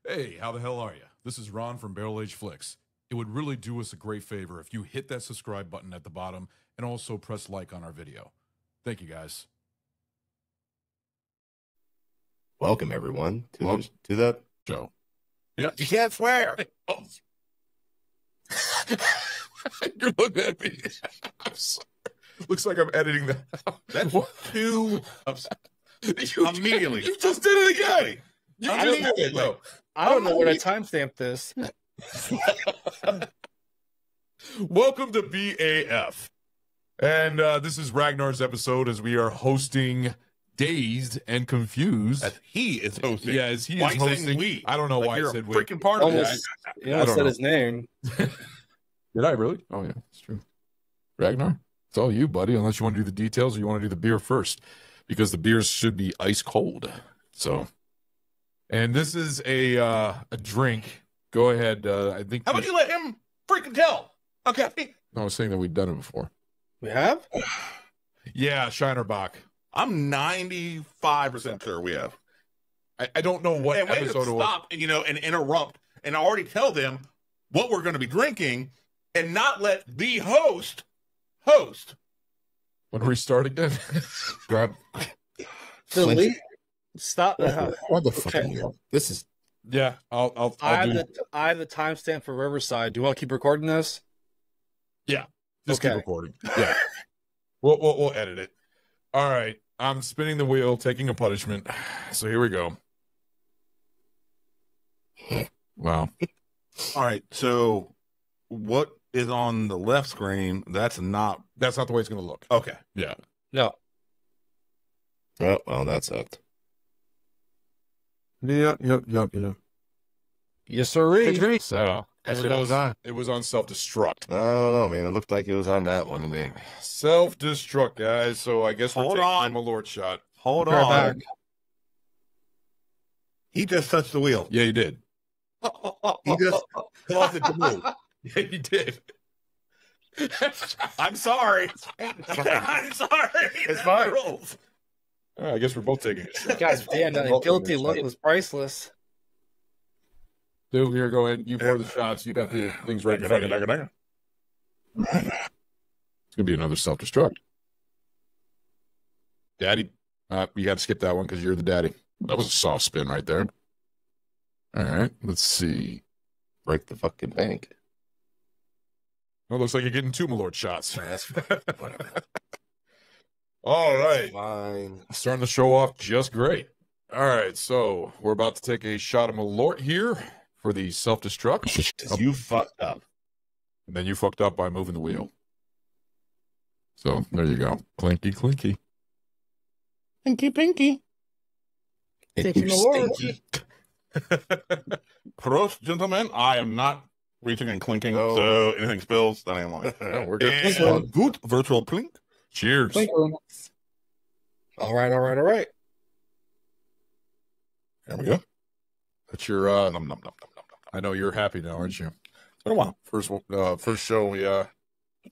Hey, how the hell are you? This is Ron from Barrel Age Flicks. It would really do us a great favor if you hit that subscribe button at the bottom and also press like on our video. Thank you, guys. Welcome, everyone, to the Joe. Yeah, you can't swear. Oh. You're looking at me. Looks like I'm editing that out. That's too immediately. You just did it again. I don't know where to timestamp this. Welcome to BAF. And this is Ragnar's episode as we are hosting Dazed and Confused. As he is hosting. Yeah, as he why is hosting. we? I don't know why I said we. Freaking part of Almost, this. you almost said his name. Did I really? Oh, yeah, it's true. Ragnar, it's all you, buddy, unless you want to do the details or you want to do the beer first, because the beers should be ice cold. So, and this is a drink. Go ahead. I think. How about you let him freaking tell? Okay. I was saying that we've done it before. We have? Yeah, Shinerbach. I'm 95% sure we have. I don't know what And we episode it was. stop and interrupt and already tell them what we're going to be drinking and not let the host. When we start again. Grab. Delete. Stop. What the fuck? Okay. This is Yeah, I'll I do. have the timestamp for Riverside. Do you want to keep recording this? Yeah, just Okay. keep recording. Yeah, we'll edit it. All right, I'm spinning the wheel, taking a punishment. So here we go. Wow. All right. So what is on the left screen? That's not That's not the way it's going to look. okay. Yeah. No. oh well, that sucked. Yeah. Yes, sir. So it was on self-destruct. I don't know, man. It looked like it was on that one. Man. Self-destruct, guys. So I guess we're Hold taking on. a Malort shot. Hold Right on. back. He just touched the wheel. Yeah, you did. He just caused it to move. Yeah, you did. I'm sorry. I'm sorry. It's fine. Rules. All right, I guess we're both taking it. Guys, damn, that guilty look was priceless. Dude, here, go ahead. You pour the shots. You got the things right in front of you. It's going to be another self-destruct. Daddy. You got to skip that one because you're the daddy. That was a soft spin right there. All right, let's see. Break the fucking bank. Well, looks like you're getting two Malort shots. That's whatever. All right. Fine. Starting the show off just great. All right, so we're about to take a shot of Malort here for the self-destruct. You fucked up. And then you fucked up by moving the wheel. So there you go. Clinky, clinky. Pinky, pinky. Taking the Lord. Prost, gentlemen. I am not reaching and clinking, Oh. so anything spills, that ain't mine. No, we're good. And good virtual clink. Cheers. All right. There we go. That's your, Nom, nom, nom, nom, nom, nom. I know you're happy now, aren't you? It's been a while. First show, we,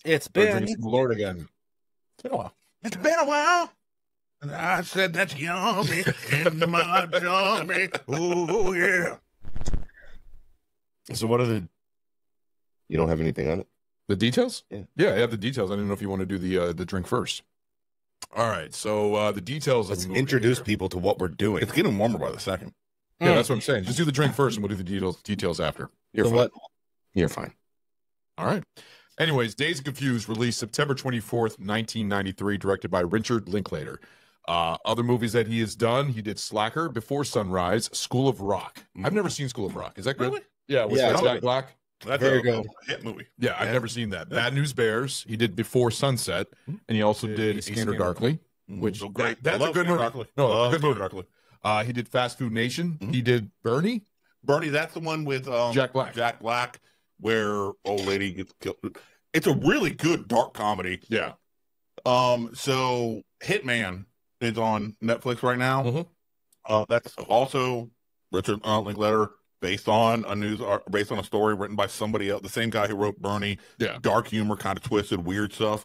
It's we're been. drinking some Malort again. It's been a while. It's been a while. And I said that's yummy in my tummy. Ooh, yeah. So what are the? You don't have anything on it. The details? Yeah. I have the details. I didn't know if you want to do the drink first. All right, so the details. Let's of the movie introduce here. people to what we're doing. It's getting warmer by the second. Yeah, that's what I'm saying. Just do the drink first, and we'll do the details after. You're So fine. what? You're fine. All right. Anyways, Dazed and Confused, released September 24th, 1993, directed by Richard Linklater. Other movies that he has done, he did Slacker, Before Sunrise, School of Rock. I've never seen School of Rock. Is that good? Really? Yeah, with Yeah. Jack Black. That's Very a good. hit movie. Yeah, I've never seen that. Bad News Bears. He did Before Sunset, and he also did Ace Scanner Darkly, which So great. that's I a love good movie. Darkly. No, Love good movie. Darkly. He did Fast Food Nation. He did Bernie. Bernie, that's the one with Jack Black. Jack Black, where old lady gets killed. It's a really good dark comedy. Yeah. So Hitman is on Netflix right now. Mhm. That's also Richard Linklater, based on a story written by somebody else, the same guy who wrote Bernie. Yeah. Dark humor, kind of twisted, weird stuff.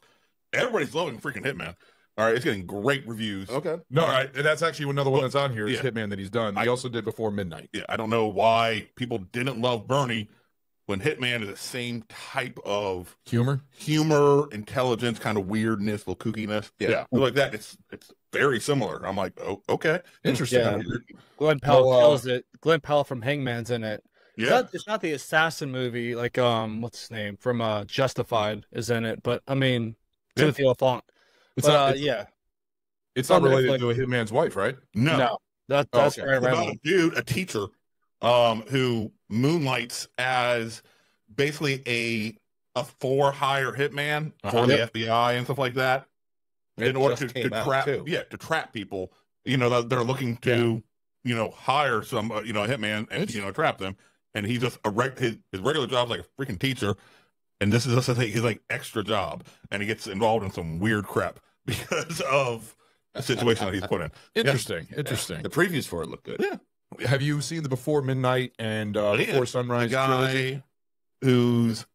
Everybody's loving freaking Hitman. All right, it's getting great reviews. Okay. No, all right, and that's actually another one that's on here. Is Yeah. Hitman that he's done. He also did Before Midnight. Yeah, I don't know why people didn't love Bernie when Hitman is the same type of Humor. intelligence, kind of weirdness, little kookiness. Yeah. Like that. It's very similar. I'm like, oh, okay, Interesting. Yeah. Glenn Powell Well, kills it. Glenn Powell from Hangman's in it. Yeah. It's not the assassin movie, like what's his name from Justified is in it, but I mean Yeah. Timothy Olyphant. It's But not. yeah, It's not Something related like- to a Hitman's wife, right? No. that's okay. right It's about around. a dude, a teacher, who moonlights as basically a for-hire hitman for the FBI and stuff like that, It in order just to came out, trap, too. to trap people. You know, they're looking to, hire some, a hitman and trap them. And he's just his regular job is like a freaking teacher, and this is just his like extra job, and he gets involved in some weird crap because of the situation that he's put in. Interesting. Interesting. The previews for it look good. Yeah. Have you seen the Before Midnight and Before Sunrise The trilogy? guy whose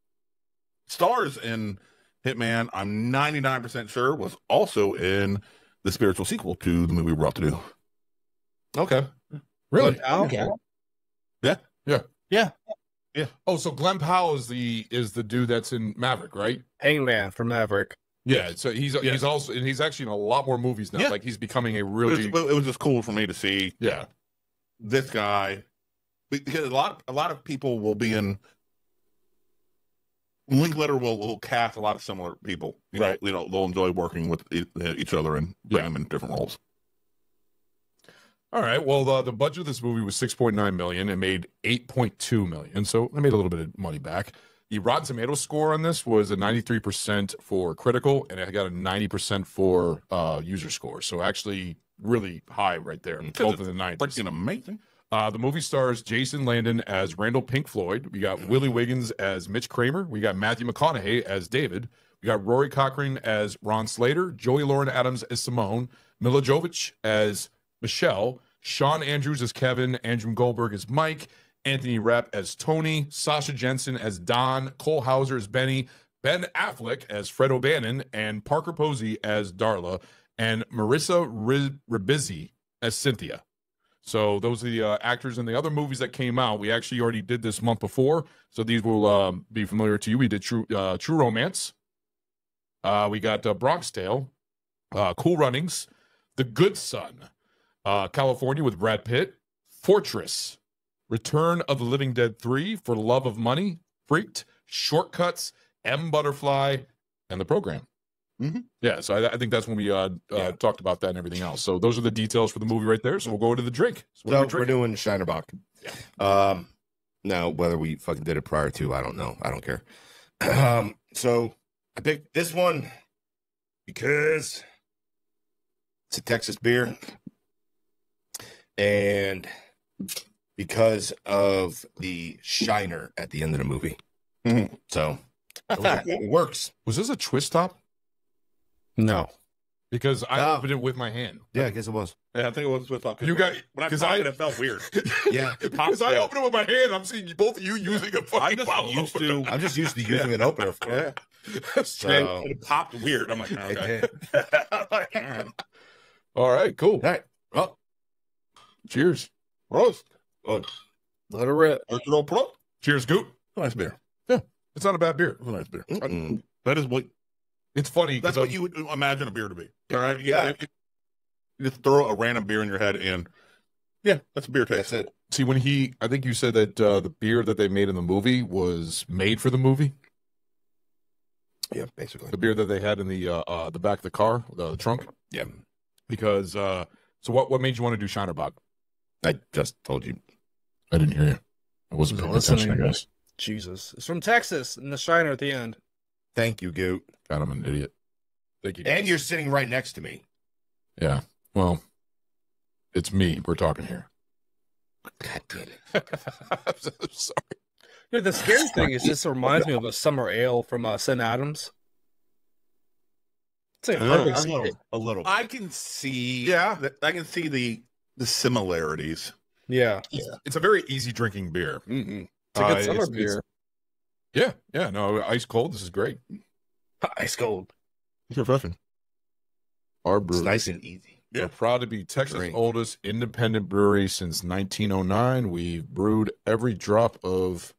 stars in Hitman, I'm 99% sure, was also in the spiritual sequel to the movie we're about to do. Okay. Really? Glenn Powell? Okay. Oh, so Glenn Powell is the dude that's in Maverick, right? Hangman from Maverick. Yeah. So he's also, and he's actually in a lot more movies now. Yeah. Like he's becoming a It really was just cool for me to see yeah. this guy, because a lot of people will be in Linkletter will cast a lot of similar people. Right. They'll enjoy working with each other and bring them in different roles. All right. Well, the budget of this movie was $6.9 million. It made $8.2 million, so I made a little bit of money back. The Rotten Tomatoes score on this was a 93% for critical, and it got a 90% for user score. So actually, really high right there, both of the 90s. Freaking amazing. The movie stars Jason Landon as Randall Pink Floyd. We got Willie Wiggins as Mitch Kramer. We got Matthew McConaughey as David. We got Rory Cochrane as Ron Slater. Joey Lauren Adams as Simone. Mila Jovovich as Michelle. Sean Andrews as Kevin. Andrew Goldberg as Mike. Anthony Rapp as Tony. Sasha Jensen as Don. Cole Hauser as Benny. Ben Affleck as Fred O'Bannon. And Parker Posey as Darla. And Marissa Ribisi as Cynthia. So those are the actors in the other movies that came out. We actually already did this month before, so these will be familiar to you. We did True Romance. We got Bronx Tale, Cool Runnings, The Good Son, California with Brad Pitt, Fortress, Return of the Living Dead 3, For the Love of Money, Freaked, Shortcuts, M. Butterfly, and The Program. Mm-hmm. Yeah, so I think that's when we talked about that and everything else. So those are the details for the movie right there. So we'll go into the drink. So we're doing Shinerbach. Now, whether we fucking did it prior to, I don't know. I don't care. So I picked this one because it's a Texas beer. And because of the shiner at the end of the movie. Mhm. So it works. Was this a twist top? No. Because I No. opened it with my hand. Yeah, I guess it was. Yeah, I think it was with You got when I because popped it felt weird. Yeah. because I opened it with my hand. I'm seeing both of you using a I fucking just bottle used opener. to. I'm just used to using an opener for it. So, It popped weird. I'm like, okay. All right, cool. all right. Well, Cheers. Roast. oh, Let her rip. Original pro. Cheers, Goop. Nice beer. It's not a bad beer. It's a nice beer. mm-mm. That is what. It's funny. That's 'cause what you would imagine a beer to be. All right. Yeah. You just throw a random beer in your head and yeah, that's a beer taste. That's it. See, when I think you said that the beer that they made in the movie was made for the movie. Yeah, basically. The beer that they had in the back of the car, the trunk. Yeah. Because so what made you want to do Shinerbach? I just told you. I didn't hear you. I wasn't paying attention, I guess. Jesus. It's from Texas and the shiner at the end. Thank you, Goot. God, I'm an idiot. Thank you. And you're sitting right next to me. Yeah. Well, it's me. We're talking here. God damn it. I'm so sorry. Yeah, the scary thing is this reminds me of a summer ale from St. Adams. It's a perfect. A little. I can see. Yeah. I can see the similarities. Yeah. It's a very easy drinking beer. Mm-hmm. It's a good summer beer. Yeah. No, ice cold. This is great. Ice cold. It's refreshing. Our It's brewery. nice and easy. Yeah. We're proud to be Texas' Drink. oldest independent brewery since 1909. We've brewed every drop of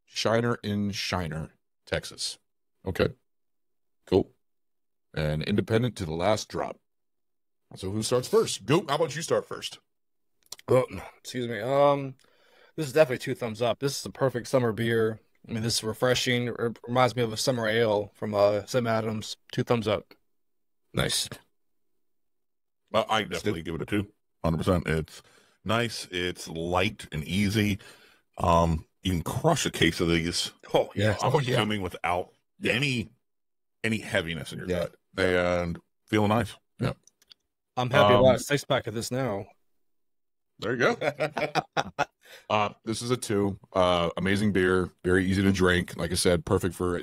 Shiner in Shiner, Texas. Okay. Cool. And independent to the last drop. So who starts first? Goop, how about you start first? Oh, excuse me. This is definitely 2 thumbs up. This is the perfect summer beer. I mean, this is refreshing. It reminds me of a summer ale from Sam Adams. 2 thumbs up. Nice. I definitely give it a 2. 100%. It's nice. It's light and easy. You can crush a case of these. Oh yeah. I'm assuming without any heaviness in your gut and feeling nice. Yeah. I'm happy about a 6-pack of this now. There you go. This is a 2. Amazing beer, very easy to drink. Like I said, perfect for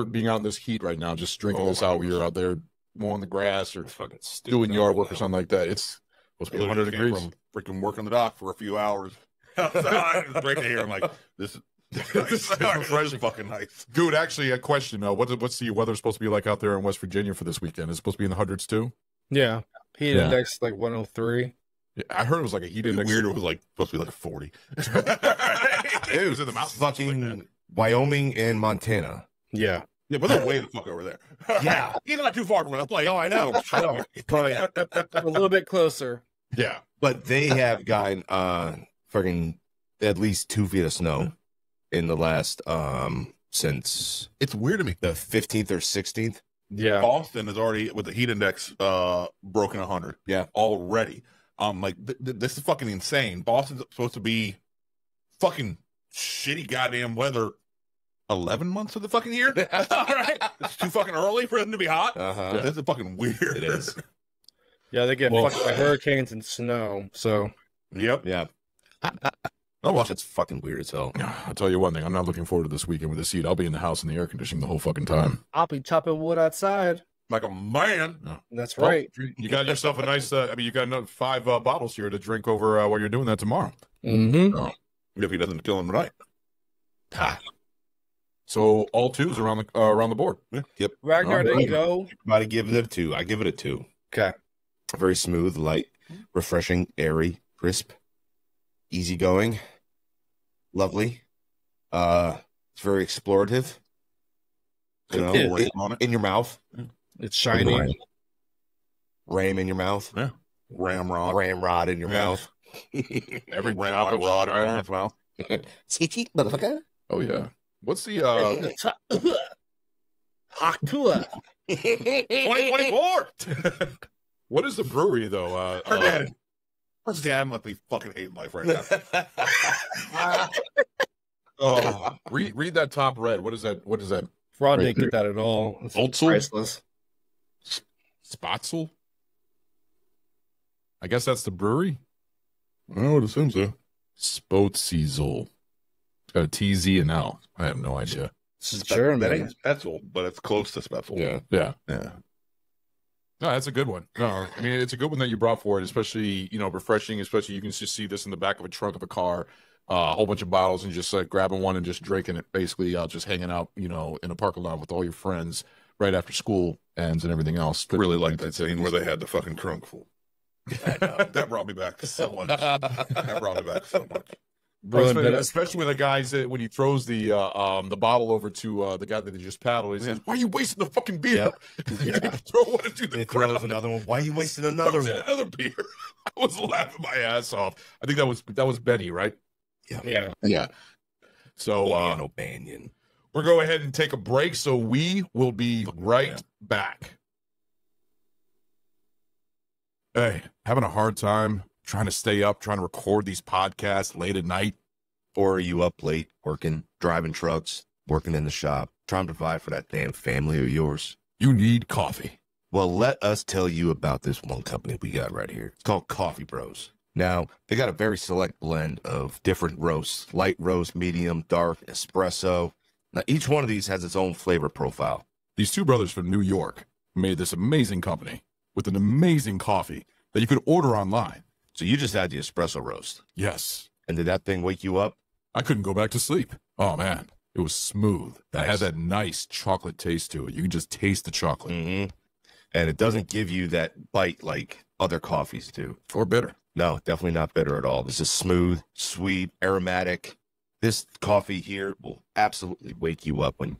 being out in this heat right now. Just drinking this out when you're out there mowing the grass or fucking doing yard work or something like that. It's supposed to be 100 degrees. From freaking working the dock for a few hours. Outside, it's right here. I'm like, this is nice. Fucking nice. Dude, actually, a question. What's the weather supposed to be like out there in West Virginia for this weekend? Is it supposed to be in the hundreds too? Yeah. Heat Yeah. index like 103. Yeah, I heard it was like a heat index. Weird. It was like supposed to be like 40. It was in the mountains. Fucking Wyoming and Montana. Yeah. Yeah, but they're way the fuck over there. Yeah. You're not too far from where I play. Oh, I know. I know. Probably, A little bit closer. Yeah. but they have gotten fucking at least 2 feet of snow in the last since It's weird to me. the 15th or 16th. Yeah. Boston is already with the heat index broken 100. Yeah. Already. Like this is fucking insane. Boston's supposed to be fucking shitty goddamn weather 11 months of the fucking year. All right. It's too fucking early for them to be hot. Uh-huh. This is fucking weird. It is. Yeah, they get Well- fucked by hurricanes and snow. So Yep. Yeah. Oh well. That's fucking weird as hell. I'll tell you one thing. I'm not looking forward to this weekend with this heat. I'll be in the house in the air conditioning the whole fucking time. I'll be chopping wood outside. Like a man. That's Well, right. You got yourself a nice. You got another 5 bottles here to drink over while you're doing that tomorrow. Mm-hmm. If he doesn't kill him tonight. So all 2s around the board. Yep. Ragnar, Oh, there right. you go. Everybody give it a 2. I give it a 2. Okay. Very smooth, light, refreshing, airy, crisp, easygoing, lovely. It's very explorative. You know, Put ram on it. in your mouth. It's shiny. Ram in your mouth. Ramrod. Ramrod in your Yeah. mouth. Every Ramrod rod right as well. Sketchy motherfucker. Oh yeah. What's the Hakua. 2024. what is the brewery though? Her dad. Her dad must be fucking hating life right now. Read that top red. What is that? What is that? Fraud didn't get that at all. It's Oldsel? priceless. Spotzel? I guess that's the brewery. I would assume so. Spotziesel. It's got a T, Z, and L. I have no idea. This is That German. ain't Spetzel, but it's close to Spetzel. Yeah. Yeah. Yeah. No, that's a good one. No, I mean, it's a good one that you brought forward, especially, refreshing, especially you can just see this in the back of a trunk of a car, a whole bunch of bottles and just like grabbing one and just drinking it, basically just hanging out, in a parking lot with all your friends right after school ends and everything else. I really like that scene where they had the fucking trunk full. That brought me back so much. That brought me back so much. Bro, especially when the guys when he throws the bottle over to the guy that he just paddled, he says, "Why are you wasting the fucking beer? Throw one into the They crowd." throws another one. Why are you wasting another one? Another beer. I was laughing my ass off. I think that was Benny, right? Yeah. Yeah. So Banyan O'Banion. we're going to go ahead and take a break. So we will be right back. Hey, having a hard time trying to stay up, trying to record these podcasts late at night? Or are you up late working, driving trucks, working in the shop, trying to provide for that damn family of yours? You need coffee. Well, let us tell you about this one company we got right here. It's called Coffee Bros. Now, they got a very select blend of different roasts, light roast, medium, dark, espresso. Now, each one of these has its own flavor profile. These two brothers from New York made this amazing company with an amazing coffee that you could order online. So you just had the espresso roast. Yes. And did that thing wake you up? I couldn't go back to sleep. Oh, man. It was smooth. It Nice. had that nice chocolate taste to it. You can just taste the chocolate. Mm-hmm. and it doesn't give you that bite like other coffees do. Or bitter. No, definitely not bitter at all. This is smooth, sweet, aromatic. This coffee here will absolutely wake you up when.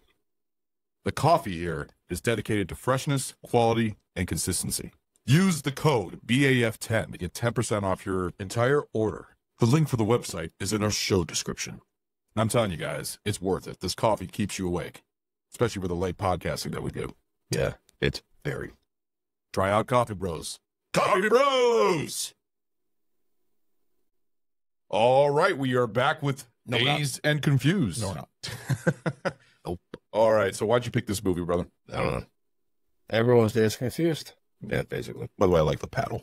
The coffee here is dedicated to freshness, quality, and consistency. Use the code BAF10 to get 10% off your entire order. The link for the website is in our show description. I'm telling you guys, it's worth it. This coffee keeps you awake, especially with the late podcasting that we do. Yeah, it's very. Try out Coffee Bros. Coffee Bros! All right, we are back with No, we're not. Dazed and Confused. No, we're not. Nope. All right, so why'd you pick this movie, brother? I don't know. Everyone's Dazed and Confused. Yeah, basically. By the way, I like the paddle.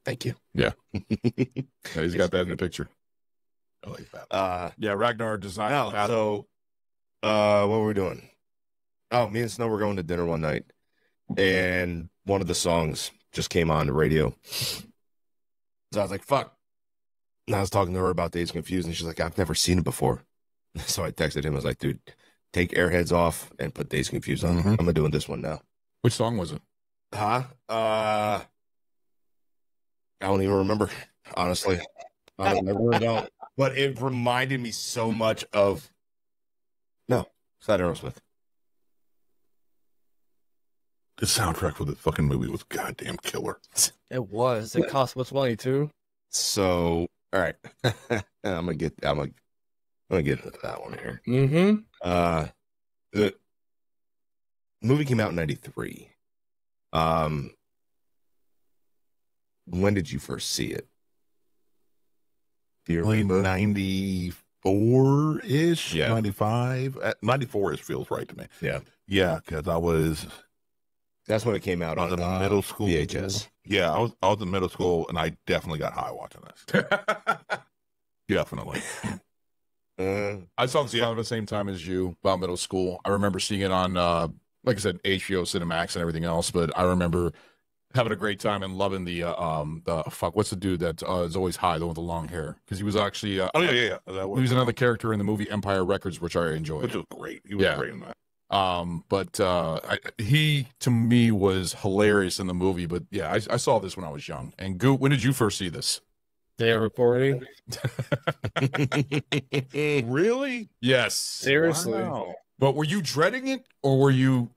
Thank you. Yeah, he's got that in the picture. I like the paddle. Yeah, Ragnar designed No, that. so, what were we doing? Oh, me and Snow were going to dinner one night, and one of the songs just came on the radio. So I was like, fuck. And I was talking to her about Dazed and Confused, and she's like, I've never seen it before. So I texted him. I was like, dude, take Airheads off and put Dazed and Confused on. Mhm. I'm doing this one now. Which song was it? Huh? I don't even remember, honestly. I really don't. But it reminded me so much of. No, it's not Aerosmith. The soundtrack for the fucking movie was goddamn killer. It was. It cost much money too. So, all right, I'm gonna get into that one here. Mm-hmm. The movie came out in '93. When did you first see it? Do you remember? 94-ish, Yeah. 95. 94-ish feels right to me. Yeah. Yeah, because I was That's when it came out on in middle school. VHS. Yeah, I was in middle school, and I definitely got high watching this. Definitely. I saw this around the same time as you, about middle school. I remember seeing it on, like I said, HBO, Cinemax, and everything else. But I remember having a great time and loving the what's the dude that is always high, the one with the long hair? Because he was actually, Oh yeah. That he was another character in the movie Empire Records, which I enjoyed. which was great. He was Yeah. great in that. But he to me was hilarious in the movie. But yeah, I saw this when I was young. And Goot, when did you first see this? Day of recording. Really? Yes. Seriously. Wow. But were you dreading it, or were you?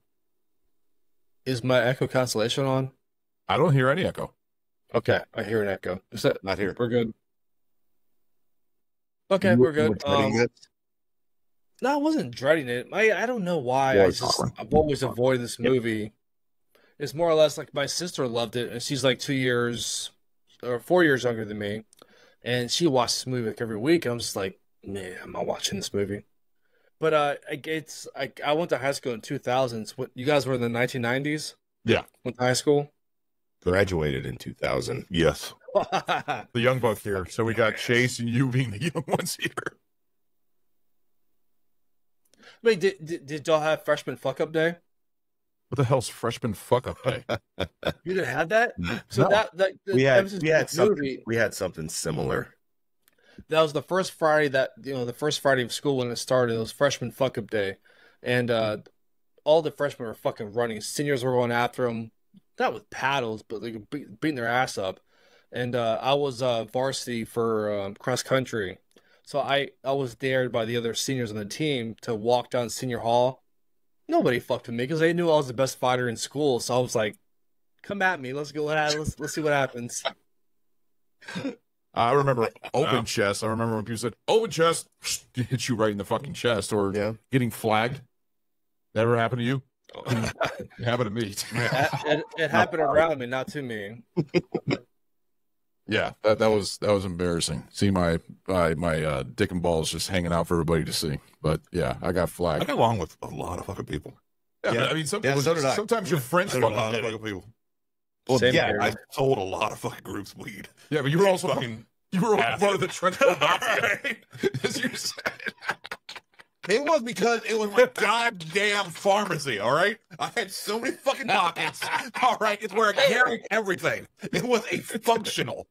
Is my echo cancellation on? I don't hear any echo. Okay, I hear an echo. Is that Not here. we're good? Okay, we're good. No, I wasn't dreading it. I don't know why. Yeah, I've always avoided this movie. It's more or less like my sister loved it, and she's like 2 years or 4 years younger than me, and she watched this movie like every week. And I'm just like, man, I'm not watching this movie. But I went to high school in 2000s. What, you guys were in the 1990s? Yeah. Went to high school. Graduated in 2000. Yes. The young buck here. So we got Chase and you being the young ones here. Wait, did y'all have freshman fuck up day? What the hell's freshman fuck up day? You didn't have that? So No. that We ever had since we had the something movie, we had something similar. that was the first Friday the first Friday of school when it started. It was freshman fuck up day, and all the freshmen were fucking running. Seniors were going after them, not with paddles, but like beating their ass up. And I was varsity for cross country, so I was dared by the other seniors on the team to walk down senior hall. Nobody fucked with me because they knew I was the best fighter in school. So I was like, "Come at me, let's go. Let's see what happens." I remember open chest. I remember when people said open chest, hit you right in the fucking chest, or Yeah. getting flagged. That ever happened to you? It happened to me. It happened around me, not to me. Yeah, that was embarrassing. See my dick and balls just hanging out for everybody to see. But yeah, I got I flagged. got along with a lot of fucking people. Yeah, I mean, so did I. sometimes your friends A lot fuck. of fucking people. Well, Same yeah, here. I sold a lot of fucking groups weed. Yeah, but you were also fucking. you were ass. part of the trench coat mafia, as you said. It was because it was my goddamn pharmacy, all right? I had so many fucking pockets, all right? It's where I carried everything. It was a functional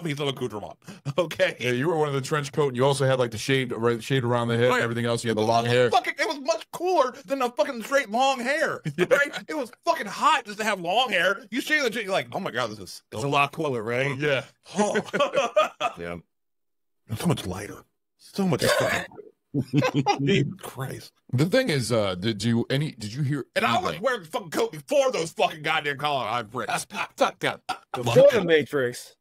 piece of accoutrement, okay? Yeah, you were one of the trench coat, and you also had like the shade around the head and everything else. You had the long hair. It was much cooler than the fucking straight long hair, right? It was fucking hot just to have long hair. You shave the shit, you're like, oh my God, it's a lot cooler, right? Yeah. Oh. Yeah. So much lighter. So much fun. Jesus Christ. The thing is, did you hear? And I was anything? wearing the fucking coat before those fucking goddamn collar eye bricks. Before the Matrix.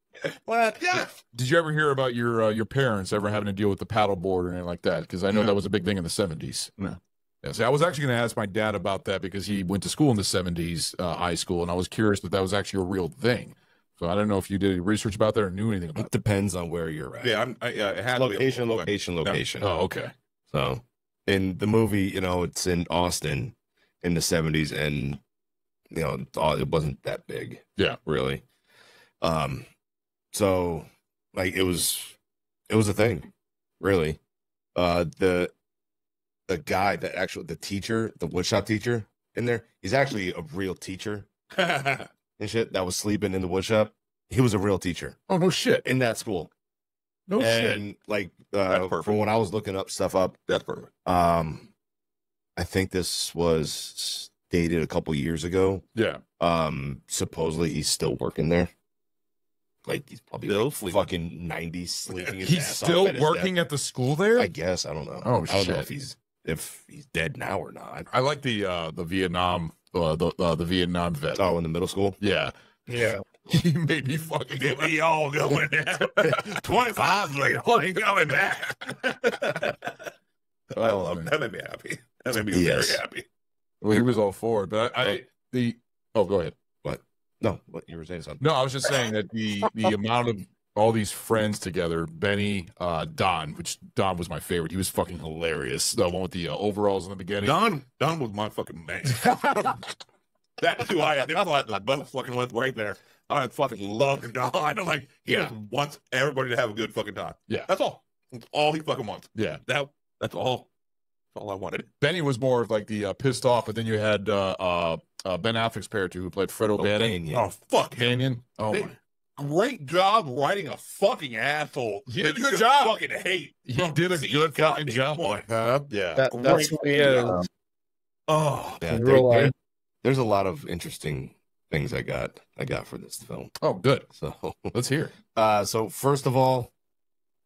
What? Yeah. Did you ever hear about your parents ever having to deal with the paddle board or anything like that? Because I know that was a big thing in the 70s. No. Yeah, so I was actually going to ask my dad about that because he went to school in the 70s, high school, and I was curious that was actually a real thing. So I don't know if you did any research about that or knew anything about It depends on where you're at. Yeah, it had Location. it. Oh, okay. So in the movie, it's in Austin in the 70s, and it wasn't that big. Yeah. Really. So like it was a thing, really. The guy the teacher, the woodshop teacher in there, he's actually a real teacher and shit that was sleeping in the woodshop. He was a real teacher. Oh, no shit. In that school. No shit. And like from when I was looking stuff up, That's perfect. I think this was dated a couple years ago. Yeah. Supposedly he's still working there. Like he's probably Still like sleeping. fucking 90, sleeping his He's ass still off at his working desk. at the school there? I guess. I don't know. Oh, I don't know shit. if he's dead now or not. I like the Vietnam the Vietnam vet. Oh, in the middle school? Yeah. Yeah. He made me fucking Get me all going there. 25 later, I ain't coming back. Well, that made me happy. That made me Yes. very happy. Well, he was all for it, but go ahead. What? No, what you were saying something. No, I was just saying that the amount of all these friends together, Benny, Don, which Don was my favorite. He was fucking hilarious. The one with the overalls in the beginning. Don was my fucking man. That's who I both fucking with right there. I fucking love Don. I'm like, he just wants everybody to have a good fucking time. Yeah. That's all. That's all he fucking wants. Yeah. That's all I wanted. Benny was more of like the pissed off, but then you had Ben Affleck's character who played Fred O'Bannon. Oh, fuck him. Canyon. Oh, Hey, great job writing a fucking asshole. He did a that good you job. Fucking hate. he did a good fucking job. Yeah. That's who he is. Oh, Yeah, In real life. there's a lot of interesting things I got for this film. Oh, good. So Let's hear it. so first of all,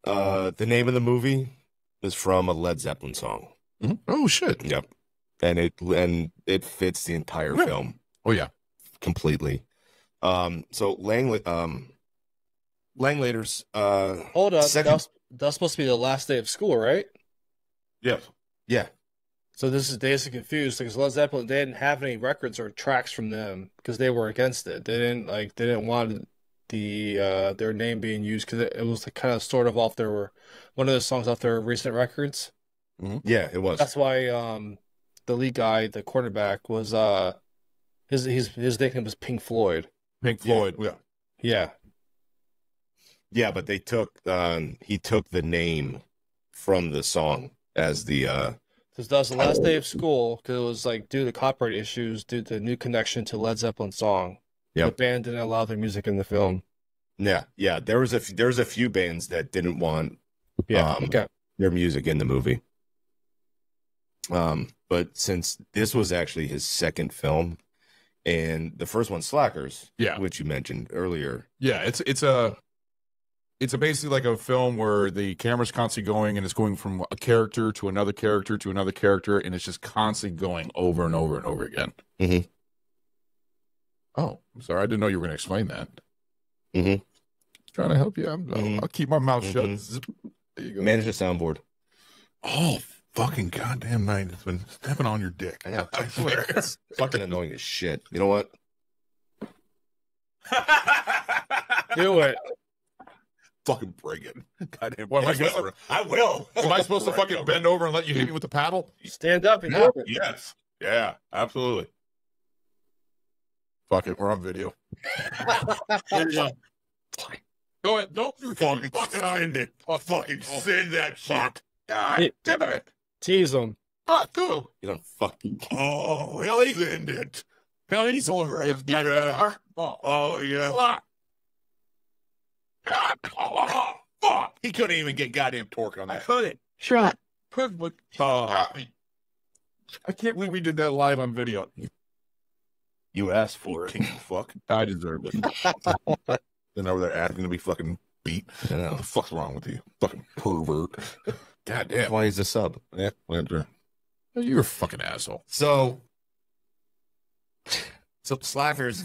the name of the movie is from a Led Zeppelin song. Oh shit. Yep. And it fits the entire film Oh yeah. completely. So Langlater's Hold on. second, That's supposed to be the last day of school, right? yes. yeah. So this is Dazed and Confused because Led Zeppelin, they didn't have any records or tracks from them because they were against it. They didn't want their name being used because it was kind of sort of off their one of the songs off their recent records. Yeah, it was. That's why the lead guy, the quarterback, was his nickname was Pink Floyd. Pink Floyd. Yeah. Yeah. Yeah, but he took the name from the song as the Because that was the last day of school because it was like due to copyright issues, due to the new connection to Led Zeppelin song. Yep. The band didn't allow their music in the film. yeah. There was a few bands that didn't want Okay. their music in the movie. But since this was actually his second film, and the first one, Slackers, Yeah. which you mentioned earlier, Yeah. It's basically like a film where the camera's constantly going and it's going from a character to another character to another character, and it's just constantly going over and over and over again. Mhm. Oh, I'm sorry. I didn't know you were going to explain that. Mhm. Trying to help you. Mhm. I'll keep my mouth shut. Mhm. Zip. There you go. managed a soundboard. Oh, fucking goddamn night. It's been stepping on your dick. I know. I swear. It's fucking annoying as shit. You know what? Do it. Fucking break it. Goddamn. What, am I supposed I will. Am I supposed to fucking bend over and let you hit me with the paddle? Stand up and Yeah, do it. yes. Yeah, absolutely. Fuck it. We're on video. There you go. Go ahead. Don't Fucking send it. Fucking send that shit. God damn it. Tease him. Ah, cool. You don't fucking. Oh, hell, he's in it. Hell, he's over it. Yeah. Oh, yeah. Oh, fuck. He couldn't even get goddamn torque on that. couldn't. Shut. I can't believe we did that live on video. You asked for it. King fuck. I deserve it. Then over there asking to be fucking beat. I know. What the fuck's wrong with you? Fucking pervert. God That's damn. why he's a sub. Yeah, well, sure. You're a fucking asshole. So Slackers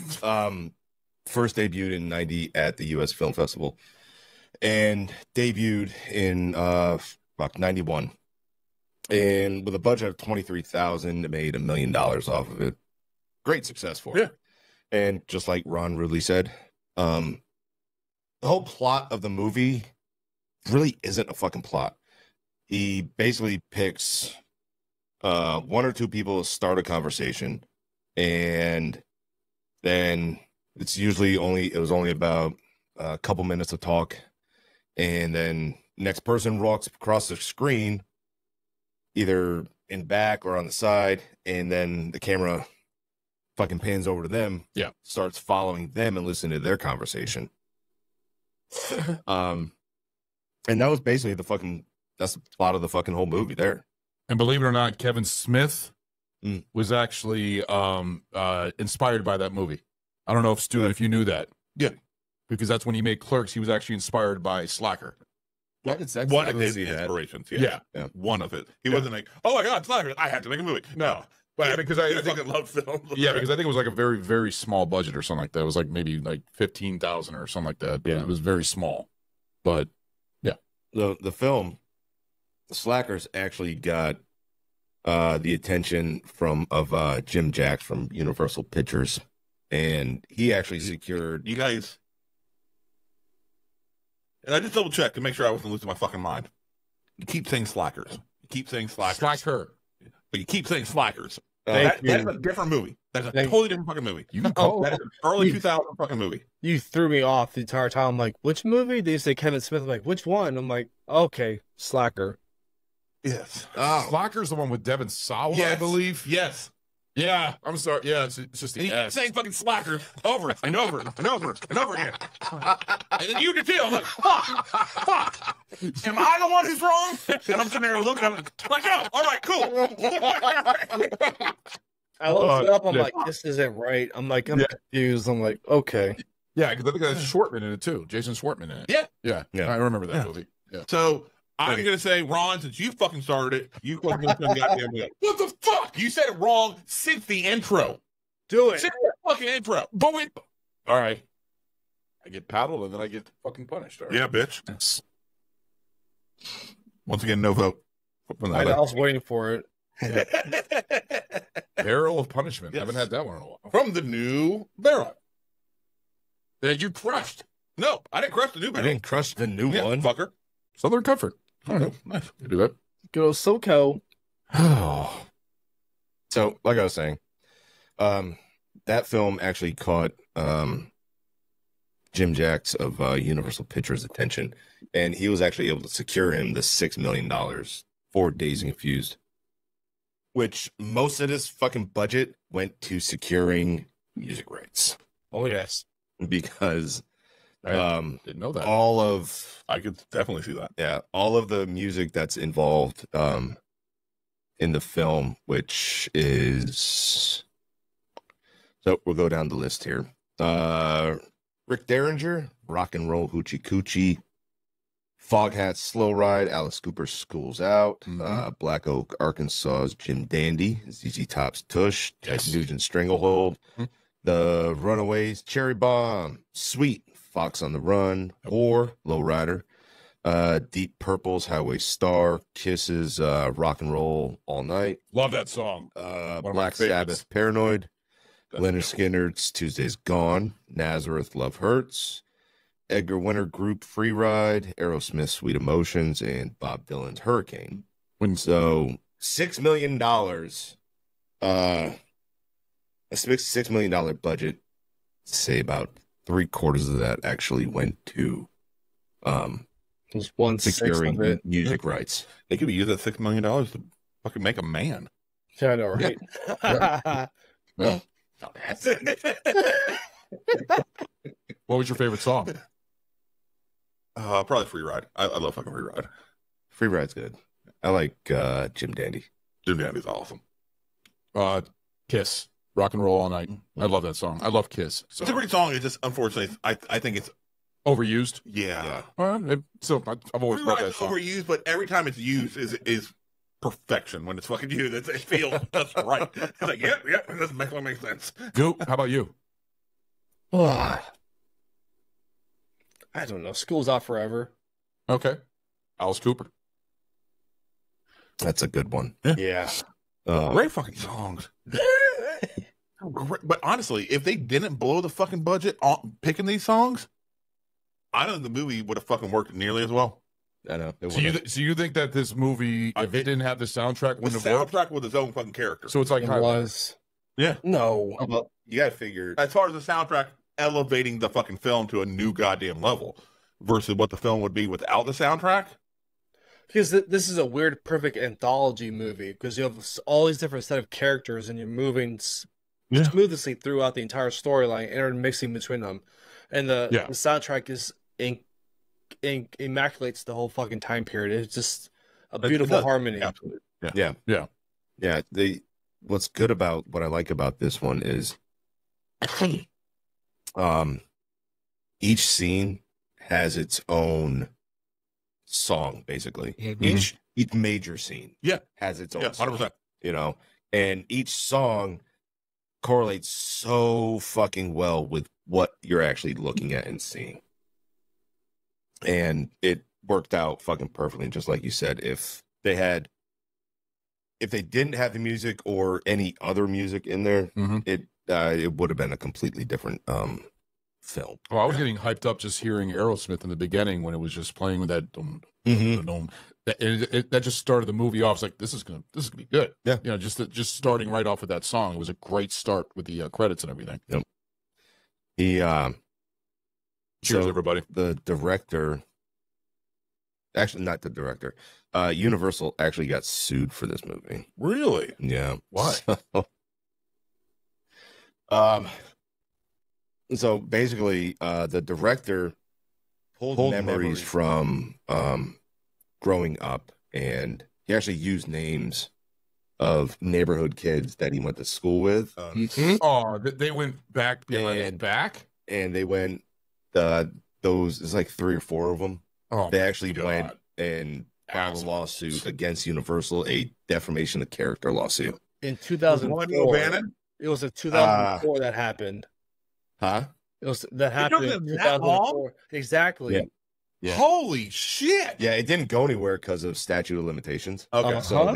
first debuted in '90 at the U.S. Film Festival, and debuted in '91. And with a budget of $23,000, it made $1 million off of it. Great success for it. Yeah. And just like Ron Ridley said, the whole plot of the movie really isn't a fucking plot. He basically picks one or two people to start a conversation, and then it was only about a couple minutes of talk, and then next person walks across the screen, either in back or on the side, and then the camera fucking pans over to them. Yeah. Starts following them and listening to their conversation. And that was basically that's the plot of the fucking whole movie there. And believe it or not, Kevin Smith Mm. was actually inspired by that movie. I don't know if Stu, if you knew that. Yeah. Because that's when he made Clerks. He was actually inspired by Slacker. That's One of I his see that. inspirations. Yeah. Yeah. One of it. He wasn't like, oh my God, Slacker, I have to make a movie. No. But because I I think, fucking love film. yeah, because I think it was like a very, very small budget or something like that. It was like maybe like 15,000 or something like that. But Yeah. it was very small. But The film, The Slackers, actually got the attention of Jim Jacks from Universal Pictures, and he actually secured. You guys. And I just double checked to make sure I wasn't losing my fucking mind. You keep saying slackers. You keep saying slackers. Slacker. But you keep saying slackers. Thank That's you. a different movie. That's a Thank- totally different fucking movie. You can call That is an early 2000 fucking movie. You threw me off the entire time. I'm like, which movie? They say Kevin Smith. I'm like, which one? I'm like, okay, Slacker. Yes. Slacker's the one with Devin Sawa, I Yes. believe. Yes. Yeah, I'm sorry. Yeah, it's just And the you keep S. saying fucking slackers over and over and over and over again. And then you do too. I'm like, fuck. Am I the one who's wrong? And I'm sitting there looking at it like, oh, all right, cool. I looked it up. I'm yeah. like, this isn't right. I'm like, I'm confused. I'm like, okay. Yeah, because I think that's Schwartman in it too. Jason Schwartman in it. Yeah. Yeah. Yeah. I remember that Yeah. movie. Yeah. So I'm going to say, Ron, since you fucking started it, you fucking goddamn it. What the fuck? You said it wrong since the intro. Do it. Since the fucking intro. But wait. All right. I get paddled and then I get fucking punished. All right. Yeah, bitch. Once again, no vote. From I that. was waiting for it. Barrel of Punishment. Yes. Haven't had that one in a while. From the new barrel. That you crushed. No, I didn't crush the new I barrel. didn't crush the new Yeah, one. fucker. Southern Comfort. All right. Nice. You do that. Go SoCo. Oh. So, like I was saying, that film actually caught Jim Jacks of Universal Pictures' attention, and he was actually able to secure him the $6 million for Dazed and Confused, which most of this fucking budget went to securing music rights Oh, yes. because I didn't know that. all of I could definitely see that. all of the music that's involved in the film, which is, so we'll go down the list here. Rick Derringer, Rock and Roll Hoochie Coochie, Foghat Slow Ride, Alice Cooper's School's Out, Black Oak Arkansas's Jim Dandy, ZZ Top's Tush, Ted Yes. Nugent's Stranglehold, Mhm. The Runaways, Cherry Bomb, Sweet, Fox on the Run, or Lowrider, Deep Purple's Highway Star, Kiss's Rock and Roll All Night, Love that song. of my Black favorites. Sabbath Paranoid, That's Leonard dope. Skinner's Tuesday's Gone, Nazareth Love Hurts, Edgar Winter Group Free Ride, Aerosmith Sweet Emotions, and Bob Dylan's Hurricane. When So $6 million, a $6 million budget, say about 3/4 of that actually went to It was 1/6 securing of it. music rights. They could be using that $6 million to Fucking make a man. Yeah, I know, right? Yeah. What was your favorite song? Probably Free Ride. I love fucking Free Ride. Free Ride's good. I like Jim Dandy. Jim Dandy's awesome. Kiss. Rock and Roll All Night. I love that song. I love Kiss. So. It's a great song. It's just, unfortunately, I think it's Overused. yeah. So I've always Free loved that Ride's song. overused, but every time it's used is perfection when it's fucking used. It feels just right. It's like, yep, this makes sense. Goop, how about you? I don't know. School's out forever. Okay. Alice Cooper. That's a good one. Yeah. Great fucking songs. Great. But honestly, if they didn't blow the fucking budget on picking these songs, I don't think the movie would have fucking worked nearly as well. I know. So you think that this movie, if it didn't have the soundtrack, The wouldn't have worked? soundtrack with its own fucking character. So it's like It Highlander. was. Yeah. No. Well, you gotta figure. As far as the soundtrack elevating the fucking film to a new goddamn level versus what the film would be without the soundtrack. Because this is a weird, perfect anthology movie. Because you have all these different set of characters, and you're moving smoothly throughout the entire storyline, intermixing between them, and the soundtrack is immaculates the whole fucking time period. It's just a beautiful harmony. Absolutely. Yeah. What's good about what I like about this one is, each scene has its own song, basically. Mhm. Each major scene has its own 100%. song, and each song correlates so fucking well with what you're actually looking at and seeing. And it worked out fucking perfectly, just like you said. If they didn't have the music or any other music in there, Mhm. it would have been a completely different film. Oh, I was getting hyped up just hearing Aerosmith in the beginning when it was just playing with that. That just started the movie off. It's like this is gonna be good. Yeah. Just starting right off with that song. It was a great start with the credits and everything. Yep. Cheers, So everybody. the director, actually not the director, Universal actually got sued for this movie. Really? Yeah. Why? So basically, the director pulled memories from growing up, and he actually used names of neighborhood kids that he went to school with. Oh, they went back behind back. And they went, it's like 3 or 4 of them. Oh, They actually God. went and filed a lawsuit against Universal, a defamation of character lawsuit. In One 2004, O'Bannon? it was in 2004 that happened. Huh? That happened in took them that long? 2004. Exactly. Yeah. Yeah. Holy shit! Yeah, it didn't go anywhere because of statute of limitations. Okay, So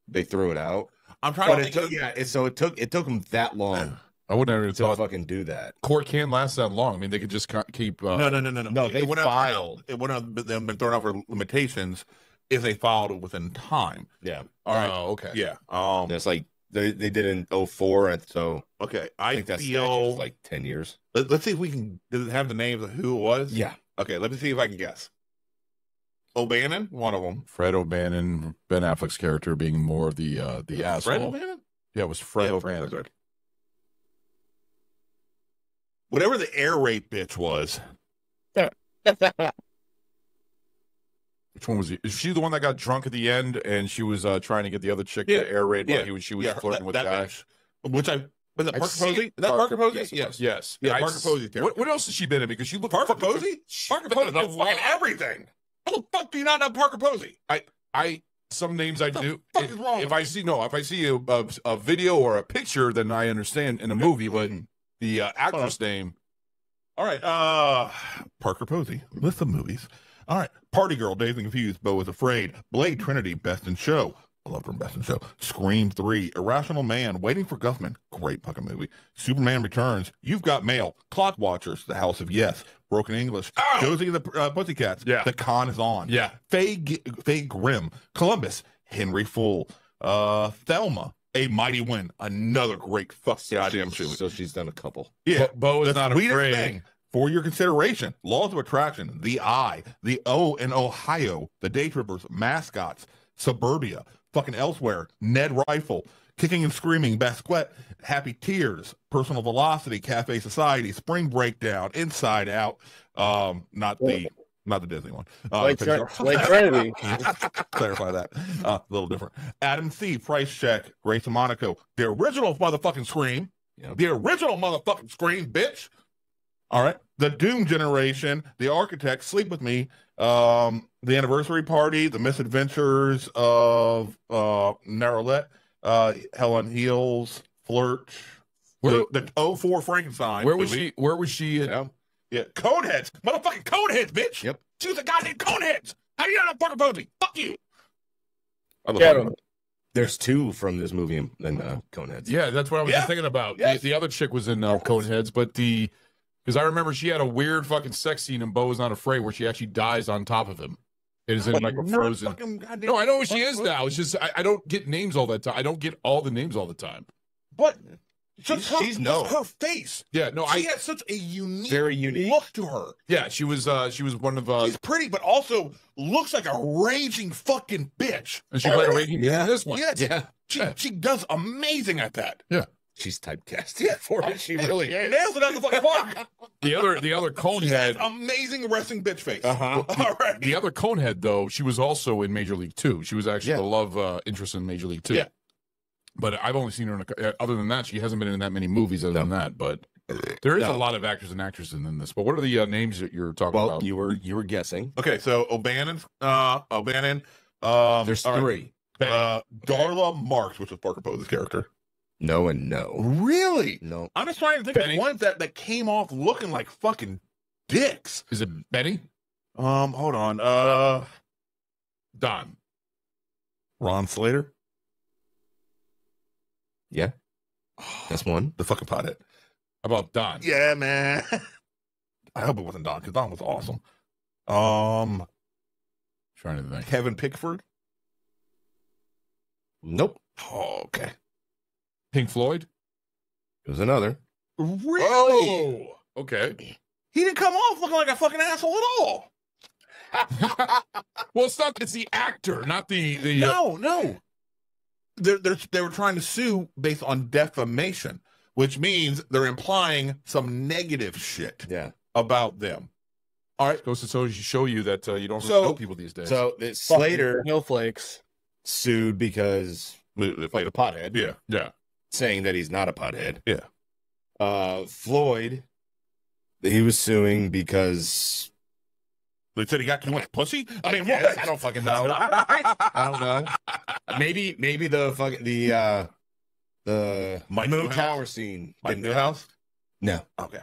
they threw it out. I'm trying But to it think. took it took them that long I wouldn't have even to thought fucking do that. court can't last that long. I mean, they could just keep. No. No, they It wouldn't have- filed. It wouldn't have been thrown out for limitations if they filed it within time. Yeah. All right. Oh, okay. Yeah. It's like they did it in 2004, and so Okay. I I think that feel statute's like 10 years. Let's see if we can have the names of who it was. Yeah. Okay. Let me see if I can guess. O'Bannon, one of them. Fred O'Bannon, Ben Affleck's character being more of the asshole. Fred O'Bannon. Yeah, it was Fred Yeah, O'Bannon. Fred. Whatever the air raid bitch was. Which one was he? Is she the one that got drunk at the end and she was trying to get the other chick to air raid while she was flirting with the guy? bitch. Which was it I've Parker seen Posey? it. Is that Parker Posey? Yes. Yeah, I- Parker Posey's character. What else has she been in? Because she looked Parker fucking- Posey? Parker Posey does fucking everything. How the fuck do you not know Parker Posey? Some names I do. fuck is wrong If with I see a video or a picture, then I understand in a movie. But the actress name. All right, Parker Posey, list of movies. All right, Party Girl, Dazed and Confused, Beau is Afraid, Blade Trinity, Best in Show. I loved her in Best in Show. Scream 3, Irrational Man, Waiting for Guffman, great fucking movie. Superman Returns, You've Got Mail, Clock Watchers, The House of Yes, Broken English, Josie and the Pussycats, Yeah. The Con is On, Yeah. Faye Grimm, Columbus, Henry Full, Thelma, A Mighty Wind, another great fucking goddamn show. So she's done a couple. Yeah, Beau is the not sweetest afraid. thing. For your consideration, Laws of Attraction, The Eye, The O in Ohio, The Day Trippers, Mascots, Suburbia, fucking Elsewhere, Ned Rifle, Kicking and Screaming, Basquiat, Happy Tears, Personal Velocity, Cafe Society, Spring Breakdown, Inside Out, not the Disney one. Like Trinity. Clarify that. A little different. Adam C, Price Check, Grace of Monaco, the original motherfucking Scream. Yep. The original motherfucking Scream, bitch. All right. The Doom Generation, The Architect, Sleep With Me, The Anniversary Party, The Misadventures of Narrowlet, Hell on Heels, Flirt, the 04 Frankenstein. Where was movie. she? Where was she? Yeah, Coneheads, motherfucking Coneheads, bitch. Yep. She was a goddamn Coneheads. How do you not know Parker Posey? Fuck you. Get him. There's two from this movie in Coneheads. Yeah, that's what I was just thinking about. Yes. The other chick was in Coneheads, but because I remember she had a weird fucking sex scene in Beau Is Not Afraid where she actually dies on top of him. It is in like a frozen. No, I know who she is now. It's just I don't get names all that time. I don't get all the names all the time. But She's known. her face. Yeah, no, She has such a unique, Very unique look to her. Yeah, she was one of She's pretty, but also looks like a raging fucking bitch. and she played a lady in this one. Yeah, she does amazing at that. Yeah. She's typecast for it. She really is. Nails it out the fucking park. The other Conehead. Amazing wrestling bitch face. Uh-huh. All right. The other Conehead though, she was also in Major League 2. She was actually Yeah. the love interest in Major League 2. Yeah. But I've only seen her in other than that, she hasn't been in that many movies other than that. But there is a lot of actors and actresses in this. But what are the names that you're talking Well, about? you were guessing. Okay, so O'Bannon. There's all right. three. Darla Marks, which was Parker Posey's character. No and no. Really? No. I'm just trying to think Benny. of ones that came off looking like fucking dicks. Is it Benny? Hold on. Don. Ron Slater. Yeah. That's one. The fucking pothead. How about Don? Yeah, man. I hope it wasn't Don, because Don was awesome. Trying to think. Kevin Pickford. Nope. Oh, okay. Pink Floyd? There's another. Really? Oh, okay. He didn't come off looking like a fucking asshole at all. Well, it's the actor, not the No. They were trying to sue based on defamation, which means they're implying some negative shit Yeah. about them. All right. goes to show you that you don't So- know people these days. So Slater Snowflakes. sued because They played a pothead. Yeah. yeah. Saying that he's not a pothead. Yeah. Floyd, he was suing because They said he got too much pussy. I mean, Yes, what? I don't fucking know. I don't know. Maybe the fucking the Mike Moon Newhouse? Tower scene. Mike didn't- Newhouse. No. Okay.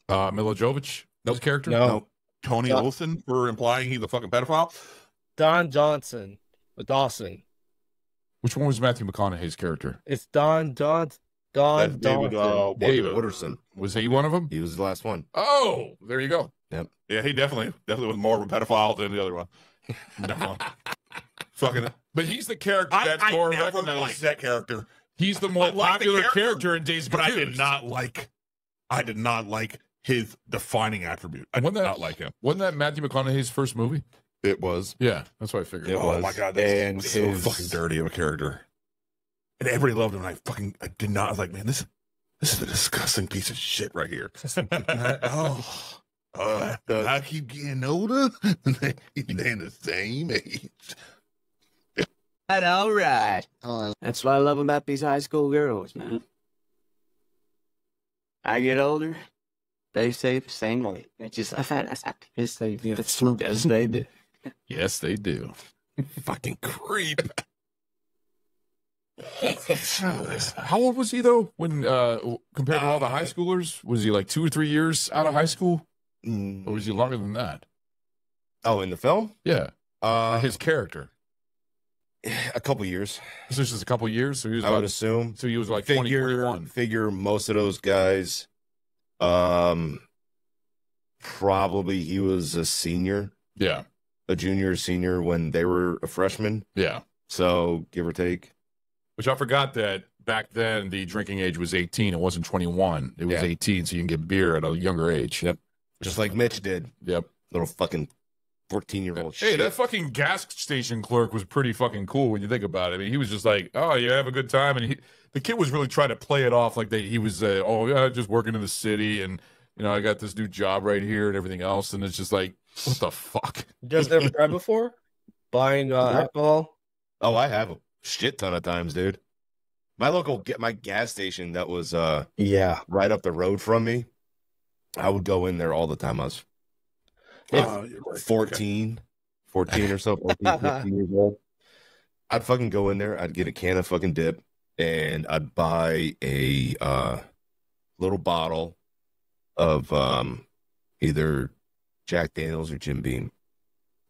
Mila Jovovich, his character? No. Tony Don- Olson for implying he's a fucking pedophile. Don Johnson. Dawson. Which one was Matthew McConaughey's character? It's Don That's Dawson. David, David Wooderson. Was he one of them? He was the last one. Oh, there you go. Yeah, he definitely was more of a pedophile than the other one. Definitely. Fucking. But he's the character that's I more never recognized. liked that character, He's the more I like the popular character, character in Dazed and but I Confused. did not like his defining attribute. I did Wasn't that- not like him. Wasn't that Matthew McConaughey's first movie? It was. Yeah, that's what I figured. It Oh was. my god, And that's so his- fucking dirty of a character. And everybody loved him. And I did not. I was like, man, this is a disgusting piece of shit right here. I keep getting older. They're the same age. All right. That's what I love about these high school girls, man. I get older, they stay the same way. It's just I find it's as they do. Yes, they do. Fucking creep. How old was he though? When compared to all the high schoolers, was he like 2 or 3 years out of high school, or was he longer than that? Oh, in the film? Yeah, his character. A couple years. This was just a couple years, so he was I would about, assume. so he was like 20, 21. Figure most of those guys, probably he was a senior, Yeah, a junior, or senior when they were a freshman. yeah. So give or take. Which I forgot that back then the drinking age was 18. It wasn't 21. It was Yeah. 18, so you can get beer at a younger age. Yep. Just like Mitch did. Yep. Little fucking 14-year-old Hey, shit. that fucking gas station clerk was pretty fucking cool when you think about it. I mean, he was just like, "Oh, you have a good time," and the kid was really trying to play it off like he was, "Oh yeah, just working in the city, and I got this new job right here and everything else," and it's just like, what the fuck? You guys never tried before? Buying alcohol? Oh, I have a shit ton of times, dude. My gas station that was Yeah. right up the road from me, I would go in there all the time. I was 14 or so, 14, 15 years old. I'd fucking go in there. I'd get a can of fucking dip, and I'd buy a little bottle of either Jack Daniels or Jim Beam.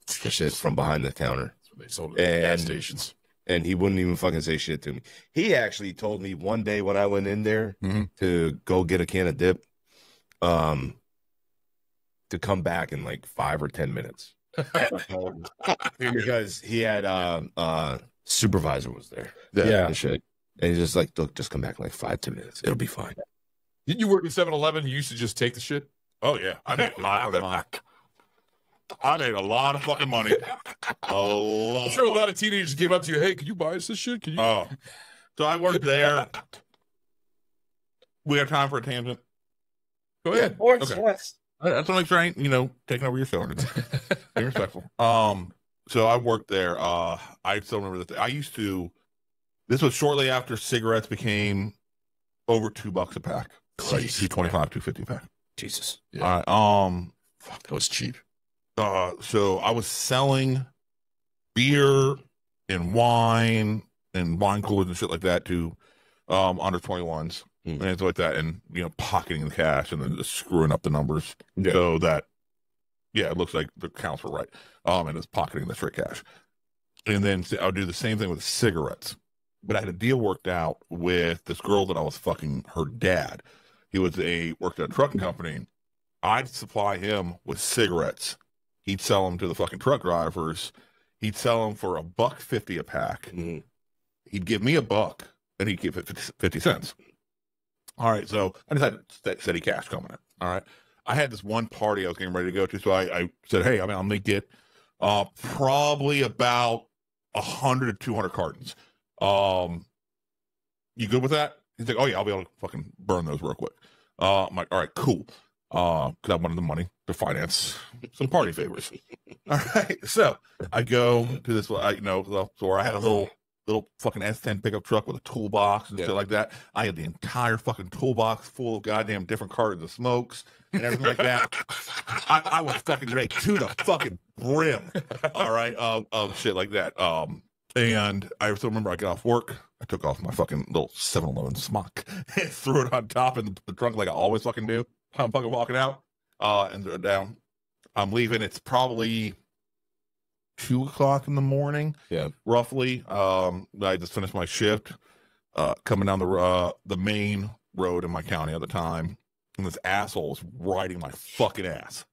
Shit from behind the counter. That's what they sold at gas stations. And he wouldn't even fucking say shit to me. He actually told me one day when I went in there to go get a can of dip, to come back in like 5 or 10 minutes. Because he had supervisor was there. Yeah. And shit. And he's just like, look, just come back in like 5, 10 minutes. It'll be fine. Didn't you work at 7-Eleven? You used to just take the shit? Oh yeah, I made a lot of fucking money. I'm sure a lot of teenagers came up to you, "Hey, can you buy us this shit? Can you?" Oh, so I worked there. We have time for a tangent. Go ahead. Okay. That's what I'm trying, taking over your show. Be respectful. So I worked there. I still remember that. This was shortly after cigarettes became over $2 a pack. Like $2.25, $2.50 a pack. Jesus. Yeah. All right. Fuck, that was cheap. So I was selling beer and wine coolers and shit like that to under 21s and things like that, and pocketing the cash and then just screwing up the numbers so that it looks like the counts were right. And it's pocketing the straight cash. And then I would do the same thing with cigarettes. But I had a deal worked out with this girl that I was fucking her dad. He worked at a trucking company. I'd supply him with cigarettes. He'd sell them to the fucking truck drivers. He'd sell them for $1.50 a pack. He'd give me $1, and he'd give it 50 cents. All right, so I just had steady cash coming in. All right, I had this one party I was getting ready to go to, so I said, "Hey, I'm gonna get probably about 100 to 200 cartons. You good with that?" He's like, "Oh yeah, I'll be able to fucking burn those real quick." I'm like, "All right, cool." Because I wanted the money to finance some party favors. All right, so I go to this, store. I had a little fucking S10 pickup truck with a toolbox and shit like that. I had the entire fucking toolbox full of goddamn different cartons of smokes and everything like that. I was fucking ready to the fucking brim. All right, of shit like that. And I still remember I got off work. I took off my fucking little 7-Eleven smock and threw it on top in the trunk like I always fucking do. I'm fucking walking out and threw it down. I'm leaving. It's probably 2:00 in the morning. Yeah. Roughly. I just finished my shift coming down the main road in my county at the time. And this asshole was riding my fucking ass.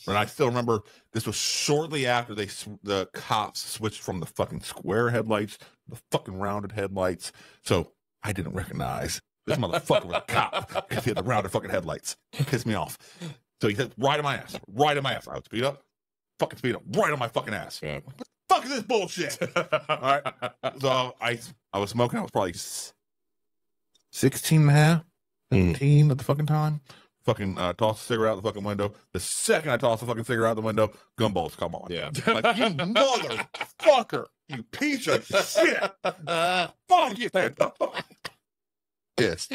And I still remember this was shortly after the cops switched from the fucking square headlights to the fucking rounded headlights. So I didn't recognize this motherfucker was a cop because he had the rounded fucking headlights. It pissed me off. So he said, right in my ass. I would speed up, right on my fucking ass. Yeah. What the fuck is this bullshit? All right. So I was smoking. I was probably 16 and a half. 17 at the fucking time. Fucking toss a cigarette out the fucking window. The second I toss the fucking cigarette out the window, gun bolts come on. Yeah. Like, you motherfucker. You piece of shit. Fuck you. Yes.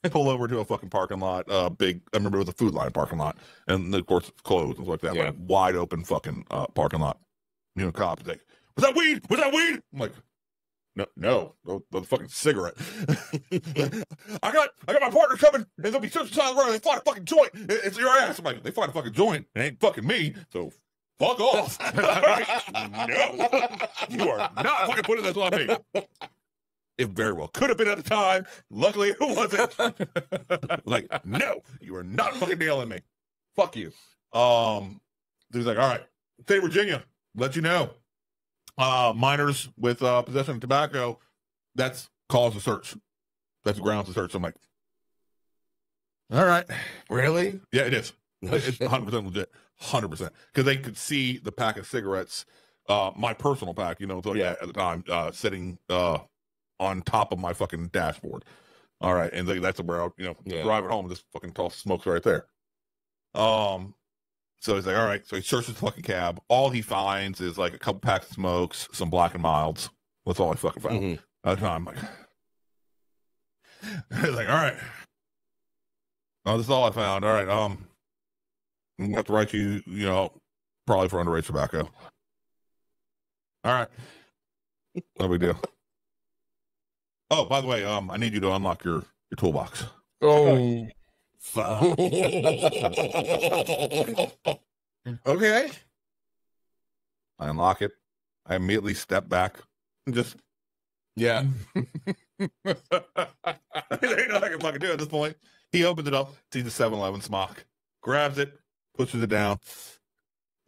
Pull over to a fucking parking lot. I remember it was a Food Line parking lot. And of course it's closed and stuff like that. Yeah. Like wide open fucking parking lot. Cops like, was that weed? I'm like, no, the fucking cigarette. I got my partner coming, and they'll be searching the side of the road. They find a fucking joint. It's your ass. I'm like, they find a fucking joint. It ain't fucking me. So fuck off. No, you are not fucking putting this on me. It very well could have been at the time. Luckily, it wasn't. Like, no, you are not fucking nailing me. Fuck you. He's like, all right, state of Virginia, let you know. Minors with possession of tobacco, that's cause to search. That's grounds to search. So I'm like, all right. Really? Yeah, it is. It's 100% legit. 100%. Because they could see the pack of cigarettes, my personal pack, you know, so yeah, at the time, sitting on top of my fucking dashboard. All right, and that's where I, you know, driving home. This fucking tall smoke's right there. So he's like, all right. So he searches the fucking cab. All he finds is like a couple packs of smokes, some Black and Milds. That's all I fucking found. At the time, like, he's like, all right. Oh, this is all I found. All right. I'm gonna have to write you, you know, probably for underage tobacco. All right. No big deal. Oh, by the way, I need you to unlock your toolbox. Oh. Fuck. Okay. I unlock it. I immediately step back and just, Yeah. there ain't nothing I can fucking do at this point. He opens it up, sees the 7-Eleven smock, grabs it, pushes it down,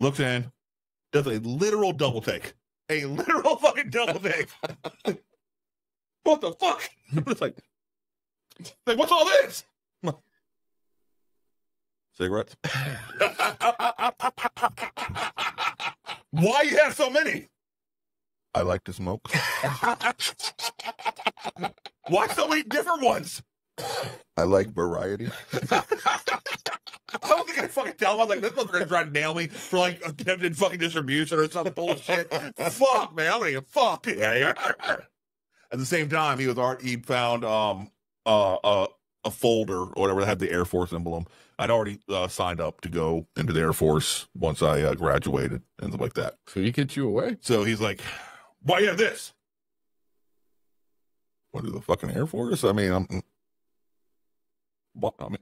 looks in, does a literal double take. A literal fucking double take. What the fuck? It's like, what's all this? Cigarettes. Why you have so many? I like to smoke. Why so many different ones? I like variety. I don't think I fucking tell him. I was like, this one's gonna try to nail me for like attempted fucking distribution or some bullshit. Fuck, man. I'm gonna get fucked. At the same time, he'd found a folder or whatever that had the Air Force emblem. I'd already signed up to go into the Air Force once I graduated and stuff like that. So he gets you away? So he's like, why you have this? What is the fucking Air Force? I mean,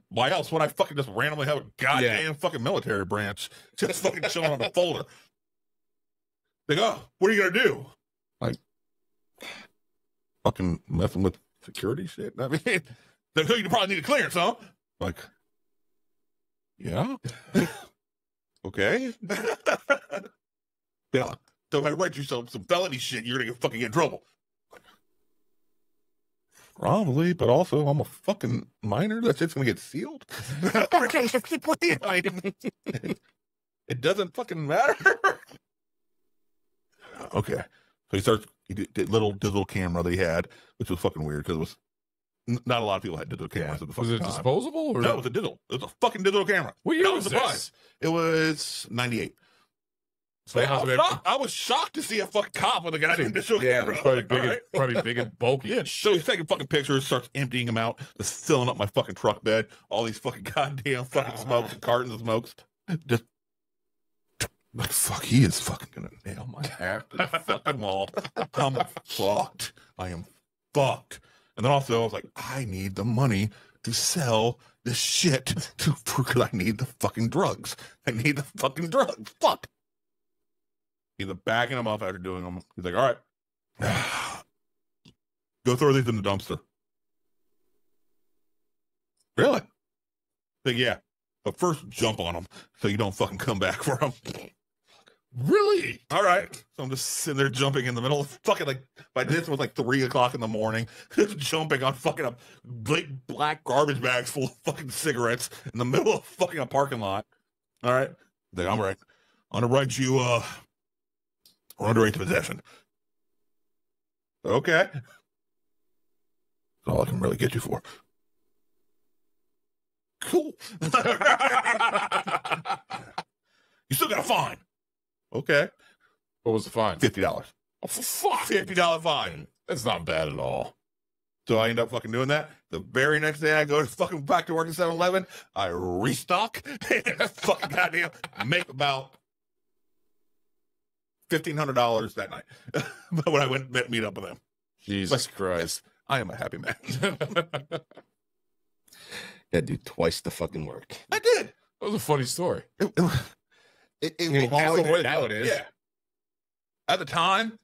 why else would I fucking just randomly have a goddamn fucking military branch just fucking chilling on a folder? Like, oh, what are you gonna do? Like, fucking messing with security shit? I mean, you probably need a clearance, huh? Like, yeah. Okay. Yeah. So if I write you some felony shit, you're gonna fucking get in trouble. Probably, but also I'm a fucking minor. That shit's gonna get sealed. It doesn't fucking matter. Okay. So he did little digital camera that he had, which was fucking weird because it was not a lot of people had digital cameras at the fucking Was it time. disposable? Or No, it was a digital. It was a fucking digital camera. What year I was was this? surprised. It was 98. So I was shocked to see a fucking cop with a goddamn digital camera. probably big and bulky. Yeah, so he's taking fucking pictures, starts emptying them out, just filling up my fucking truck bed, all these fucking goddamn fucking smokes and cartons of smokes. Just like, fuck, he is fucking gonna nail my ass to the fucking wall. I'm fucked. I am fucked. And then also I was like, I need the money to sell this shit because I need the fucking drugs. I need the fucking drugs. Fuck. He's backing them up after doing them. He's like, all right, go throw these in the dumpster. Really? Like, yeah. But first jump on them so you don't fucking come back for them. Really? All right. So I'm just sitting there jumping in the middle of fucking, like, by this was like 3 o'clock in the morning, just jumping on fucking a big black garbage bags full of fucking cigarettes in the middle of fucking a parking lot. All right. Like, I'm right. I'm gonna write you underage possession. Okay. That's all I can really get you for. Cool. You still got a fine. Okay. What was the fine? $50. Oh, for fuck. $50 fine. That's not bad at all. So I end up fucking doing that. The very next day I go to fucking back to work at 7-Eleven. I restock and fucking goddamn make about $1,500 that night. When I went meet up with them. Jesus Christ. I am a happy man. Gotta do twice the fucking work. I did. That was a funny story. It Now it is. Yeah. At the time,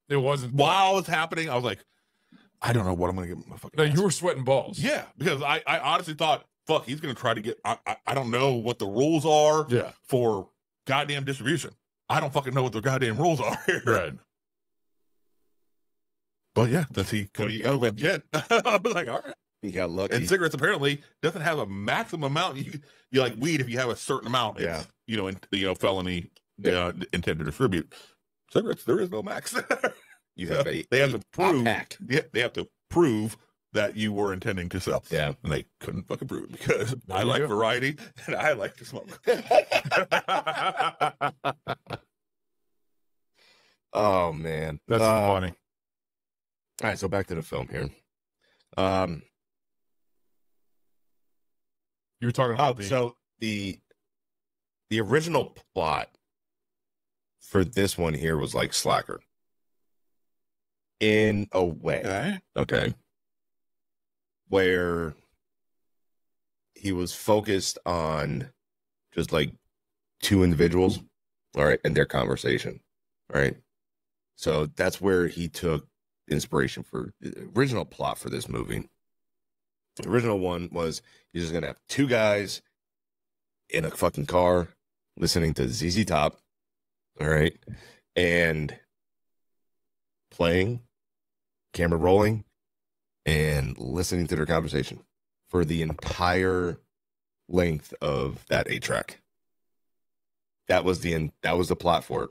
It wasn't. while it was happening, I was like, I don't know what I'm going to get my fucking. No, ass. you were sweating balls. Yeah, because I honestly thought, fuck, he's going to try to get. I don't know what the rules are Yeah. for goddamn distribution. I don't fucking know what the goddamn rules are here. Right. But yeah, since he couldn't get, I was like, all right. He got lucky. And cigarettes apparently doesn't have a maximum amount. You like weed if you have a certain amount. It's, felony intent to distribute. Cigarettes, there is no max. You have they have to prove. pack. Yeah, they have to prove that you were intending to sell. Yeah, and they couldn't fucking prove it because I like variety and I like to smoke. Oh man, That's funny. All right, so back to the film here. You were talking about so the original plot for this one here was like Slacker. In a way. Okay. Where he was focused on just like two individuals, all right, and their conversation. All right. So that's where he took inspiration for the original plot for this movie. The original one was he's just gonna have two guys in a fucking car listening to ZZ Top, all right, and playing, camera rolling, and listening to their conversation for the entire length of that 8-track. That was the plot for it.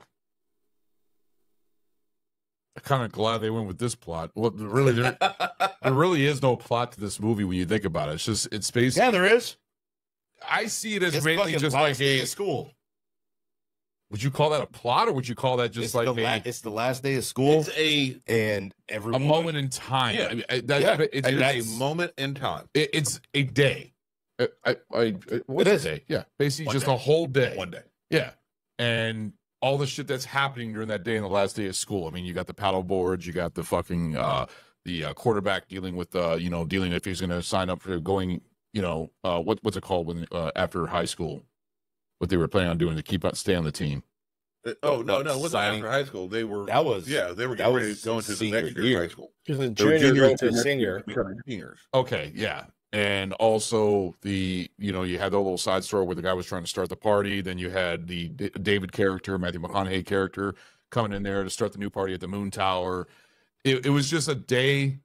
I'm kind of glad they went with this plot. Well, really, there really is no plot to this movie when you think about it. It's based. Yeah, there is. I see it as It's mainly fucking just last like day a of school. Would you call that a plot, or would you call that just It's like it's the last day of school. It's and a everyone moment in time? Yeah. I mean, it's a it's moment in time. it's a day. What's is. a day? Yeah, basically One just day. a whole day. One day. Yeah, and all the shit that's happening during that day and the last day of school. I mean, you got the paddle boards, you got the fucking the quarterback dealing with dealing if he's going to sign up for going, what's it called when after high school, what they were planning on doing to stay on the team. No, it wasn't signing. after high school. They were They were getting that ready was to go into the senior next year. year of high school. He was a They were junior going to a juniors, senior. becoming seniors. Okay, yeah. And also you had the little side story where the guy was trying to start the party. Then you had the David character, Matthew McConaughey character coming in there to start the new party at the Moon Tower. It was just a day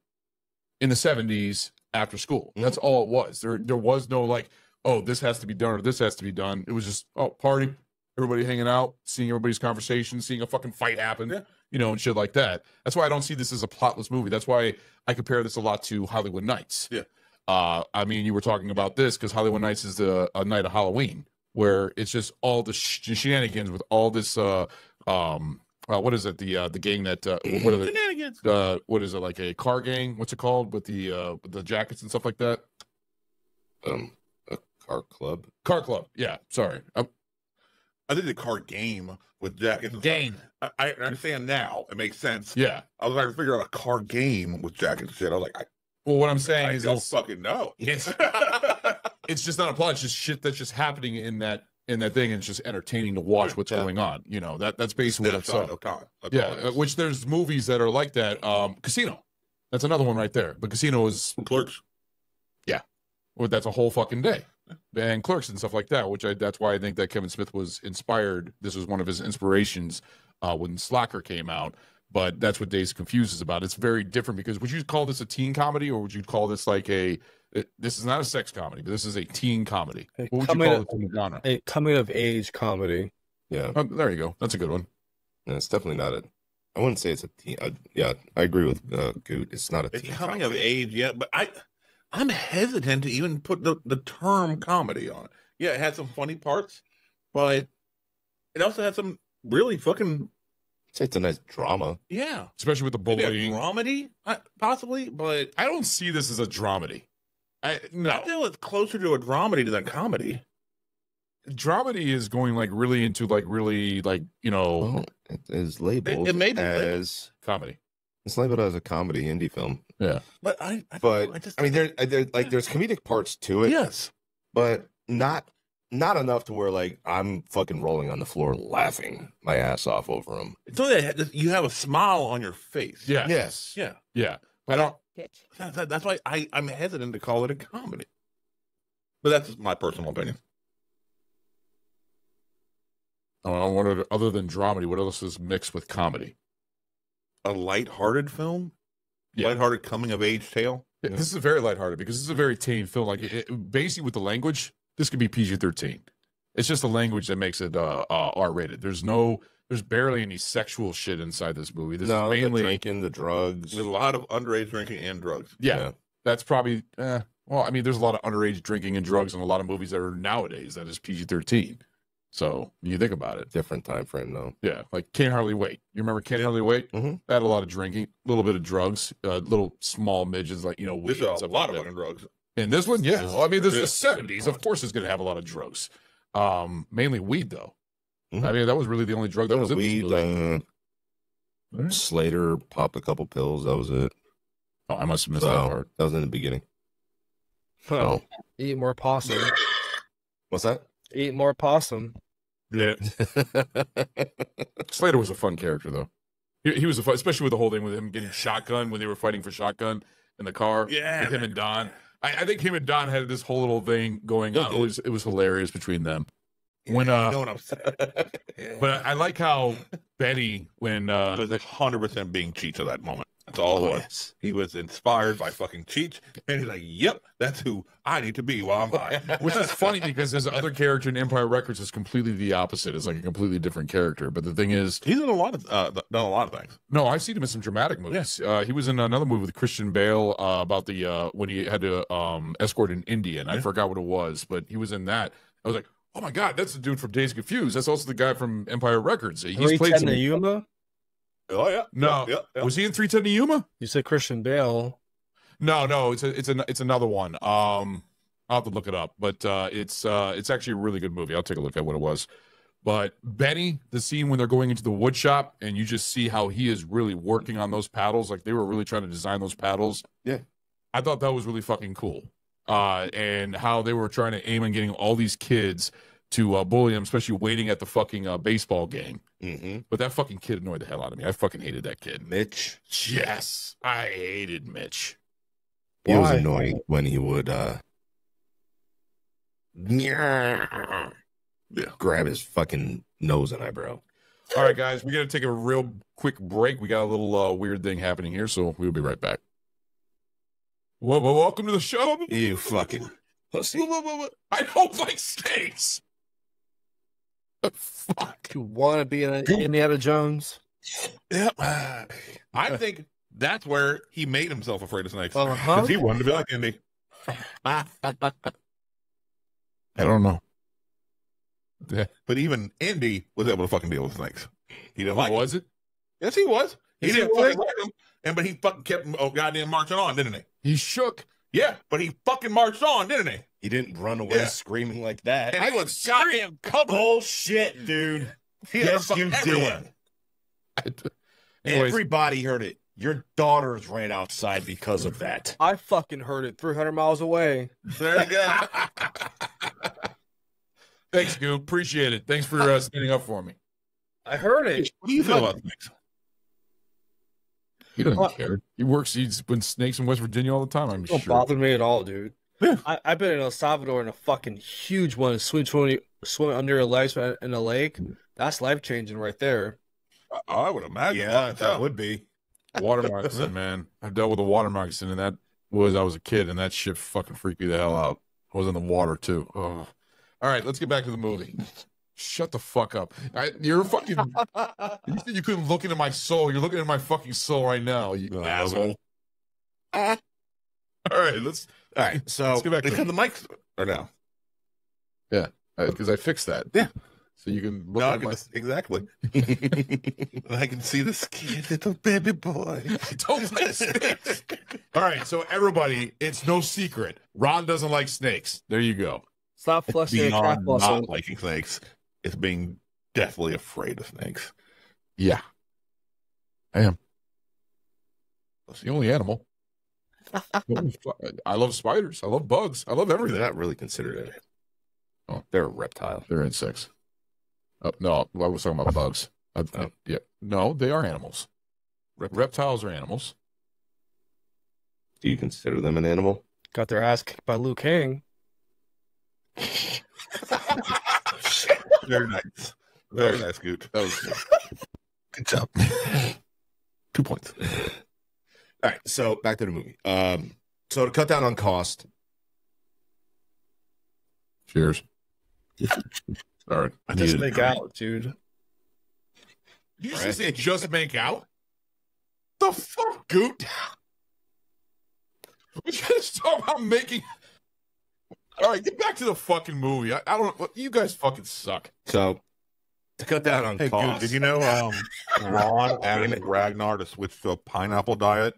in the 70s after school. That's all it was. There was no like, oh, this has to be done or this has to be done. It was just, party, everybody hanging out, seeing everybody's conversation, seeing a fucking fight happen, and shit like that. That's why I don't see this as a plotless movie. That's why I compare this a lot to Hollywood Nights. Yeah. I mean, you were talking about this because Hollywood Nights is a night of Halloween where it's just all the shenanigans with all this. What is it? The gang that what are the Shenanigans. what is it, like a car gang? What's it called with the jackets and stuff like that? A car club. Car club. Yeah. Sorry. I think the card game with jackets. And Game. stuff. I understand now. It makes sense. Yeah. I was trying to figure out a card game with jackets and shit. I was like, Well, what I'm saying I is don't fucking know. It's just not a plot. It's just shit that's just happening in that thing, and it's just entertaining to watch what's going on. That's basically what it's Snapshot of time. That's all it Yeah, is. which there's movies that are like that. Casino, that's another one right there. But Casino is Clerks. that's a whole fucking day, and Clerks and stuff like that. That's why I think that Kevin Smith was inspired. This was one of his inspirations when Slacker came out. But that's what Dazed and Confused is about. It's very different because would you call this a teen comedy, or would you call this like this is not a sex comedy, but this is a teen comedy? What would you call it in the genre? A coming of age comedy. Yeah. Oh, there you go. That's a good one. No, it's definitely not I wouldn't say it's a teen. I agree with Goot. It's not a It's teen coming comedy. of age, yeah, but I'm hesitant to even put the term comedy on it. Yeah, it had some funny parts, but it also had some really fucking I'd say it's a nice drama. Especially with the maybe a bullying. dramedy, possibly, but I don't see this as a dramedy. No. I feel it's closer to a dramedy than comedy. Dramedy is going like really into like really like Well, it is labeled It may be as comedy. it's labeled as a comedy indie film. Yeah. But I mean, there's comedic parts to it, yes, but not enough to where like I'm fucking rolling on the floor laughing my ass off over them. it's only that you have a smile on your face. Yeah. Yes. Yeah. Yeah. I don't. That's why I'm hesitant to call it a comedy. But that's just my personal opinion. Other than dramedy, what else is mixed with comedy? A lighthearted film? Yeah. Lighthearted coming of age tale? This is very lighthearted because this is a very tame film. Like basically with the language, this could be PG-13. It's just the language that makes it R-rated. There's barely any sexual shit inside this movie. This is mainly the drinking, the drugs. There's a lot of underage drinking and drugs. Yeah. That's probably well, I mean, there's a lot of underage drinking and drugs in a lot of movies that are nowadays that is PG-13. So when you think about it, Different time frame though. yeah, like Can't Hardly Wait. You remember Can't Hardly Wait? Mm-hmm. That had a lot of drinking, a little bit of drugs, little small midgets like weed There's and a stuff lot like of that. fucking drugs. And this one, yeah. Well, I mean, this is the Yeah. 70s. Of course, it's going to have a lot of drugs. Mainly weed, though. Mhm. I mean, that was really the only drug that was in Weed, this movie. Right. Slater popped a couple pills. That was it. Oh, I must have missed So, that part. that was in the beginning. Oh, eat more possum. What's that? Eat more possum. Yeah. Slater was a fun character, though. He was a fun, especially with the whole thing with him getting shotgun when they were fighting for shotgun in the car. Yeah. With him and Don. I think him and Don had this whole little thing going on. It was hilarious between them. When You know what I'm saying? but I like how Betty when was 100% being Cheech at that moment. That's all it was. Yes. He was inspired by fucking Cheech, and he's like, "Yep, that's who I need to be while I'm high." which is funny because his other character in Empire Records is completely the opposite. It's like a completely different character. But the thing is, He's done a lot of things. no, I've seen him in some dramatic movies. He was in another movie with Christian Bale about the when he had to escort an Indian. I forgot what it was, but he was in that. I was like, oh my god, that's the dude from Dazed and Confused. That's also the guy from Empire Records. He's played 310 some. to Yuma? Oh yeah, No, yeah. was he in 310 to Yuma? You said Christian Bale. No, it's another one. I'll have to look it up, but it's actually a really good movie. I'll take a look at what it was. But Benny, the scene when they're going into the wood shop and you just see how he is really working on those paddles, like they were really trying to design those paddles. Yeah. I thought that was really fucking cool. And how they were trying to aim on getting all these kids to bully him, especially waiting at the fucking baseball game. Mm-hmm. But that fucking kid annoyed the hell out of me. I fucking hated that kid. Mitch. Yes, I hated Mitch. He was Why? annoying when he would grab his fucking nose and eyebrow. All right, guys, we got to take a real quick break. We got a little weird thing happening here, so we'll be right back. Well, welcome to the show. You fucking pussy. I don't like snakes. Fuck. You want to be an Indiana Jones? Yeah. I think that's where he made himself afraid of snakes. Uh-huh. Because he wanted to be like Indy. I don't know. Yeah. But even Indy was able to fucking deal with snakes. He didn't like Was it? Yes, he was. He Is didn't he really? fucking like them. But he fucking kept goddamn marching on, didn't he? He shook. Yeah, but he fucking marched on, didn't he? He didn't run away Yeah. screaming like that. And he was goddamn covered. Bullshit, dude. He had Yes, them you fucking everywhere. did. Anyways, Everybody heard it. Your daughters ran outside because of that. I fucking heard it 300 miles away. There you go. thanks, Goob. Appreciate it. Thanks for standing up for me. I heard it. What do you feel about snakes? He doesn't care. He's been snakes in West Virginia all the time, I'm Don't sure. bother me at all, dude. Yeah. I've been in El Salvador in a fucking huge one, swimming under your legs in a lake. That's life changing right there. I would imagine. Yeah, that would be. Water moccasin, man. I've dealt with a water moccasin, and I was a kid, and that shit fucking freaked me the hell out. I was in the water too. Oh. All right, let's get back to the movie. Shut the fuck up. You're fucking. You said you couldn't look into my soul. You're looking at my fucking soul right now, you asshole. All right, let's So get back to Because the mics are down. because I fixed that. Yeah. So you can look No, I at can my. exactly. I can see the skin, little baby boy. I don't like snakes. All right, so everybody, it's no secret. Ron doesn't like snakes. There you go. Stop flexing your calf Beyond muscle. not liking snakes, it's being deathly afraid of snakes. Yeah, I am. That's the only animal. I love spiders. I love bugs. I love They're everything. not really considered it. Oh. They're a reptile. They're insects. Oh, no, I was talking about bugs. Oh. Yeah, no, they are animals. Reptiles are animals. Do you consider them an animal? Got their ass kicked by Liu Kang. Very nice. Very nice, Goot. That was Good job. 2 points. All right, so back to the movie. So to cut down on cost, Cheers. All right. I just make out, dude. You just say just make out? The fuck, Goot? We just talk about making. All right, get back to the fucking movie. I don't. You guys fucking suck. so to cut down on Hey, cost, dude, did you know Ron asked Ragnar to switch to a pineapple diet?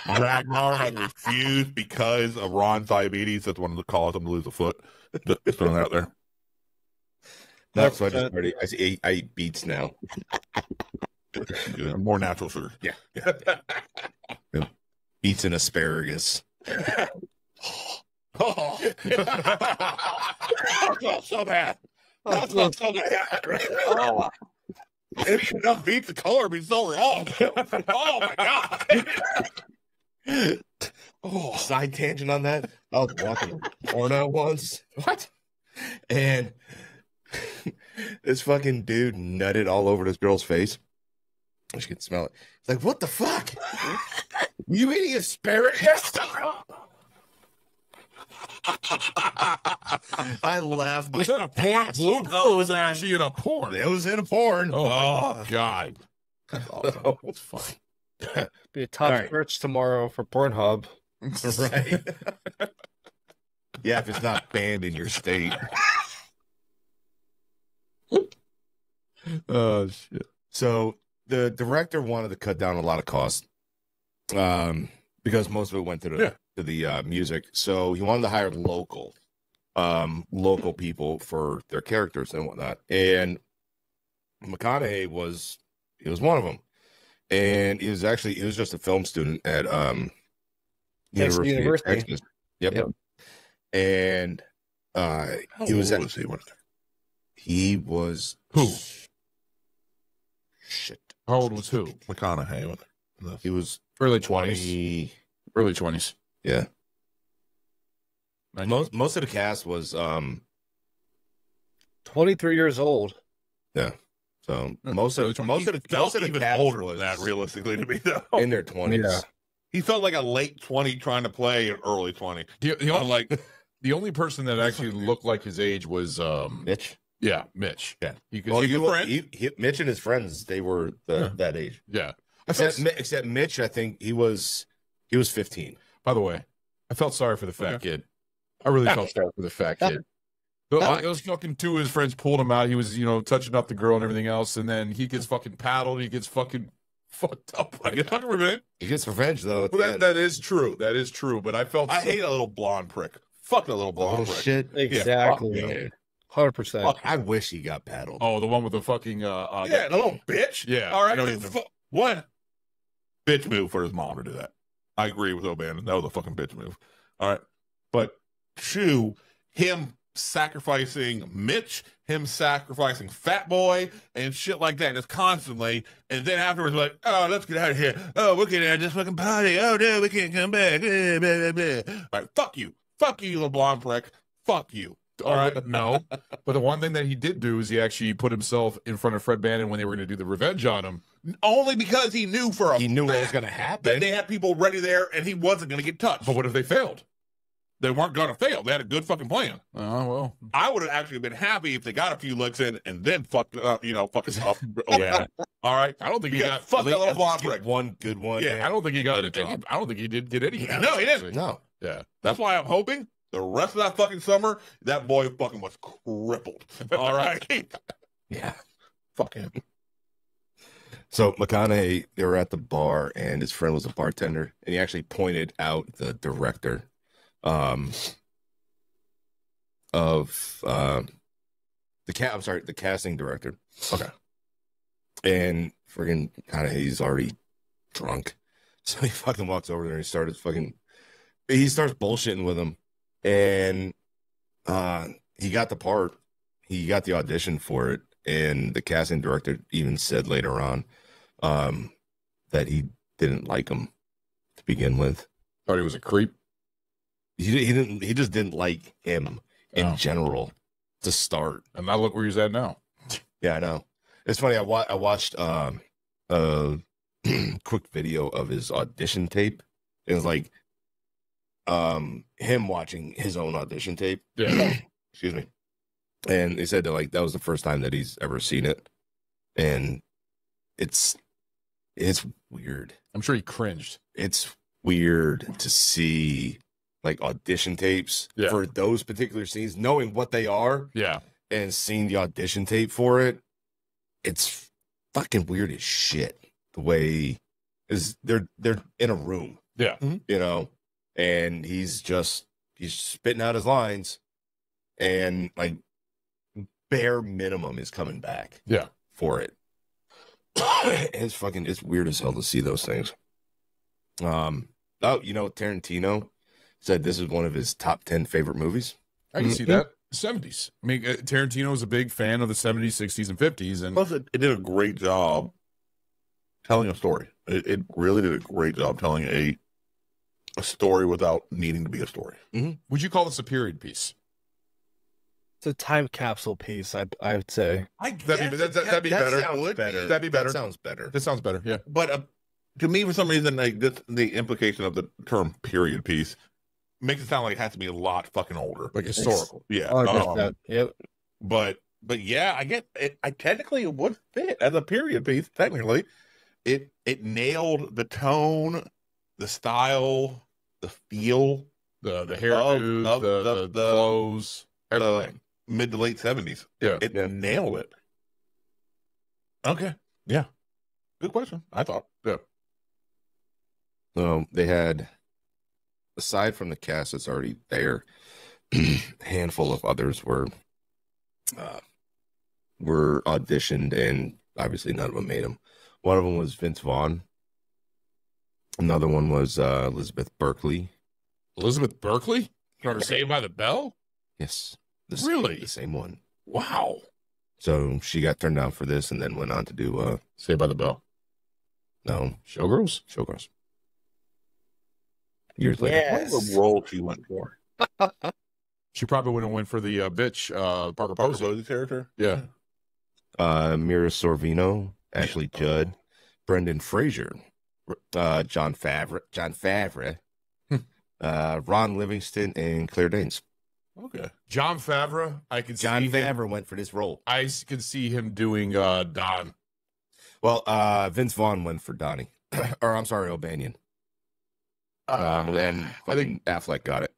Ragnar had refused because of Ron's diabetes. That's one of the cause him to lose a foot. Just throwing that out there. that's what I eat beets now. Yeah, more natural sugar. Yeah. Beets and asparagus. Oh, that's so bad. That's so bad. Oh, if you don't beat the color, it'd be so wrong. Oh my god. Oh, side tangent on that. I was watching porno once. What? And this fucking dude nutted all over this girl's face. She could smell it. It's like, what the fuck? You eating asparagus? I laughed. Was that a porn? Oh, it was actually in a porn. It was in a porn. Oh, God. That's awesome. It's funny. Be a top All search tomorrow for Pornhub. Right. Yeah, if it's not banned in your state. Oh, shit. So the director wanted to cut down a lot of costs, because most of it went to the music. So he wanted to hire local people for their characters and whatnot. And McConaughey was one of them. And he was just a film student at University. Of Texas. Yep. And he was Who? Shit. How old was who? McConaughey. He was Early 20s. Early 20s. Yeah. 90s. Most of the cast was 23 years old. yeah. So most of the even cast older was than that, realistically, to me, though. in their 20s. Yeah. He felt like a late 20 trying to play an early 20. I'm like, The only person that actually looked like his age was Mitch. Yeah, Mitch. Yeah. Mitch and his friends, they were that age. Yeah. Except Mitch, I think he was 15. By the way, I felt sorry for the fat kid. I really felt sorry for the fat kid. Those fucking two of his friends pulled him out. He was, touching up the girl and everything else, and then he gets fucking paddled. He gets fucking fucked up. I get fucking revenge. He gets revenge though. Well, that is true. That is true. But I hate a little blonde prick. Fuck that little blonde prick. Shit. Exactly. Yeah, 100%. I wish he got paddled. Oh, the one with the fucking the little bitch. Yeah. All right. What? Bitch move for his mom to do that. I agree with O'Bannon. That was a fucking bitch move. All right. But him sacrificing Mitch, him sacrificing Fat Boy and shit like that, just constantly. And then afterwards, like, oh, let's get out of here. Oh, we're getting out of this fucking party. Oh, no, we can't come back. Blah, blah, blah. All right, fuck you. Fuck you, you little blonde prick. Fuck you. All right, no. But the one thing that he did do is he actually put himself in front of Fred Bannon when they were going to do the revenge on him. Only because he knew what was going to happen. That they had people ready there and he wasn't going to get touched. But what if they failed? They weren't going to fail. They had a good fucking plan. Oh, well. I would have actually been happy if they got a few licks in and then fucked up, fucking up. Yeah. All right. I don't think he got fuck that little blonde prick. One good one. Yeah, I don't think he got it. I don't think he did get any. No, he didn't. No. Yeah. That's why I'm hoping the rest of that fucking summer, that boy fucking was crippled. All right. Yeah. Fuck him. So McConaughey, they were at the bar and his friend was a bartender and he actually pointed out the director of the casting director. Okay. And friggin' he's already drunk. So he fucking walks over there and he starts bullshitting with him. And he got the part. He got the audition for it. And the casting director even said later on that he didn't like him to begin with. Thought he was a creep. He just didn't like him in general to start. And now look where he's at now. Yeah, I know. It's funny. I watched a quick video of his audition tape. It was like him watching his own audition tape. Yeah. Excuse me. And they said that like that was the first time that he's ever seen it, and it's weird. I'm sure he cringed. It's weird to see like audition tapes for those particular scenes, knowing what they are. Yeah. And seeing the audition tape for it. It's fucking weird as shit. The way is they're in a room. Yeah. You know, and he's spitting out his lines, and like bare minimum is coming back. Yeah. For it. It's weird as hell to see those things. Tarantino said this is one of his top 10 favorite movies. I can see that. 70s. I mean, Tarantino was a big fan of the 70s, 60s, and 50s. And plus, it did a great job telling a story. It really did a great job telling a story without needing to be a story. Would you call this a period piece? It's a time capsule piece, I would say. That'd be better. That'd be better. That sounds better. That sounds better. Yeah. But to me, for some reason, like the implication of the term period piece makes it sound like it has to be a lot fucking older, like historical. Yeah. Yep. But yeah, I get it. I technically it would fit as a period piece. Technically, it nailed the tone, the style, the feel, the hairdo, the clothes, everything. Mid to late 70s. Yeah. It nailed it. Okay. Yeah. Good question. I thought. Yeah. They had, aside from the cast that's already there, a handful of others were auditioned, and obviously none of them made them. One of them was Vince Vaughn. Another one was Elizabeth Berkley. Elizabeth Berkley? From Saved by the Bell? Yes. Really? The same one. Wow. So she got turned down for this and then went on to do Saved by the Bell. No. Showgirls. Years later. What was the role she went for? She probably wouldn't win for the bitch, Parker Posey. Posey character? Yeah. Mira Sorvino, Ashley Judd, Brendan Fraser, John Favre, Ron Livingston, and Claire Danes. Okay. John Favre, I can see. John Favre went for this role. I can see him doing Don. Well, Vince Vaughn went for Donnie. Or, I'm sorry, O'Banion. And I think Affleck got it.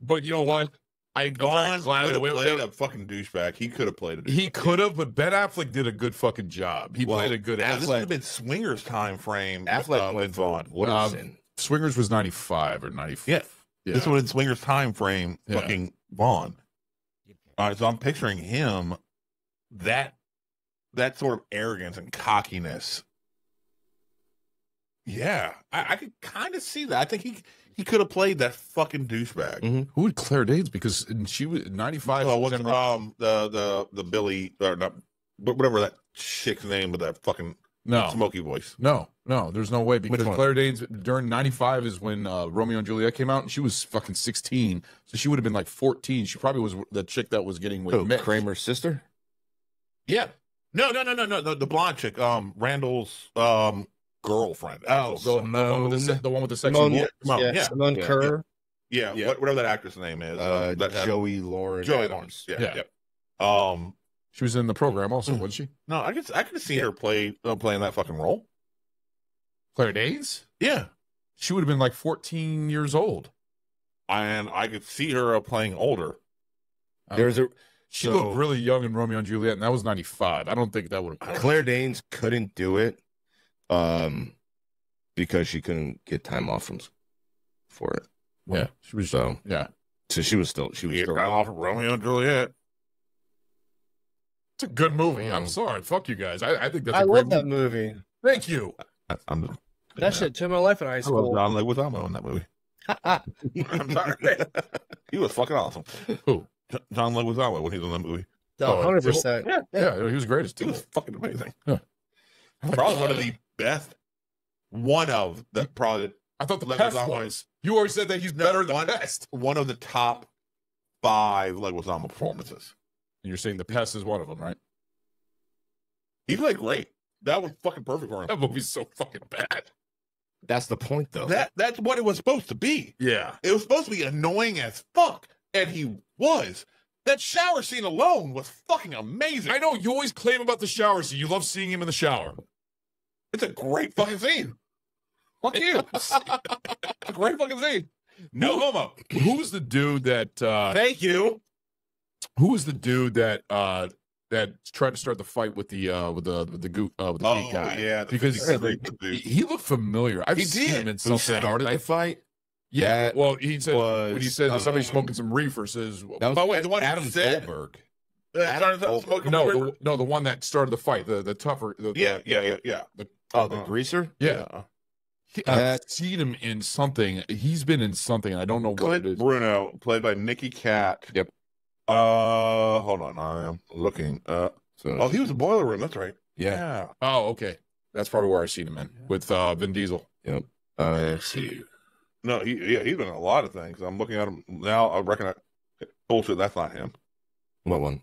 But you know what? Played a fucking douchebag. He could have played it. He could have, but Ben Affleck did a good fucking job. He played a good This Affleck. would have been Swingers time frame. Affleck went for Wooderson. Swingers was 95 or 94. Yeah. This would have been Swingers time frame. Yeah. Fucking Vaughn. All right, so I'm picturing him. That sort of arrogance and cockiness. Yeah, I could kind of see that. I think he could have played that fucking douchebag. Mm-hmm. Who would Claire Danes? Because she was 95. Oh, what's the Billy or not, whatever that chick's name with that fucking smoky voice. No, there's no way, because one? Claire Danes during 95 is when Romeo and Juliet came out, and she was fucking 16, so she would have been like 14. She probably was the chick that was getting with Mitch. Kramer's sister? Yeah. No. The blonde chick, Randall's girlfriend. Oh, the one with the sexy Simone, voice. Simone Kerr. Yeah. Whatever that actress name is. Joey Lawrence. Joey Lawrence. Yeah. She was in the program also, wasn't she? No, I could see her playing that fucking role. Claire Danes? Yeah. She would have been like 14 years old. And I could see her playing older. She looked really young in Romeo and Juliet, and that was 95. I don't think that would have. Claire Danes couldn't do it because she couldn't get time off for it. Yeah. She was So she was still off Romeo and Juliet. It's a good movie. I'm sorry. Fuck you guys. I think that's I a great love that movie. Thank you. That shit took my life in high I school. love John Leguizamo in that movie. I'm sorry. He was fucking awesome. Who? John Leguizamo when he was in that movie. 100%. Yeah, he was great. He was fucking amazing. Yeah. Probably one of the best. One of the probably. I thought the Pest was. You always said that he's better than Pest. One of the top 5 Leguizamo performances. And you're saying the Pest is one of them, right? He played great. That was fucking perfect for him. That movie's so fucking bad. That's the point, though. That's what it was supposed to be. Yeah. It was supposed to be annoying as fuck, and he was. That shower scene alone was fucking amazing. I know you always claim about the shower scene. You love seeing him in the shower. It's a great fucking scene. Fuck you. A great fucking scene. No homo. Who's the dude that? Thank you. Who was the dude that tried to start the fight with the geek guy? Yeah, because he looked familiar. I've seen him in Who something. started the fight? Yeah. That Well, he said was, when he said somebody smoking some reefer says. That was Oh, wait, the one Adam said- Goldberg. No, the one that started the fight, the tougher. Yeah. Oh, the greaser? Yeah. I've seen him in something. He's been in something. I don't know what it Clint is. Bruno, played by Nikki Cat. Yep. Hold on, I am looking. Oh, he was in Boiler Room. That's right. Yeah. Oh, okay. That's probably where I seen him in with Vin Diesel. Yep. Let's see. No, he's been in a lot of things. I'm looking at him now. I recognize. Bullshit, that's not him. What one?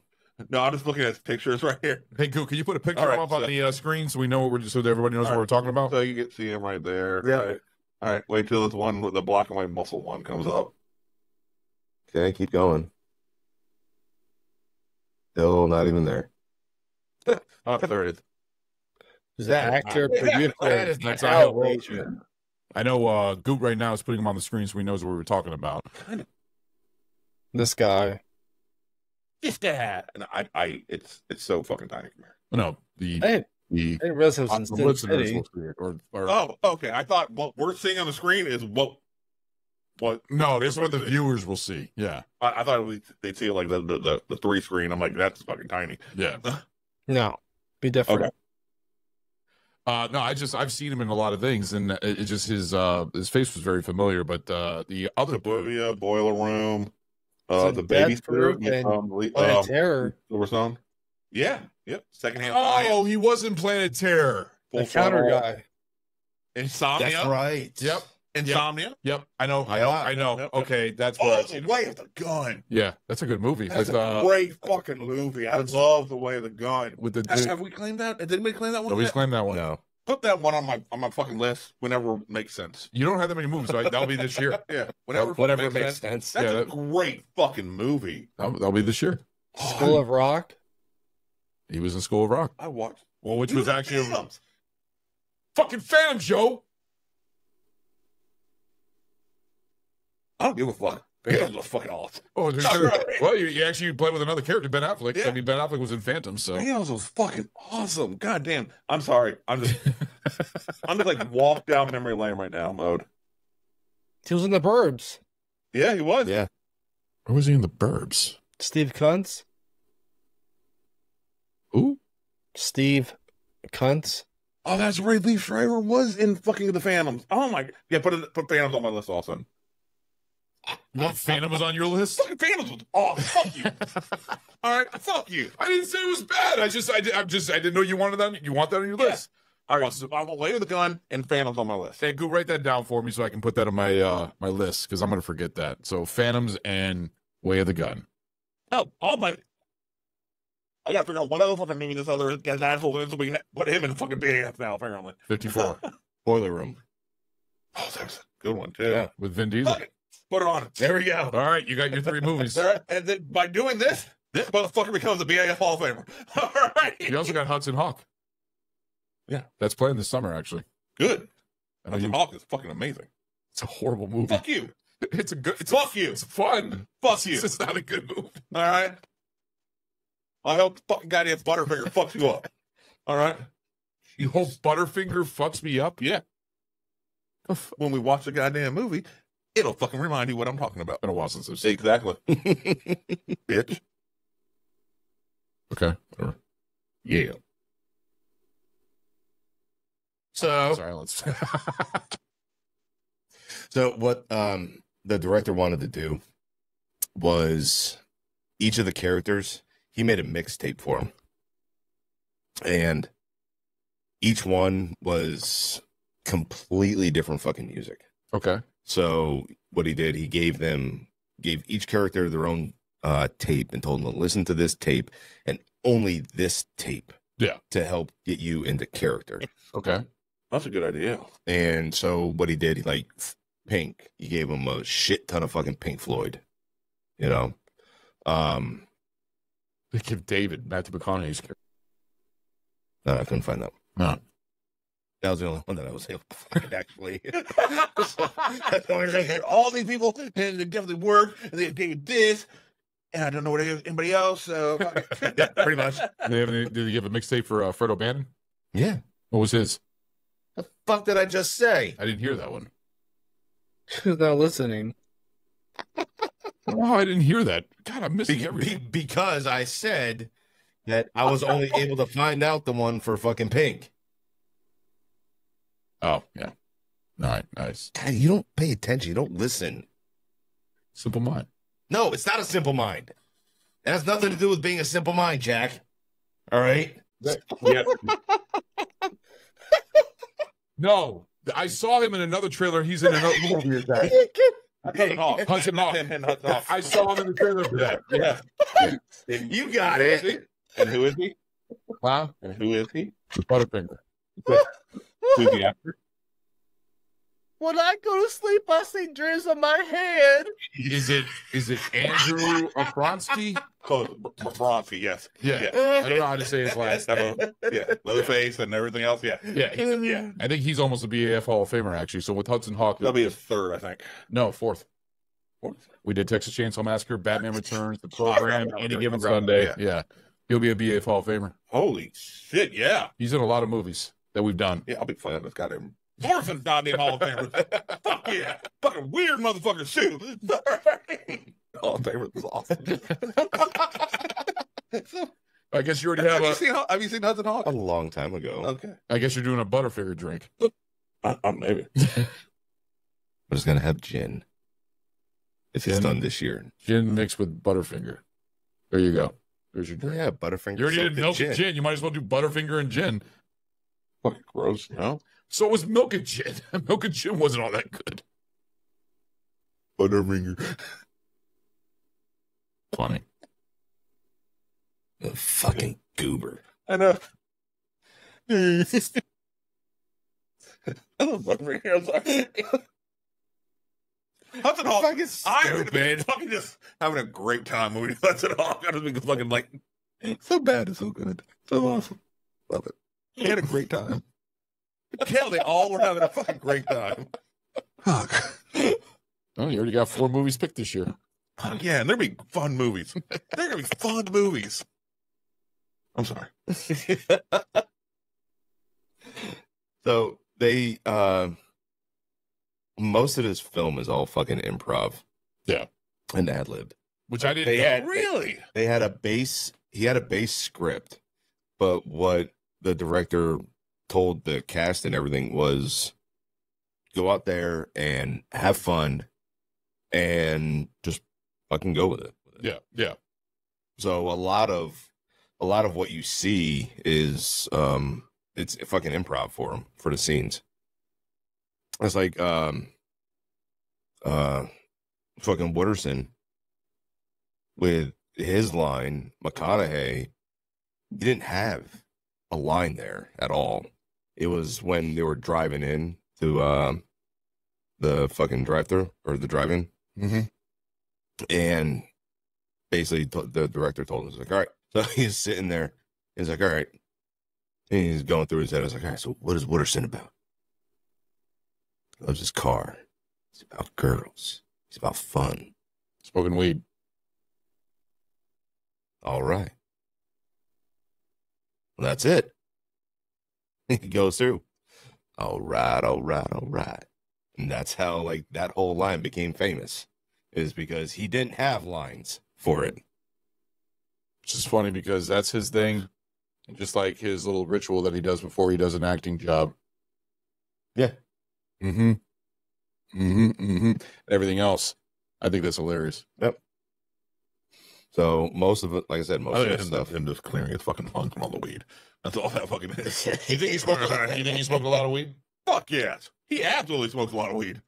No, I'm just looking at his pictures right here. Hey, Goo, can you put a picture All right, up on so- the screen so we know what so that everybody knows what we're talking about? So you can see him right there. Yeah. All right. Wait till this one with the black and white muscle one comes up. Okay, keep going. Still not even there. Oh, there it is. Is that actor, producer? That's how it rolls. I know Goot right now is putting him on the screen so he knows what we were talking about. This guy. This guy. And it's so fucking tiny. No, the I didn't realize it was in the Sin listeners City. will see it, or Oh, okay. I thought what we're seeing on the screen is what. no, this is what the viewers will see. Yeah, I thought they'd see like the 3 screen. I'm like, that's fucking tiny. yeah. No, be different. Okay. No, I've seen him in a lot of things, and it just his face was very familiar. But the other Suburbia, Boiler Room, So the baby Death Proof and Planet Terror. Silverstone. Yeah, yep. Secondhand. Oh, he was in Planet Terror. The counter guy. Insomnia. That's right. Yep, Insomnia. yep. I know. I know. Yep. Okay, that's where I've Oh, seen the him. way of the gun. Yeah, that's a good movie. That's with, a great fucking movie. I love the way of the gun. with the Have we claimed that? Did anybody claim that one? nobody's claimed that one. No. Put that one on my fucking list whenever it makes sense. You don't have that many movies, right? That'll be this year. Yeah, Whatever makes sense. That's Yeah, a great fucking movie. That'll be this year. School of Rock. He was in School of Rock. I watched. Well, which He was in actually Phantoms. fucking Phantom Joe. I don't give a fuck. Phantoms was fucking awesome. Oh, Right. well, you actually play with another character, Ben Affleck. Yeah. I mean, Ben Affleck was in Phantom, so Phantoms was fucking awesome. God damn. I'm sorry. I'm just like walk down memory lane right now mode. He was in The Burbs. Yeah, he was. Yeah. where was he in The Burbs? Steve Kuntz. Ooh, Steve Kuntz. Oh, that's right. Lee Schreiber was in fucking the Phantoms. Oh my. Yeah, put Phantoms on my list also. what Phantom was on your list? Fucking Phantoms was awesome. Fuck you. All right, fuck you. I didn't say it was bad. I didn't know you wanted that. You want that on your Yeah. list? All right, I'm gonna lay with the gun and Phantoms on my list. Hey, go write that down for me so I can put that on my my list because I'm gonna forget that. So Phantoms and Way of the Gun. Oh, all my. I gotta figure out what else I mean this other guy's asshole is. We put him in fucking BAF now, apparently. 54 Boiler Room. Oh, that was a good one, too. Yeah. with Vin Diesel. Fuck it. Put it on. There we go. All right, you got your 3 movies. All right. And then by doing this motherfucker becomes a BAF Hall of Famer. All right. You also got Hudson Hawk. Yeah. That's playing this summer, actually. Good. I know you, Hawk is fucking amazing. it's a horrible movie. Fuck you. It's a good. Fuck you. It's fun. Fuck you. It's not a good movie. All right. I hope the fucking goddamn Butterfinger fucks you up. All right. You hope Butterfinger fucks me up? Yeah. When we watch the goddamn movie, it'll fucking remind you what I'm talking about. Been a while since I've seen. Exactly. Bitch. Okay. Whatever. Yeah. So, Silence. so what the director wanted to do was each of the characters, he made a mixtape for them. And each one was completely different fucking music. Okay. So what he did, he gave each character their own tape and told them to listen to this tape and only this tape. Yeah. To help get you into character. Okay. That's a good idea. And so what he did, he like Pink. He gave him a shit ton of fucking Pink Floyd. You know, They give David Matthew McConaughey's character. no, I couldn't find that. No. That was the only one that I was able to find, actually. That's the only thing. All these people, and they definitely worked, and they did this, and I don't know what anybody else, so... yeah, pretty much. Did they give a mixtape for Fred O'Bannon? Yeah. What was his? The fuck did I just say? I didn't hear that one. Who's not listening? Oh, I didn't hear that. God, I'm missing everything. Because I said that I was only able to find out the one for fucking Pink. Oh, yeah. All right, nice. God, you don't pay attention. You don't listen. Simple mind. No, it's not a simple mind. It has nothing to do with being a simple mind, Jack. All right? Yeah. No, I saw him in another trailer. He's in another movie. Hudson Hawk. Hudson Hawk. Him and Hudson Hawk. I saw him in the trailer for that. Yeah. You got it. And who is he? Wow. And who is he? Butterfinger. Who's the actor? When I go to sleep, I see dreams on my head. Is it Andrew Afronsky? Close. Bronzy, yes. Yeah. I don't know how to say his last name. Yeah. Leatherface and everything else. Yeah. Yeah. Yeah. I think he's almost a BAF Hall of Famer, actually. So with Hudson Hawk. That'll be his third, I think. No, fourth. Fourth? We did Texas Chainsaw Massacre, Batman Returns, The Program, Right. Any Given Right. Sunday. Yeah. Yeah. He'll be a BAF Hall of Famer. Holy shit, yeah. He's in a lot of movies that we've done. Yeah, I'll be fine. This goddamn orphan goddamn Hall of Famers. Fuck yeah. Fucking weird motherfucker shoe. Hall of Famers is awesome. I guess you already have Have you seen Hudson Hawk? A long time ago. Okay. I guess you're doing a Butterfinger drink. Maybe. I'm just going to have gin. If it's Gin? done this year. Gin mixed with Butterfinger. There you go. There's your drink. Yeah, Butterfinger. You already did soaked milk in and gin. You might as well do Butterfinger and gin. Fucking gross, you know? So was milk and gin. Milk and gin wasn't all that good. Butterfinger. Funny. A fucking goober. I know. I love Butterfinger. I'm sorry. Hudson Hawk. Fucking I'm fucking just having a great time when we Hudson Hawk. I just been fucking like, so bad, it's so good. So awesome. Love it. We had a great time. Yeah, they all were having a fucking great time. Fuck. Oh, you already got 4 movies picked this year. Fuck yeah, and there'll be fun movies. They're going to be fun movies. I'm sorry. So they most of this film is all fucking improv. Yeah. And ad-libbed. Which I didn't They know. had Really? They had a base he had a base script, but what the director told the cast and everything was go out there and have fun and just fucking go with it. Yeah, yeah. So a lot of what you see is it's fucking improv for them for the scenes. It's like fucking Wooderson with his line, McConaughey, he didn't have a line there at all. It was when they were driving in to the fucking drive-thru or the drive-in. Mm-hmm. And basically the director told him, he's like, all right. So he's sitting there. He's like, all right. And he's going through his head. I was like, all right, so what is Wooderson about? He loves his car. It's about girls. It's about fun. Smoking weed. All right. Well, that's it. He goes through. All right, all right, all right. And that's how, like, that whole line became famous, is because he didn't have lines for it. Which is funny because that's his thing. Just like his little ritual that he does before he does an acting job. Yeah. Mm-hmm. Mm-hmm. Mm-hmm. Everything else. I think that's hilarious. Yep. So most of it, like I said, most I of think the it's stuff. him just clearing his fucking lung from all the weed. That's all that fucking is. You think he smoked a lot of weed? Fuck yes. He absolutely smokes a lot of weed.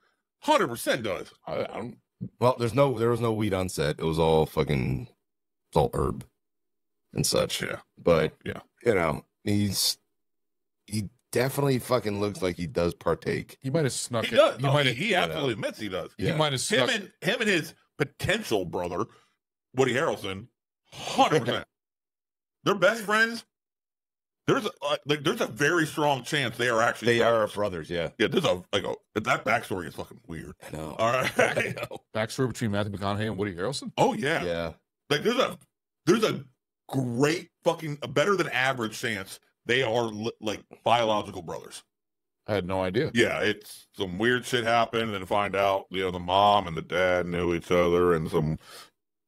100% does. I don't. Well, there was no weed on set. It was all fucking, it's all herb and such. Yeah. But Yeah. you know, he definitely fucking looks like he does partake. He might have snuck He it. does. He No, might he have. absolutely admits he does. He might have snuck. Him and his potential brother, Woody Harrelson, 100%. They're best friends. There's a very strong chance they are actually brothers. Yeah. Yeah, that backstory is fucking weird. I know. All right. I know. Backstory between Matthew McConaughey and Woody Harrelson. Oh yeah. Yeah. Like there's a great fucking better than average chance they are like biological brothers. I had no idea. Yeah, it's some weird shit happened, and then find out the mom and the dad knew each other, and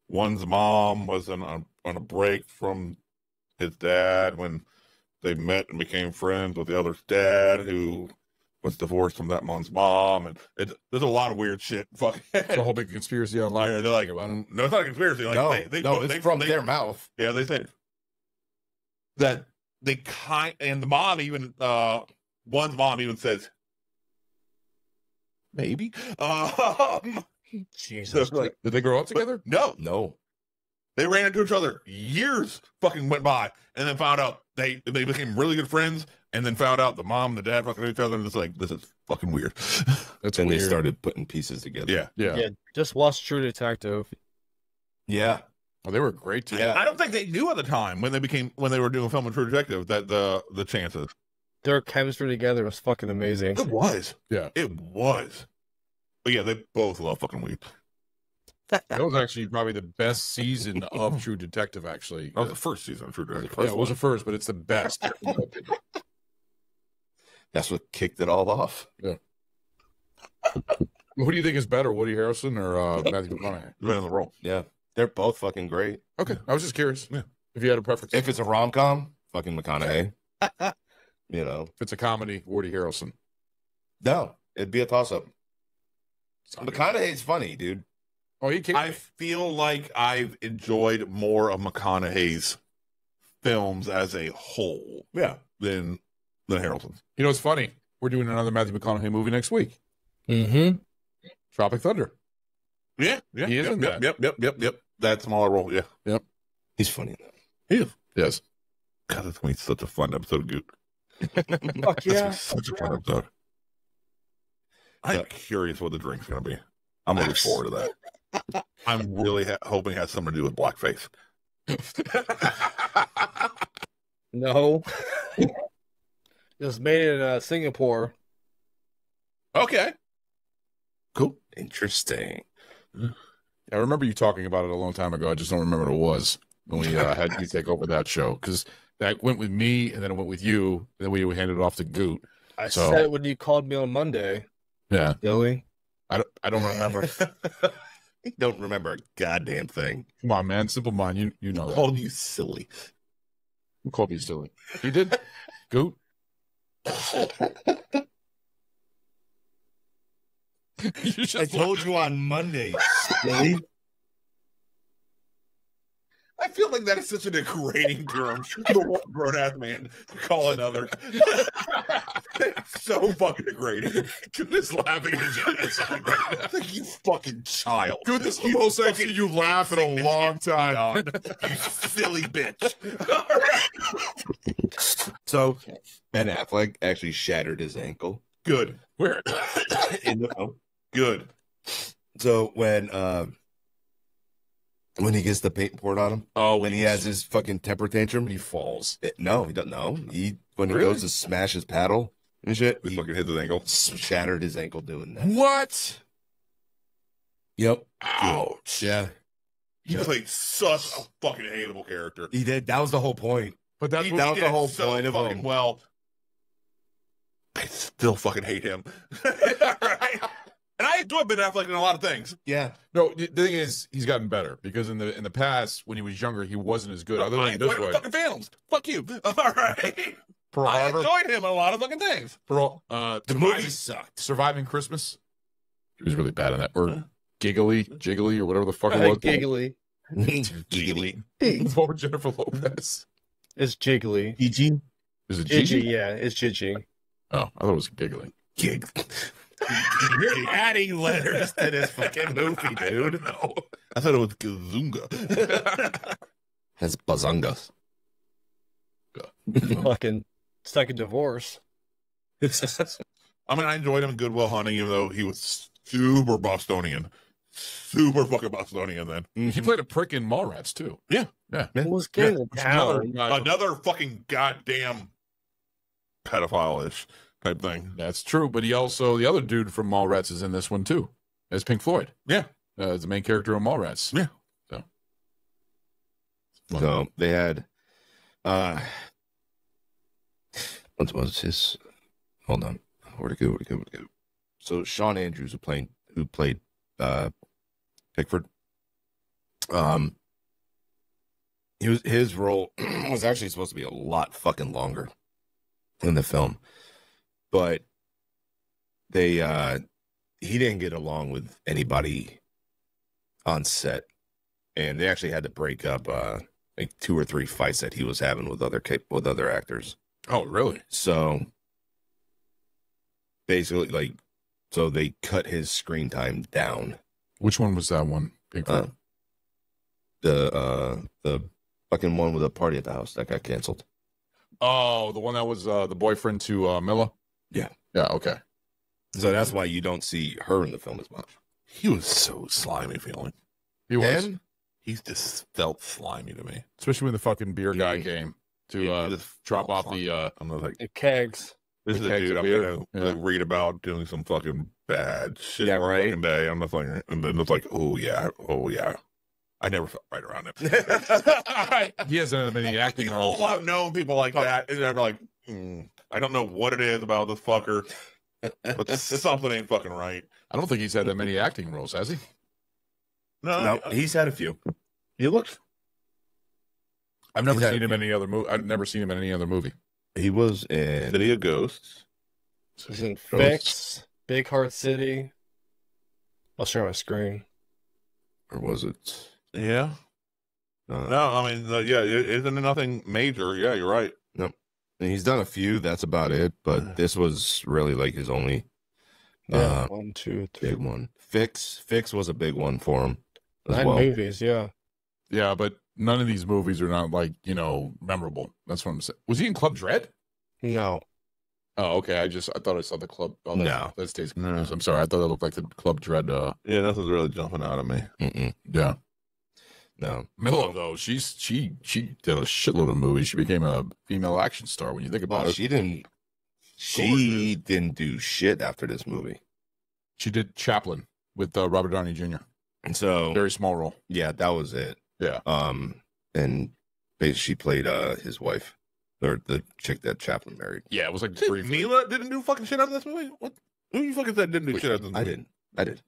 one's mom was on a break from his dad when they met and became friends with the other's dad, who was divorced from that mom's mom, and there's a lot of weird shit. Fucking, It's a whole big conspiracy online. they're like, no, it's not a conspiracy. Like, No, it's from their mouth. Yeah, they said that and the mom even one's mom even says maybe. Jesus. So, like, Did they grow up together? no. They ran into each other. Years fucking went by, and then found out they became really good friends, and then found out the mom and the dad fucking each other, and it's like, this is fucking weird. That's And weird. they started putting pieces together. Yeah. Yeah, just watch True Detective. Yeah. Oh, they were great together. Yeah. I don't think they knew at the time when they were doing film and True Detective that the chances. Their chemistry together was fucking amazing. It was. Yeah. It was. But yeah, they both love fucking weed. That was actually probably the best season of True Detective, actually. That was the first season of True Detective. Yeah, it was the first, but it's the best. in my opinion. That's what kicked it all off. Who do you think is better, Woody Harrelson or Matthew McConaughey? Depending on the role. Yeah. They're both fucking great. Okay, I was just curious. Yeah. If you had a preference. If it's a rom-com, fucking McConaughey. If it's a comedy, Woody Harrelson. No, it'd be a toss-up. It's not good. McConaughey's funny, dude. Oh, he came. I feel like I've enjoyed more of McConaughey's films as a whole than Harrelson's. You know, it's funny. We're doing another Matthew McConaughey movie next week. Mm-hmm. Tropic Thunder. Yeah. He is in that. Yep. That smaller role, yeah. He's funny. Yes. God, that's going to be such a fun episode of Goot. Fuck That's yeah. gonna be such a fun episode. I'm curious what the drink's going to be. I'm looking forward to that. I'm really hoping it has something to do with blackface. No. It was made in Singapore. Okay. Cool. Interesting. I remember you talking about it a long time ago. I just don't remember what it was when we had you take over that show. Because that went with me, and then it went with you, and then we handed it off to Goot. I So- said it when you called me on Monday. Yeah. Billy. I don't remember. He don't remember a goddamn thing. Come on, man. Simple mind. You know that. Called you silly. Who called me silly? He did? Goot? You just I told you on Monday, silly. I feel like that is such a degrading term for one grown-ass man to call another. It's so fucking degrading. Goot is laughing his ass off right now. It's like, you fucking child. Goot, this is the most I've seen you laugh in a long time. You silly bitch. So, Ben Affleck actually shattered his ankle. Good. Where? In the film. Good. So when he gets the paint poured on him, when he has his fucking temper tantrum, He falls. no, he doesn't know. When he Really? goes to smash his paddle and shit, He he fucking hit his ankle. shattered his ankle doing that. What? Yep. Ouch. Yeah, He played such a fucking hateable character. he did. That was the whole point. But that's He what, that was did the whole so point of fucking him. well. I still fucking hate him. Right? And I enjoy Ben Affleck in a lot of things. Yeah. no. The thing is, he's gotten better because in the past when he was younger, he wasn't as good. Other I than this enjoy way, fucking films. Fuck you. All right. Pearl I Harbor, enjoyed him in a lot of fucking things. The movie sucked. Surviving Christmas. He was really bad in that. Or Jiggly, or whatever the fuck it was. Giggly. Giggly. What with Jennifer Lopez? It's Jiggly. Gigi. Is it Gigi, Gigi? yeah, it's Gigi. Oh, I thought it was Giggling. Gig. You're adding letters to this fucking movie, dude. No. I thought it was Gazunga. That's bazungas. Fucking second divorce. I mean, I enjoyed him in Good Will Hunting, even though he was super Bostonian. Super fucking Bostonian then. He played a prick in Mallrats, too. Yeah. Yeah. It was getting the town. Another fucking goddamn pedophile-ish type thing. That's true. But he also, the other dude from Mallrats is in this one, too, as Pink Floyd. Yeah. As the main character of Mallrats. Yeah. So they had, what was his, hold on. Where'd it go? So Sean Andrews, who played Pickford, his role was actually supposed to be a lot fucking longer in the film, but he didn't get along with anybody on set, and they actually had to break up like 2 or 3 fights that he was having with other actors. Oh, really? So basically, so they cut his screen time down. Which one was that one? Pinkford? The fucking one with a party at the house that got canceled. Oh, the one that was the boyfriend to Milla? Yeah. Yeah, okay. So that's why you don't see her in the film as much. He was so slimy feeling. He was. And He's just felt slimy to me. Especially when the fucking beer guy came to just drop felt off slimy. the... I'm like, The kegs. this is the a kegs dude of I'm beer. gonna like, read about doing some fucking bad shit. Yeah, right. Fucking day. I'm just like, and then it's like, oh yeah. I never felt right around him. He hasn't had many acting roles. I've known people like that, and they're like, I don't know what it is about this fucker, but something ain't fucking right. I don't think he's had that many acting roles, has he? no, he's had a few. He looks. I've never He's had seen a him in any other movie. I've never seen him in any other movie. He was in City of Ghosts. He's in Fix, Big Heart City. I'll share my screen. or was it? Yeah. No, I mean, yeah, it isn't nothing major. Yeah, you're right. And he's done a few. That's about it. But this was really like his only Yeah, 1, 2, 3. big one. Fix was a big one for him as 9 well. movies, yeah. Yeah, but none of these movies are not like, memorable. That's what I'm saying. Was he in Club Dread? No. Oh, okay. I thought I saw the Club. Oh, No. That's Dazed and No. Confused. I'm sorry. I thought it looked like the Club Dread. Yeah, nothing's really jumping out at me. Mm-mm. Yeah. No. Milla, though, she did a shitload of movies. She became a female action star when you think about Oh, it. she didn't do shit after this movie. She did Chaplin with Robert Downey Jr. And so Very small role. yeah, that was it. Yeah. And basically she played his wife, or the chick that Chaplin married. Yeah, it was like Mila didn't do fucking shit out of this movie? What? Who you fucking said didn't do shit out of this movie? I did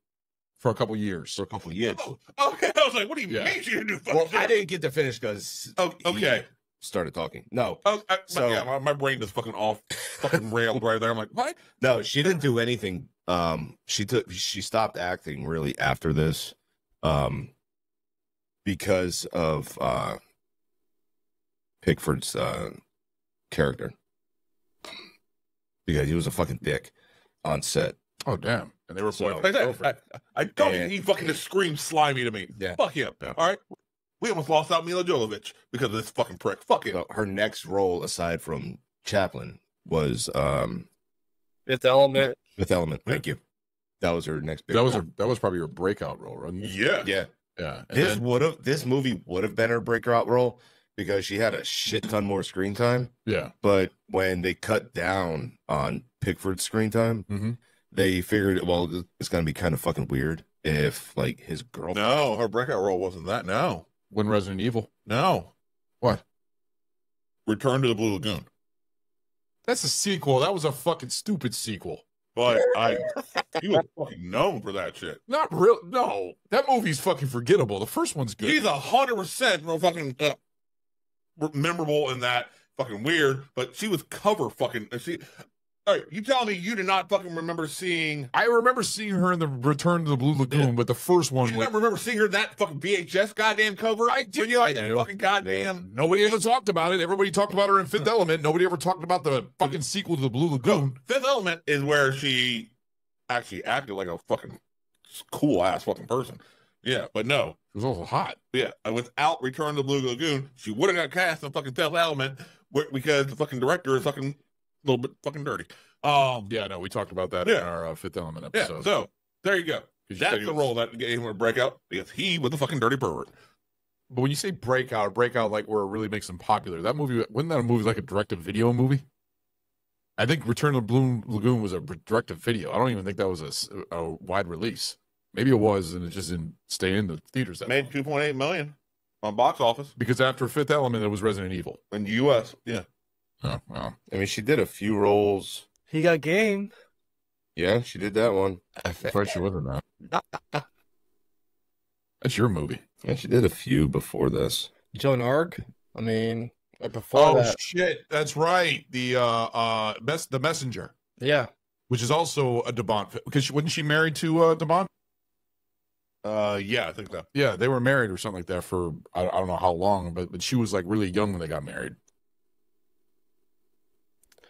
for a couple years. for a couple of years. Oh, okay, I was like, what do you Yeah. mean she didn't do fucking Well, shit? I didn't get to finish because Oh, okay. started talking. No, So yeah, my brain is fucking off, fucking railed right there. I'm like, what? no, she didn't do anything. She stopped acting really after this, because of Pickford's character, because he was a fucking dick on set. Oh, damn. And they were So- playing. I told you And- he fucking just screamed slimy to me. Yeah. Fuck him. Yeah. All right. We almost lost out Mila Jovovich because of this fucking prick. Fuck him. So her next role, aside from Chaplin, was Fifth Element. Fifth Element. Thank you. That was her next big That was role. that was probably her breakout role, right? Yeah. Yeah. Yeah. And This movie would have been her breakout role because she had a shit ton more screen time. yeah. But when they cut down on Pickford's screen time, Mm-hmm. they figured, well, it's gonna be kind of fucking weird if like his girl. No, her breakout role wasn't that. No. When Resident Evil. No. What? Return to the Blue Lagoon. That's a sequel. That was a fucking stupid sequel. But he was fucking known for that shit. Not real. No, that movie's fucking forgettable. The first one's good. He's 100% fucking memorable in that fucking weird, but she was cover fucking. All right, you telling me you did not fucking remember seeing? I remember seeing her in the Return to the Blue Lagoon, but the first one You was. don't remember seeing her in that fucking VHS goddamn cover? I did. You like fucking goddamn. Nobody ever talked about it. Everybody talked about her in Fifth Element. Nobody ever talked about the fucking sequel to the Blue Lagoon. Fifth Element is where she actually acted like a fucking cool ass fucking person. Yeah, but no. It was also hot. Yeah, and without Return to the Blue Lagoon, she would have got cast in fucking Fifth Element because the fucking director is fucking a little bit fucking dirty. Yeah, no, we talked about that Yeah. in our Fifth Element Yeah, episode. so there you go. You That's said he the was- role that gave him a breakout because he was a fucking dirty pervert. But when you say breakout like where it really makes him popular, that movie, wasn't that a movie like a direct-to-video movie? I think Return of the Blue Lagoon was a direct-to-video. I don't even think that was a wide release. Maybe it was, and it just didn't stay in the theaters that Made long. 2.8 million on box office Because after Fifth Element, it was Resident Evil. in the U.S. Yeah, Oh, well. I mean, she did a few roles. He got game. Yeah, she did that one. I thought she wasn't that. That's your movie. Yeah, she did a few before this. Joan Arc. I mean, before that. Shit, that's right. The Messenger, Yeah. which is also a DeBont, because wasn't she married to DeBont? yeah, I think so. Yeah, they were married or something like that for I don't know how long, but she was like really young when they got married.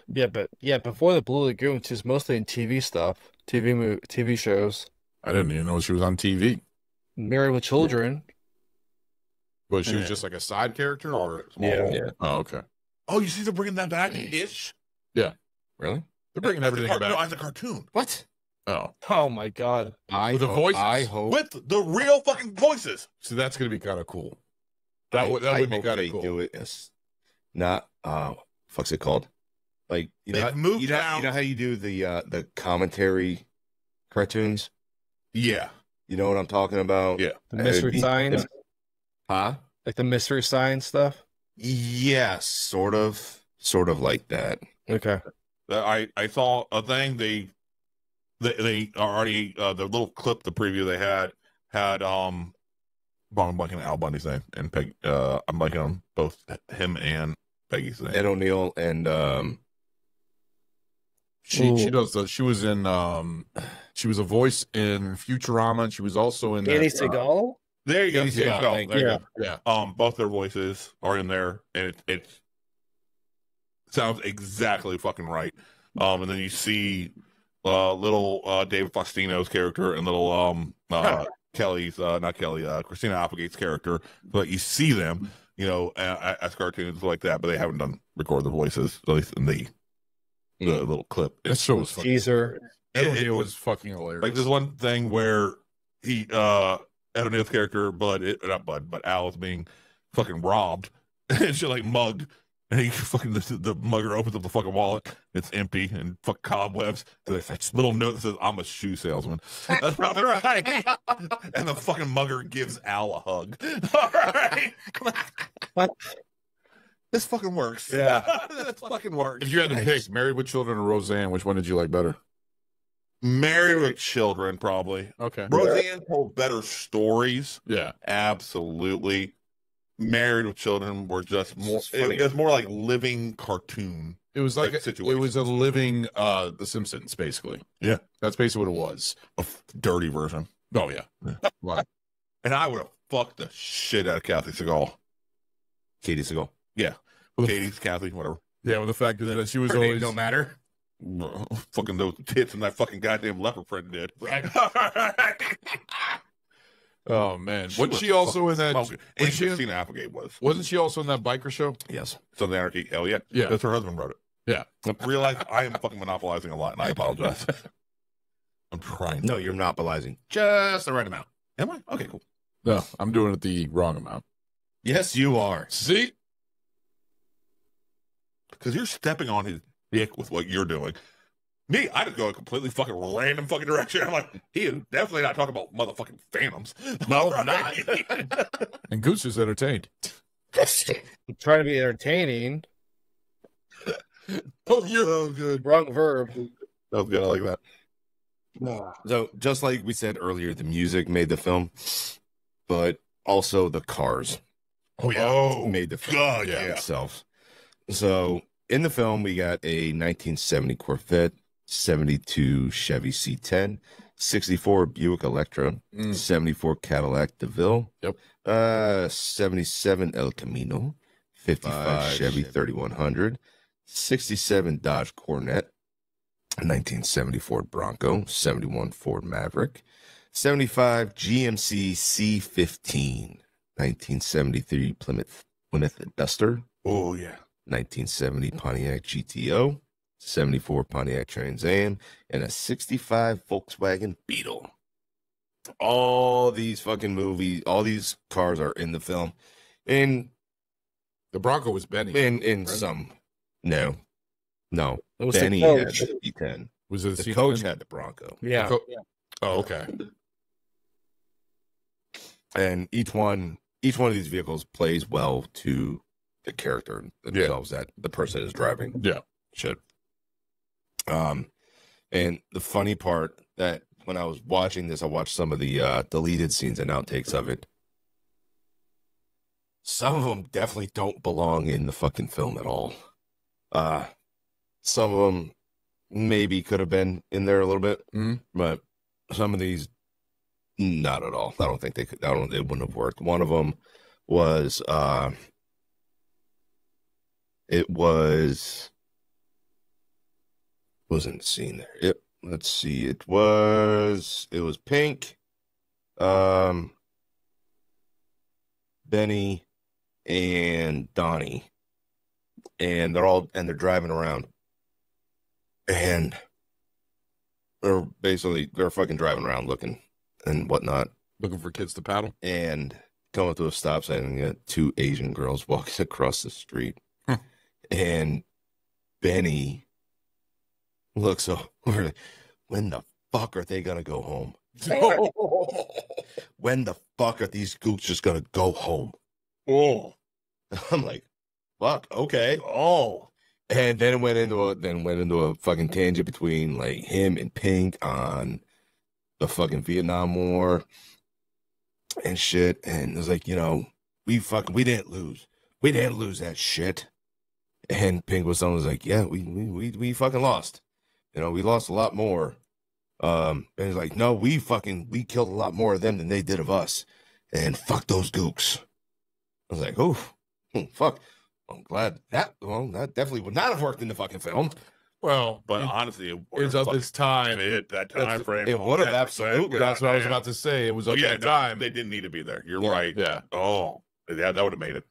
Yeah, but before the Blue Lagoon, she was mostly in TV stuff, TV shows. I didn't even know she was on TV. Married with Children. But she was Yeah. just like a side character, or Small role. Yeah. oh, okay. Oh, you see they're bringing that back ish. Really? They're bringing everything No, back. as a cartoon What? Oh, Oh my God. With the voices? I hope. with the real fucking voices. so that's gonna be kind of cool. I That would be hope kind they of cool. do it as not. Fuck's it called? Like you know, They've moved you know, now. you know how you do the commentary cartoons. Yeah, You know what I'm talking about? Yeah. The mystery It'd be- signs. Huh? Like the mystery sign stuff. Yes, sort of like that. Okay. I saw a thing. They already the little clip, the preview they had I'm blanking on Al Bundy's name and Peg. I'm blanking on both him and Peggy's name. Ed O'Neill and She does. She was in. She was a voice in Futurama, and she was also in. Danny that, Seagal. There you go. Easy There you out, go. thank There you you. go. Yeah. Both their voices are in there, and it sounds exactly fucking right. And then you see little David Faustino's character and little Kelly's not Kelly, Christina Applegate's character. But you see them, as cartoons like that, but they haven't record the voices, at least in the little clip. That show was fucking. Teaser. Ed it O'Neill was- was fucking hilarious. Like there's one thing where he Ed O'Neill's character, but Al is being fucking robbed and shit, like mugged. And he fucking the mugger opens up the fucking wallet. It's empty and fuck cobwebs. There's a little note that says, "I'm a shoe salesman." That's probably right. And the fucking mugger gives Al a hug. All right. What? This fucking works. Yeah. This fucking works. If you had to pick Married with Children or Roseanne, which one did you like better? Married with Children, probably. Okay. Roseanne told better stories. Yeah. Absolutely. Married with Children were just more. It's funny. It was more like living cartoon. It was like Like it situations. was a living The Simpsons, basically. Yeah. That's basically what it was. A dirty version. Oh yeah. Wow. And I would have fucked the shit out of Kathy Seagal. Katie Seagal. Katie's Kathy, whatever. Yeah, well, the fact that she was Her name always don't matter. Fucking those tits and that fucking goddamn leopard print did. Oh man, wasn't she also in that? And Was she in, Christina Applegate was. wasn't she also in that biker show? Yes. Sons of Anarchy. Hell yeah. Yeah. That's her husband wrote it. Yeah. I realize I am fucking monopolizing a lot, and I apologize. I'm trying. No, you're monopolizing. Just the right amount. Am I? Okay, cool. No, I'm doing it the wrong amount. Yes, you are. See? Because you're stepping on his dick with what you're doing. Me, I just go a completely fucking random fucking direction. I'm like, he is definitely not talking about motherfucking phantoms. No, I'm not. And Goose is entertained. I'm trying to be entertaining. Oh, you're so good. Wrong verb. That was good. I like that. So, just like we said earlier, the music made the film, but also the cars Oh yeah. Oh, made the film God, yeah. itself. So, in the film, we got a 1970 Corvette, 72 Chevy C10, 64 Buick Electra, 74 Cadillac DeVille, Yep. 77 El Camino, 55 Chevy 3100, 67 Dodge Corvette, 1970 Ford Bronco, 71 Ford Maverick, 75 GMC C15, 1973 Plymouth Duster, Oh, yeah. 1970 Pontiac GTO, 74 Pontiac Trans Am, and a 65 Volkswagen Beetle. All these fucking movies, all these cars are in the film. And The Bronco was Benny. in some, no. It was Benny the had coach. the B10. Was it The coach had the Bronco. Yeah. Oh, okay. And each one of these vehicles plays well to the character themselves that the person is driving. Yeah. Should. And the funny part that when I was watching this, I watched some of the deleted scenes and outtakes of it. Some of them definitely don't belong in the fucking film at all. Some of them maybe could have been in there a little bit, but some of these, not at all. I don't think they could. They wouldn't have worked. One of them was, it wasn't seen there. Let's see. It was Pink, Benny, and Donnie, and they're driving around, and they're fucking driving around looking and whatnot, Looking for kids to paddle. and come up to a stop sign and got two Asian girls walking across the street, and Benny looks over. When the fuck are they gonna go home? When the fuck are these gooks just gonna go home? Oh, I'm like, fuck, okay. oh, And then it went into a fucking tangent between like him and Pink on the fucking Vietnam War and shit. And it was like, we didn't lose. We didn't lose that shit. And Pink was like, yeah, we fucking lost. We lost a lot more. And he's like, no, we killed a lot more of them than they did of us. And fuck those gooks. I was like, oh, fuck. I'm glad that definitely would not have worked in the fucking film. Well, but honestly, it's of its time. That time frame. It would have absolutely. That's what I was about to say. It was of that time. They didn't need to be there. You're Yeah. right. Yeah. Oh, yeah, that would have made it.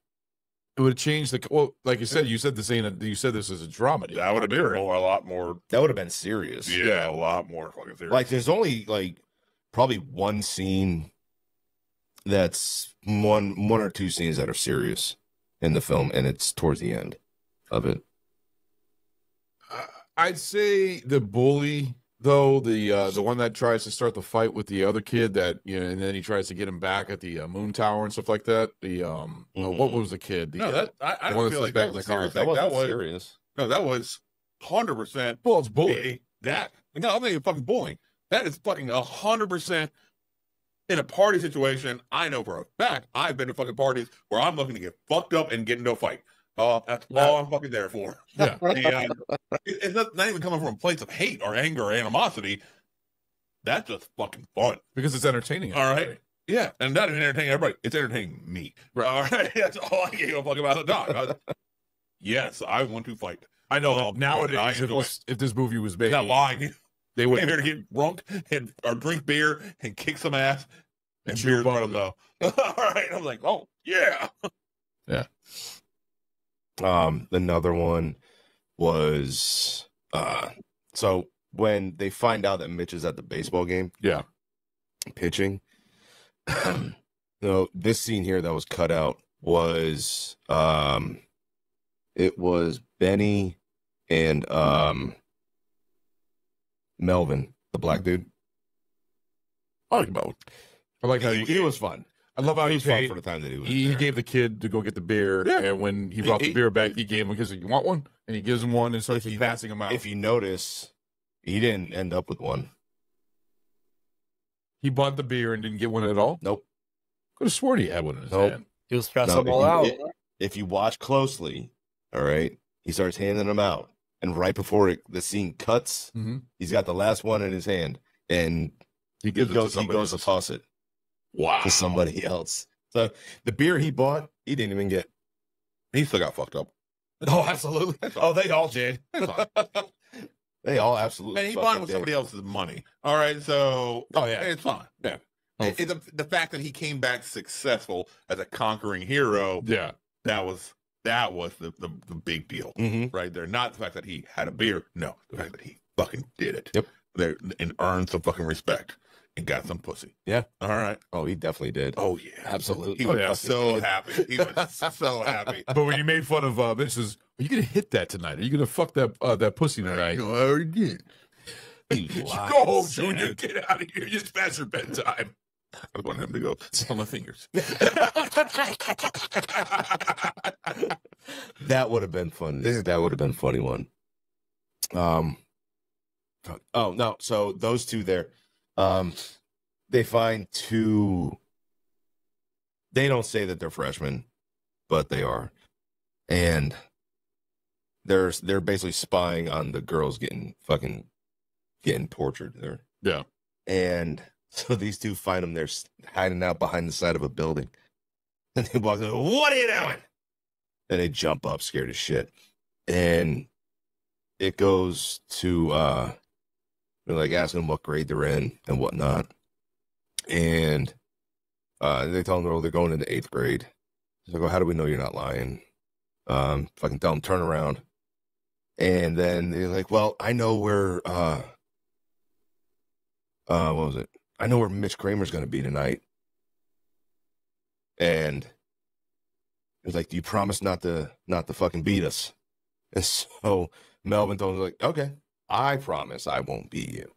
It would have changed like you said this is a dramedy. That would have been a lot more. That would have been serious. Yeah, a lot more fucking serious. Like, there's only probably one scene that's one or two scenes that are serious in the film, and it's towards the end of it. I'd say the bully, though, the one that tries to start the fight with the other kid that, and then he tries to get him back at the moon tower and stuff like that. What was the kid? I the one don't that feel like back that was in the car. serious. That wasn't That was serious. no, that was 100%. Well, it's bully. I'm not even fucking bullying. That is fucking 100% in a party situation. I know for a fact I've been to fucking parties where I'm looking to get fucked up and get into a fight. That's all I'm fucking there for. Yeah. And it's not even coming from a place of hate or anger or animosity. That's just fucking fun. Because it's entertaining. All right. Yeah. And not even entertaining everybody. It's entertaining me. Right. All right. That's all I gave a fuck about the dog. Yes, I want to fight. I know. Nowadays, I enjoy if this movie was made, not lying. they Came would. here to get drunk or drink beer and kick some ass. And cheer beer's one of them. All right. I'm like, oh, yeah. Yeah. Another one was so when they find out that Mitch is at the baseball game, Yeah. pitching. This scene here that was cut out was it was Benny and Melvin, the black dude. I like Melvin. I like how He was fun. I love how He he was fun paid. for the time that he was. He there. gave the kid to go get the beer, Yeah. and when he brought the beer back, he gave him because you want one, and he gives him one and starts If you- passing him out. If you notice, he didn't end up with one. He bought the beer and didn't get one at all. Nope. Could have sworn he had one in his Nope. hand. He was passing No, them all out. If you watch closely, all right, he starts handing them out, and right before the scene cuts, Mm-hmm. he's got the last one in his hand, and He gives it to somebody goes to else. toss it Wow. to somebody else. So the beer he bought, he didn't even get. He still got fucked up. Oh, absolutely. Oh, they all did. That's fine. They all absolutely. Man, he fucking bought it with did. somebody else's money. All right, so Oh, yeah. it's fine. Yeah. The fact that he came back successful as a conquering hero, Yeah. that was That was the big deal right there. Not the fact that he had a beer. No, the fact that he fucking did it. Yep. There, and earned some fucking respect and got some pussy. Yeah. All right. Oh, he definitely did. Oh yeah. Absolutely. He was so happy. He was so happy. But when you made fun of Vince, says, "Are you gonna hit that tonight? Are you gonna fuck that pussy tonight?" I already did. Go home, Junior. Get out of here. Just past your bedtime. I want him to go on my fingers. That would have been fun. That would have been a funny one. Oh no. So those two there, they find two. They don't say that they're freshmen, but they are, and they're basically spying on the girls getting tortured there. Yeah. And so these two find them there hiding out behind the side of a building. And they walk in, "What are you doing?" And they jump up scared as shit. And it goes to they're like asking them what grade they're in and whatnot. And they tell them, they're going into 8th grade. So I go, "How do we know you're not lying?" Fucking tell them, "Turn around." And then they're like, "Well, I know where what was it? I know where Mitch Kramer's going to be tonight." And it was like, "Do you promise not to fucking beat us?" And so Melvin told him, like, "Okay, I promise I won't beat you."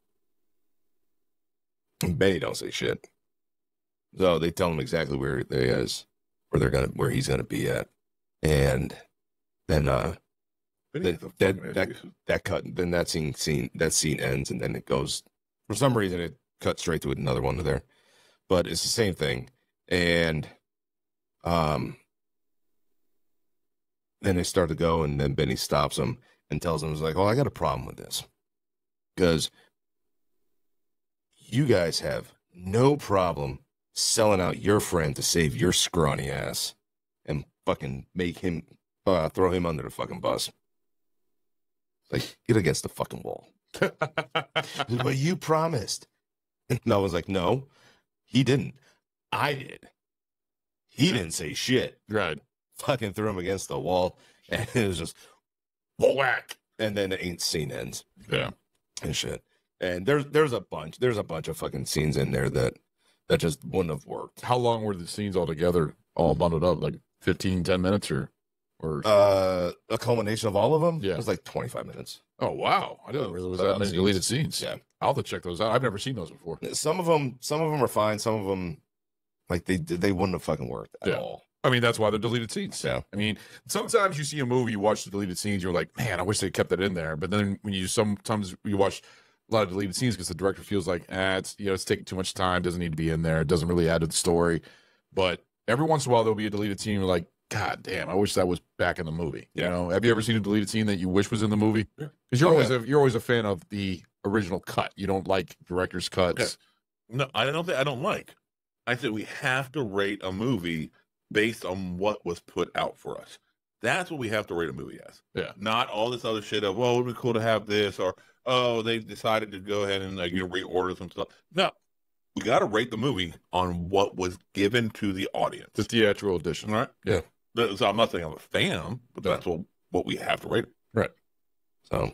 And Benny don't say shit. So they tell him exactly where he's gonna be at. And then that cut, then that scene ends, and then it goes, for some reason it cut straight to another one there. But it's the same thing. And then they start to go, and then Benny stops him and tells him, "He's like, well, I got a problem with this. Because you guys have no problem selling out your friend to save your scrawny ass and fucking make him, throw him under the fucking bus. Like, get against the fucking wall." "But you promised." And I was like, "No, he didn't. I did. He didn't say shit." Right. Fucking threw him against the wall, and it was just whack. And then the scene ends. Yeah. And shit. And there's a bunch of fucking scenes in there that just wouldn't have worked. How long were the scenes all together, all bundled up? Like 15, 10 minutes or a culmination of all of them? Yeah. It was like 25 minutes. Oh wow. I didn't realize there was that many deleted scenes. Yeah. I'll have to check those out. I've never seen those before. Some of them are fine. Some of them, like, they wouldn't have fucking worked at all. I mean, that's why they're deleted scenes. Yeah. I mean, sometimes you see a movie, you watch the deleted scenes, you're like, man, I wish they kept that in there. But then when sometimes you watch a lot of deleted scenes because the director feels like, it's taking too much time, doesn't need to be in there, it doesn't really add to the story. But every once in a while there'll be a deleted scene, you're like, God damn, I wish that was back in the movie. Yeah. You know, have you ever seen a deleted scene that you wish was in the movie? Because you're always a fan of the original cut. You don't like director's cuts. Yeah. No, I don't like. I said we have to rate a movie based on what was put out for us. That's what we have to rate a movie as. Yeah. Not all this other shit of, well, it would be cool to have this, or, oh, they decided to go ahead and reorder some stuff. No. We got to rate the movie on what was given to the audience. The theatrical edition. All right? Yeah. So I'm not saying I'm a fan, but that's what we have to rate it. Right. So,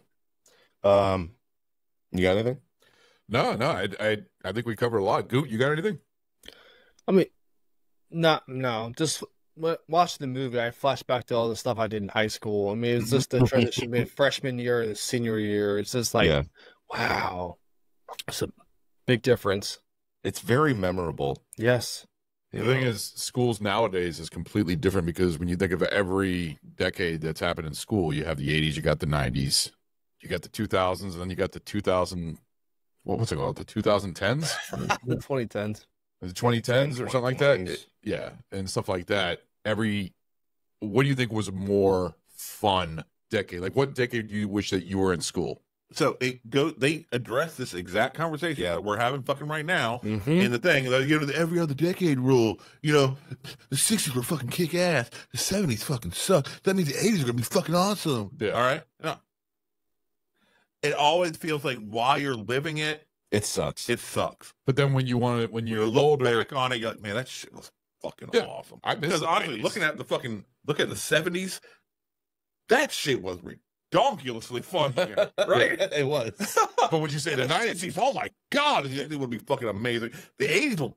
you got anything? No, I think we covered a lot. Goot, you got anything? I mean, no. Just watching the movie, I flash back to all the stuff I did in high school. I mean, it's just the transition between freshman year and senior year. It's just like, wow, it's a big difference. It's very memorable. Yes. The thing is, schools nowadays is completely different because when you think of every decade that's happened in school, you have the 80s, you got the 90s, you got the 2000s, and then you got the 2000, what's it called? The 2010s? The 2010s. The 2010s or something like that? Yeah, and stuff like that. What do you think was a more fun decade? Like, what decade do you wish that you were in school? So they address this exact conversation that we're having fucking right now in the thing. The every other decade rule. The 60s were fucking kick ass. The 70s fucking suck. That means the 80s are gonna be fucking awesome. Yeah. All right. No. It always feels like while you're living it, it sucks. It sucks. But then when you're look older, back on it, you're like, man, that shit was fucking Yeah. awesome. I miss Because the honestly, 90s. look at the 70s, that shit was redonkulously fun. Again, right? It was. But would you say the 90s? Oh my God, it would be fucking amazing. The 80s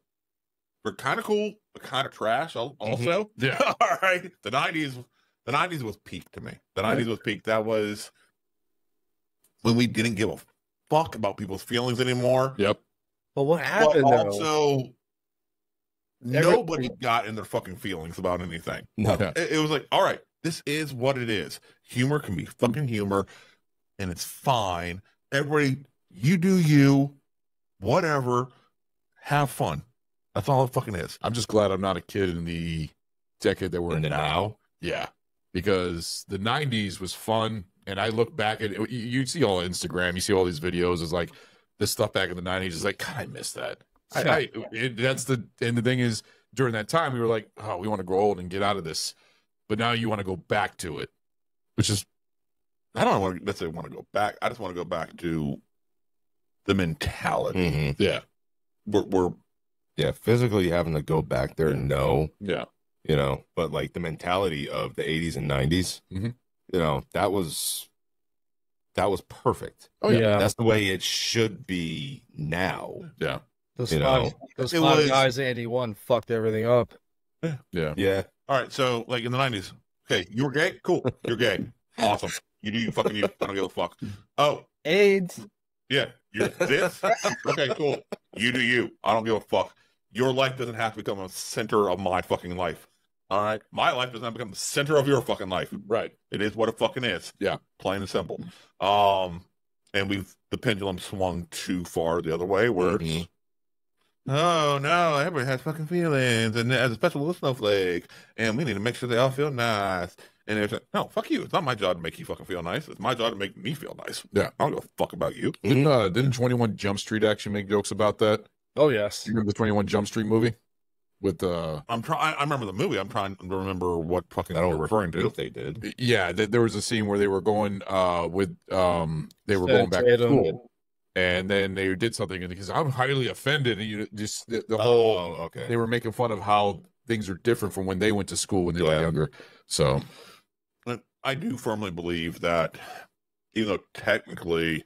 were kind of cool, but kind of trash also. Yeah. All right. The 90s was peak to me. The 90s was peak. That was when we didn't give a fuck about people's feelings anymore. Yep. But what But happened though? also, nobody got in their fucking feelings about anything. No. Yeah. It was like, all right, this is what it is. Humor can be fucking humor, and it's fine. Everybody, you do you, whatever, have fun. That's all it fucking is. I'm just glad I'm not a kid in the decade that we're in In the now. Yeah. Because the 90s was fun. And I look back at it, you see all Instagram, you see all these videos. It's like this stuff back in the 90s is like, God, I miss that. And the thing is, during that time, we were like, oh, we want to grow old and get out of this. But now you want to go back to it, which is, I don't necessarily want to go back. I just want to go back to the mentality. Mm-hmm. yeah. We're Yeah, physically having to go back there, no, Yeah. you know, but like the mentality of the 80s and 90s, Mhm. you know, that was perfect. Oh, yeah. That's the way it should be now. Yeah. Those you five, know, those it five was- guys in 81 fucked everything up. Yeah. Yeah. all right. So, like in the 90s, okay, you were gay? Cool. You're gay. Awesome. You do you fucking you. I don't give a fuck. Oh, AIDS. yeah. You're this? Okay, cool. You do you. I don't give a fuck. Your life doesn't have to become a center of my fucking life. All right? My life doesn't have to become the center of your fucking life. Right. It is what it fucking is. Yeah. Plain and simple. And the pendulum swung too far the other way where it's, oh no, everybody has fucking feelings and as a special little snowflake and we need to make sure they all feel nice. And it's like, no, fuck you. It's not my job to make you fucking feel nice. It's my job to make me feel nice. Yeah. I don't give a fuck about you. Didn't 21 Jump Street actually make jokes about that? Oh yes. You remember the 21 Jump Street movie? With I remember the movie. I'm trying to remember what fucking I don't you're referring to. if they did. yeah, there was a scene where they were going they were going back to Tatum. school, and then they did something, and because I'm highly offended, and you just the whole okay. they were making fun of how things are different from when they went to school when they were Yeah. younger. So And I do firmly believe that, even though technically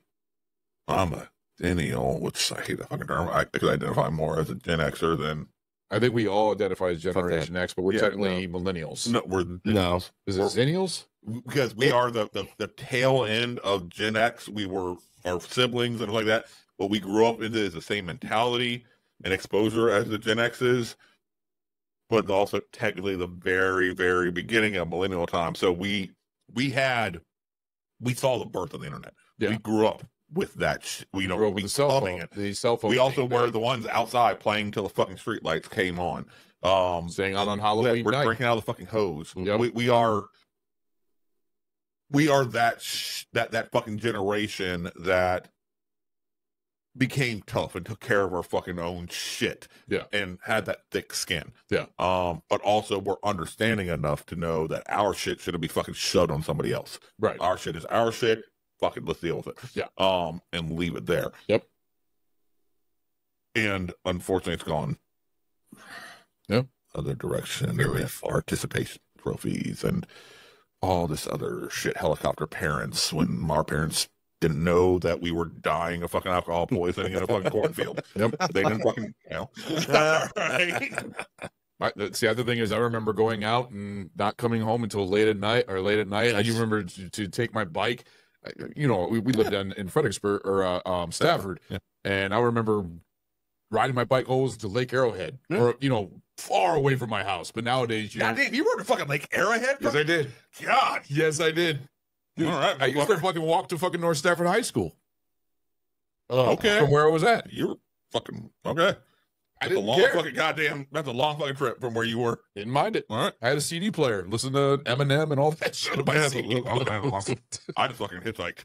I'm a millennial, which I hate that fucking term, I could identify more as a Gen Xer than I think we all identify as Generation X, but we're Yeah, technically millennials. no, we're No. Is it Zennials? because we are the tail end of Gen X. We were our siblings and like that. What we grew up into is the same mentality and exposure as the Gen X is, but also technically the very, very beginning of millennial time. So we saw the birth of the internet. Yeah. We grew up with that. We Grew up with the cell loving phone. it. The cell phone. We also were the ones outside playing till the fucking street lights came on. staying out on Halloween we're night. drinking out of the fucking hose. Yep. We are that fucking generation that became tough and took care of our fucking own shit. Yeah. And had that thick skin. Yeah. But also we're understanding enough to know that our shit shouldn't be fucking shoved on somebody else. Right. Our shit is our shit. Fuck it, let's deal with it. Yeah. And leave it there. Yep. And unfortunately, it's gone. Yep. Other direction with participation trophies and all this other shit. Helicopter parents when our parents didn't know that we were dying of fucking alcohol poisoning in a fucking cornfield. Yep. They didn't fucking, right? The other thing is, I remember going out and not coming home until late at night. I do remember to take my bike. You know, we lived in Fredericksburg or Stafford, Yeah. and I remember riding my bike always to Lake Arrowhead, or far away from my house. But nowadays, God damn, you rode to fucking Lake Arrowhead? yes, I did. God. Yes, I did. All right. I used to fucking walk to fucking North Stafford High School Okay. from where I was at. You're fucking, okay. I That's a didn't long care. fucking goddamn, that's a long fucking trip from where you were. Didn't mind it. All right. I had a CD player, listen to Eminem and all that shit on my Yeah, CD. I just fucking hitchhiked.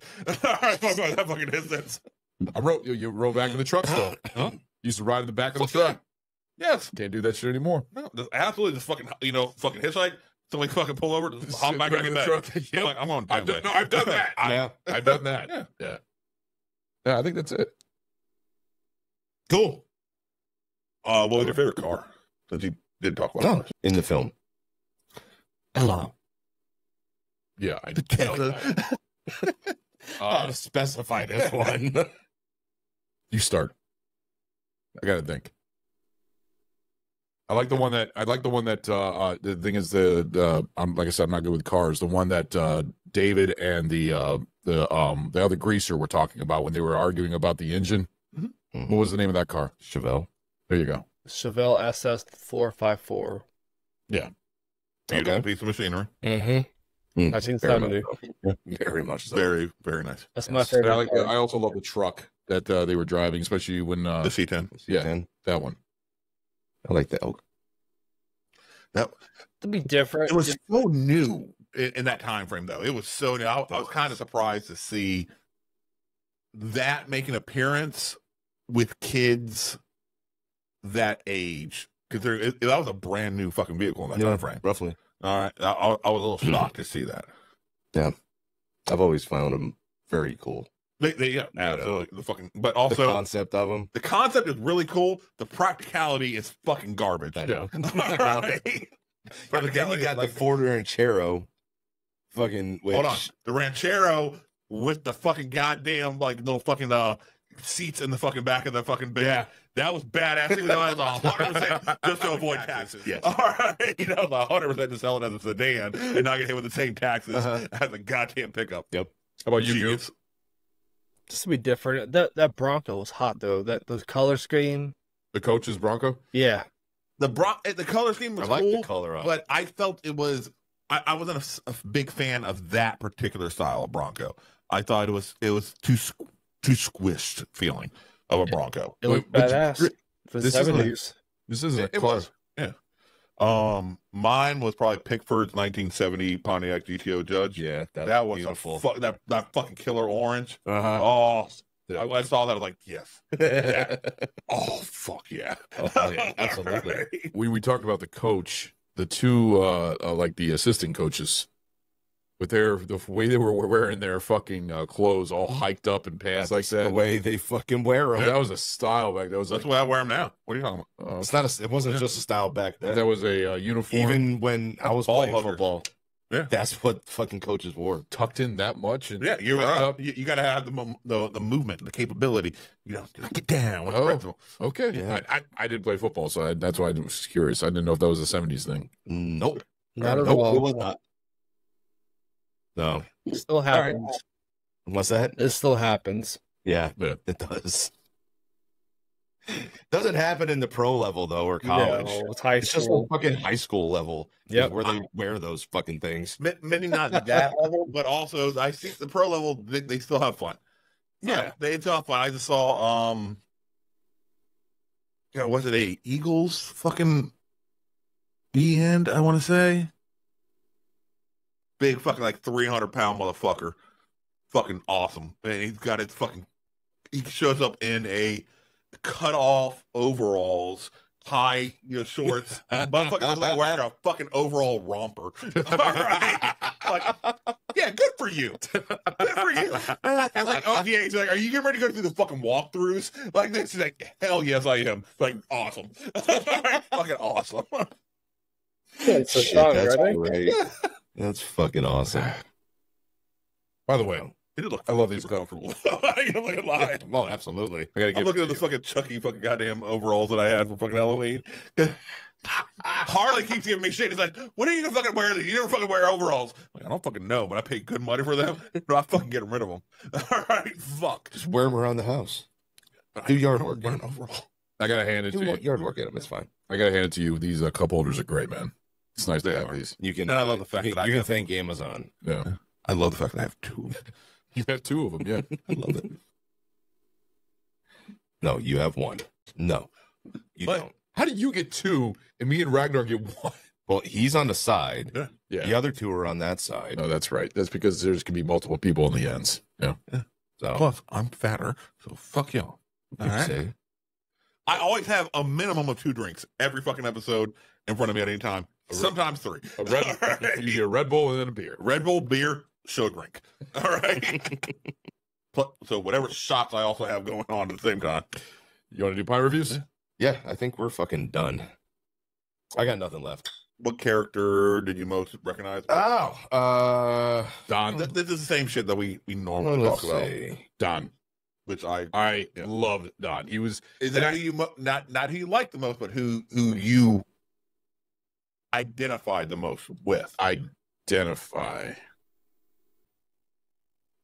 I fucking that fucking distance. I wrote you rode back in the truck still. Huh? Used to ride in the back of the truck. Yes. Can't do that shit anymore. No, just absolutely just fucking, fucking hitchhike. Somebody fucking pull over, just hop back in the back. Yep. I'm like, I'm on. I've done that. Yeah. I've done that. Yeah. Yeah, I think that's it. Cool. What was your favorite car? Since you did talk about No, it. in the film. Hello. Yeah, I How to specify this one? You start. I gotta think. I like the one that the thing is I'm like I said, I'm not good with cars. The one that David and the other greaser were talking about when they were arguing about the engine. Mhm. What was the name of that car? Chevelle. There you go. Chevelle SS 454. Beautiful piece of machinery. Mm-hmm. 1970. Very much so. Very, very nice. That's my Yes. favorite. I also love the truck that they were driving, especially when The C10. yeah. C10. that one. I like the elk. That To be different. it was so new in that time frame, though. It was so new. I was kind of surprised to see that make an appearance with kids that age, because that was a brand new fucking vehicle in that time frame. Roughly. All right, I was a little shocked to see that. Yeah. I've always found them very cool. Yeah, absolutely. The fucking, but The also concept of them. the concept is really cool. The practicality is fucking garbage. Yeah. All right. But then you got the Ford Ranchero. Fucking. Which, Hold on, the Ranchero with the fucking goddamn like little fucking seats in the fucking back of the fucking bed. Yeah, that was badass. Even though it was 100% just to avoid taxes. Yes. All right, 100% to sell it as a sedan and not get hit with the same taxes as a goddamn pickup. Yep. How about you, Genius. Goose? Just to be different. That Bronco was hot though. The color scheme. The coach's Bronco? Yeah. The color scheme was I like cool, the color of it. but I felt it was. I wasn't a big fan of that particular style of Bronco. I thought it was too squished feeling of a Bronco. It looked But you- badass for the this isn't 70s. This isn't a It car. was. Yeah. Mine was probably Pickford's 1970 Pontiac GTO Judge. Yeah. That was beautiful. that fucking killer orange. Uh-huh. Oh, I saw that. I was like, yes. Oh, fuck yeah. Oh, yeah, absolutely. When we talked about the coach, the two like the assistant coaches, with the way they were wearing their fucking clothes all hiked up and pants like The that. way they fucking wear them. That was a style back. That was That's like, why I wear them now. What are you talking about? It's not. It wasn't just a style back then. that was a uniform Even when I was Ball playing huggers. football, Yeah. that's what fucking coaches wore. tucked in that much. And Yeah, you're tucked right. up. You got to have the movement, the capability. Get down. With the Oh. pretzel. Okay. Yeah. I did play football, so that's why I was curious. I didn't know if that was a 70s thing. Nope. Not at Nope, all. it was not. No, It still happens. unless that. It still happens. Yeah, Yeah. it does. Doesn't happen in the pro level though, or college. No, it's high It's just school. a fucking high school level. is Yep. where they wear those fucking things. Maybe not that level, but also I see the pro level. They still have fun. Yeah, they still have fun. I just saw was it a Eagles fucking D end? I want to say big fucking like 300-pound motherfucker, fucking awesome. And he's got his fucking. He shows up in a cut off overalls, tie, shorts, but fucking like wearing a fucking overall romper. All right, like, yeah, good for you, good for you. And like, oh yeah, he's like, are you getting ready to go through the fucking walkthroughs like this? He's like, hell yes, I am. Like, awesome, fucking awesome. It's a Shit, song, that's right? great. That's fucking awesome. By the way, It did look I love these super comfortable. I'm not gonna lie. Well, absolutely. I gotta I'm give looking at the fucking Chucky fucking goddamn overalls that I had for fucking Halloween. Harley keeps giving me shit. He's like, when are you gonna fucking wear these? You never fucking wear overalls. I'm like, I don't fucking know, but I pay good money for them. No, I fucking get rid of them. All right, fuck. Just wear them around the house. Do yard work. Wear an overall. I gotta hand it to Do you. yard work at them. It's fine. I gotta hand it to you. These cup holders are great, man. It's nice to have these. You can. And I love the fact you that I can thank Amazon. Yeah, I love the fact that I have two. you have two of them. Yeah, I love it. No, you have one. No, you But- don't. how did you get two and me and Ragnar get one? Well, he's on the side. Yeah. Yeah, The other two are on that side. no, that's right. That's because there's gonna be multiple people in the ends. Yeah, So, Plus, I'm fatter, so fuck y'all. All right. say, I always have a minimum of 2 drinks every fucking episode in front of me at any time. Sometimes 3. a Red, All right. you get a Red Bull and then a beer. Red Bull, beer, show drink. All right. So whatever shots I also have going on at the same time. You want to do pie reviews? yeah, I think we're fucking done. I got nothing left. What character did you most recognize? Oh, Don. This is the same shit that we normally talk about. Don. Which I loved Don. He was. Is that who you not who you like the most, but who you identified the most with? Identify.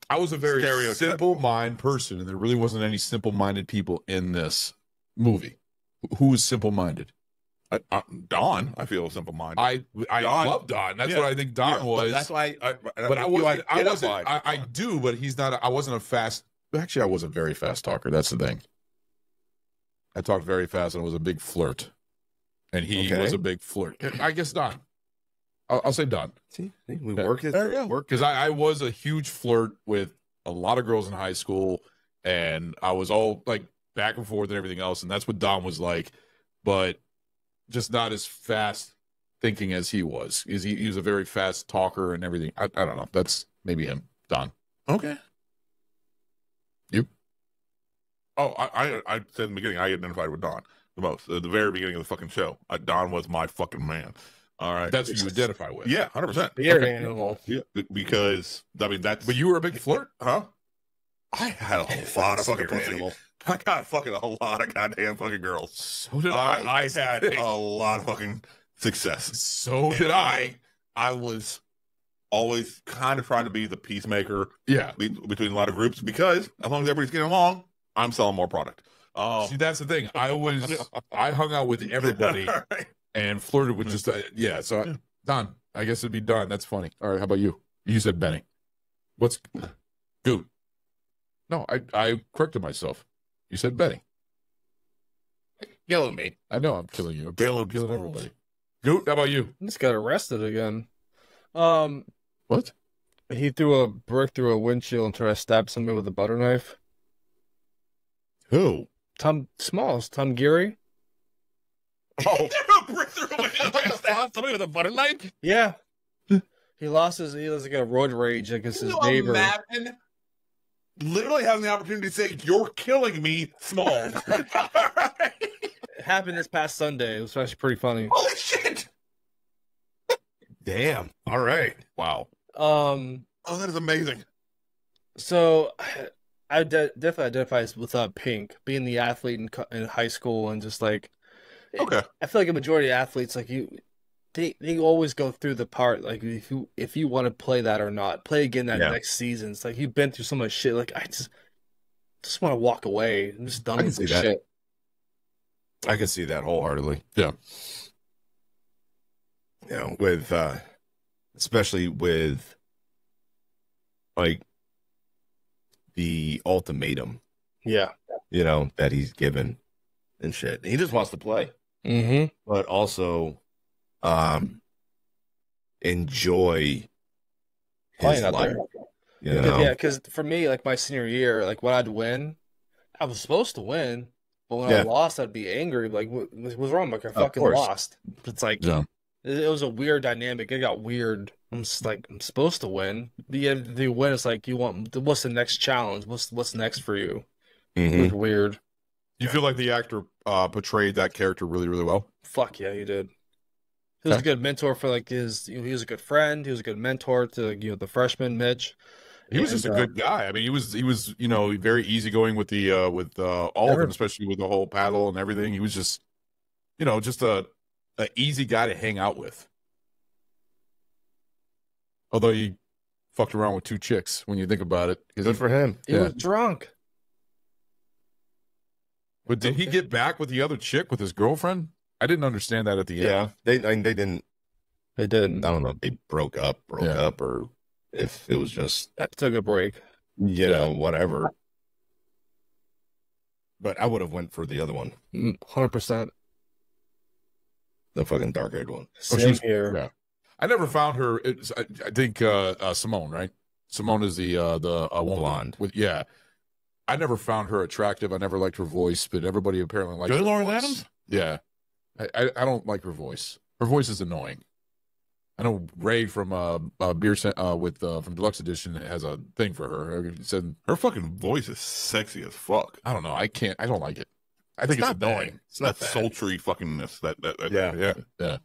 I was a very Stereotype. simple-minded person, and there really wasn't any simple-minded people in this movie. Who was simple-minded? Don, I feel simple-minded. I Don. love Don. That's what I think Don was. That's why. But I wasn't. I do, but he's not. I wasn't a fast. Actually, I was a very fast talker. That's the thing. I talked very fast, and I was a big flirt, and he was a big flirt. I guess Don. I'll say Don. See, we work it. Work because I was a huge flirt with a lot of girls in high school, and I was all like back and forth and everything else, and that's what Don was like, but just not as fast thinking as he was. He was a very fast talker and everything. I don't know. That's maybe him, Don. Okay. You? Oh, I said in the beginning I identified with Don the most. At the very beginning of the fucking show, Don was my fucking man. All right, that's what you identify with. Yeah, 100%. Beard animal. Yeah, because I mean that's. But you were a big flirt, huh? I had a whole lot of fucking pussy. I got fucking a whole lot of goddamn fucking girls. So did I. I had a lot of fucking success. So did I. I was always kind of trying to be the peacemaker. Yeah, between a lot of groups because as long as everybody's getting along, I'm selling more product. See, that's the thing. I hung out with everybody and flirted with just So Don, I guess it'd be Don. That's funny. All right, how about you? You said Benny. What's Goot? No, I corrected myself. You said Benny. Killing me. I know I'm killing you. I'm killing everybody. Goot, how about you? He just got arrested again. What? He threw a brick through a windshield and tried to stab somebody with a butter knife. Who? Tom Geary. Oh, somebody with a butter knife. Yeah, he was like a road rage against his neighbor. Imagine literally having the opportunity to say, "You're killing me," small. It happened this past Sunday. It was actually pretty funny. Holy shit! Damn. All right. Wow. Oh, that is amazing. So I definitely identify with Pink being the athlete in high school and just like. Okay. I feel like a majority of athletes, like they always go through the part, like if you want to play that or not, play again that next season. It's like you've been through so much shit. Like I just want to walk away. I'm just done with this shit. I can see that wholeheartedly. Yeah. You know, with especially with like the ultimatum. Yeah. You know, that he's given and shit. He just wants to play. Mm-hmm. But also enjoy his life. You know? Yeah, because for me, like my senior year, like when I'd win, I was supposed to win. But when I lost, I'd be angry. Like, what's wrong? Like, I fucking lost. It's like, it was a weird dynamic. It got weird. I'm just like, I'm supposed to win. The win is like, what's the next challenge? What's next for you? Mm-hmm. It's weird. You feel like the actor portrayed that character really, really well? Fuck yeah, he did. He was a good mentor for like he was a good friend. He was a good mentor to the freshman Mitch. He was just a good guy. I mean, he was very easygoing with the with all of them, especially with the whole paddle and everything. He was just a easy guy to hang out with. Although he fucked around with 2 chicks when you think about it. Good for him. He was drunk. But did he get back with the other chick, with his girlfriend? I didn't understand that at the end. Yeah, they didn't. They didn't. I don't know if they broke up, or if it was just took a break. You know, whatever. But I would have went for the other one. 100%. The fucking dark-haired one. Same here. Yeah. I never found her. I think Simone, right? Simone is the woman blonde. I never found her attractive. I never liked her voice, but everybody apparently likes her Lauren voice. Adams? Yeah. I don't like her voice. Her voice is annoying. I know Ray from Beer from Deluxe Edition has a thing for her. He said her fucking voice is sexy as fuck. I don't know. I don't like it. I think it's not bad. annoying. It's not That bad. sultry fuckingness. Yeah.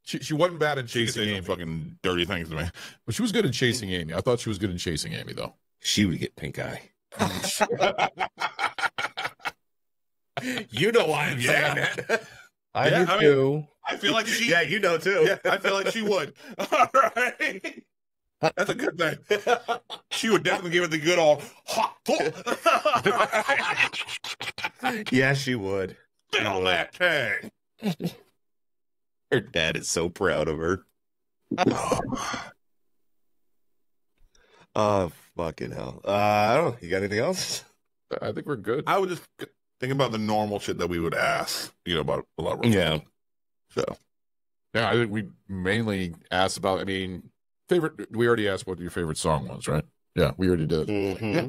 She wasn't bad in She Chasing say Amy. some fucking dirty things to me. But she was good in Chasing Amy. I thought she was good in Chasing Amy, though. She would get pink eye. You know why I'm saying that. I Yeah, do I mean- too. I feel like she. Yeah, you know too. Yeah, I feel like she would. All right. That's a good thing. She would definitely give it the good old hot Yeah, she would. on that tag. Her dad is so proud of her. Oh, fucking hell. I don't know. You got anything else? I think we're good. I would just think about the normal shit that we would ask, about a lot of Yeah. So Yeah, I think we mainly asked about, favorite. We already asked what your favorite song was, right? Yeah, we already did. Mm-hmm.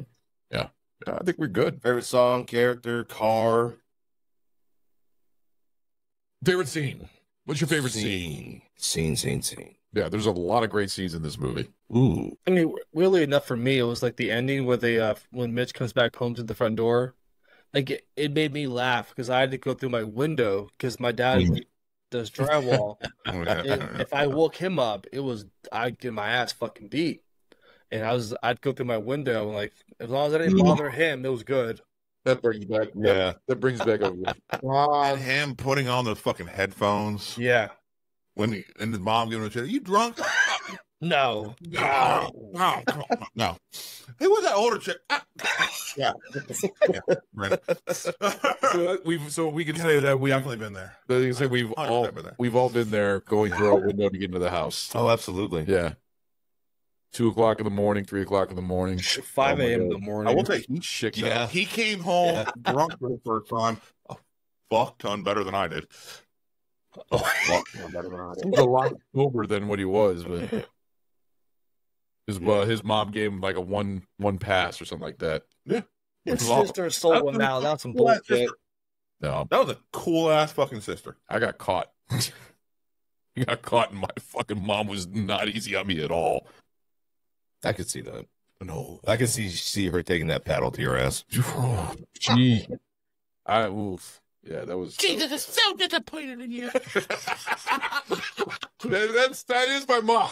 Yeah, I think we're good. Favorite song, character, car. Favorite scene. What's your favorite scene? Scene. Yeah, there's a lot of great scenes in this movie. Ooh. I mean, really enough for me, it was like the ending where they, when Mitch comes back home to the front door, like it made me laugh because I had to go through my window because my dad does drywall. And if I woke him up, I'd get my ass fucking beat. And I'd go through my window and like, as long as I didn't bother him, it was good. That brings back. Yeah. That brings back a. and him putting on those fucking headphones Yeah. and his mom giving him shit. Are you drunk? No. No. Come on. No. Hey, what's that older chick? Yeah. Right. So we can Tell say you that that we definitely been there. we say 100% been there. we've all been there, going through our window to get into the house. Oh, absolutely. Yeah. 2 o'clock in the morning, 3 o'clock in the morning. 5 a.m. in the morning. I will say, Shit. Yeah. he came home drunk for the first time a fuck ton better than I did. A fuck ton better than I He did. was a lot sober than what he was, but his mom gave him like a one pass or something like that. His sister stole one now. That's some bullshit. No, That was a cool ass fucking sister. I got caught. I got caught, and my fucking mom was not easy on me at all. I could see that. No, I could see her taking that paddle to your ass. gee, yeah, that was. Jesus is so disappointed in you. that is my mom.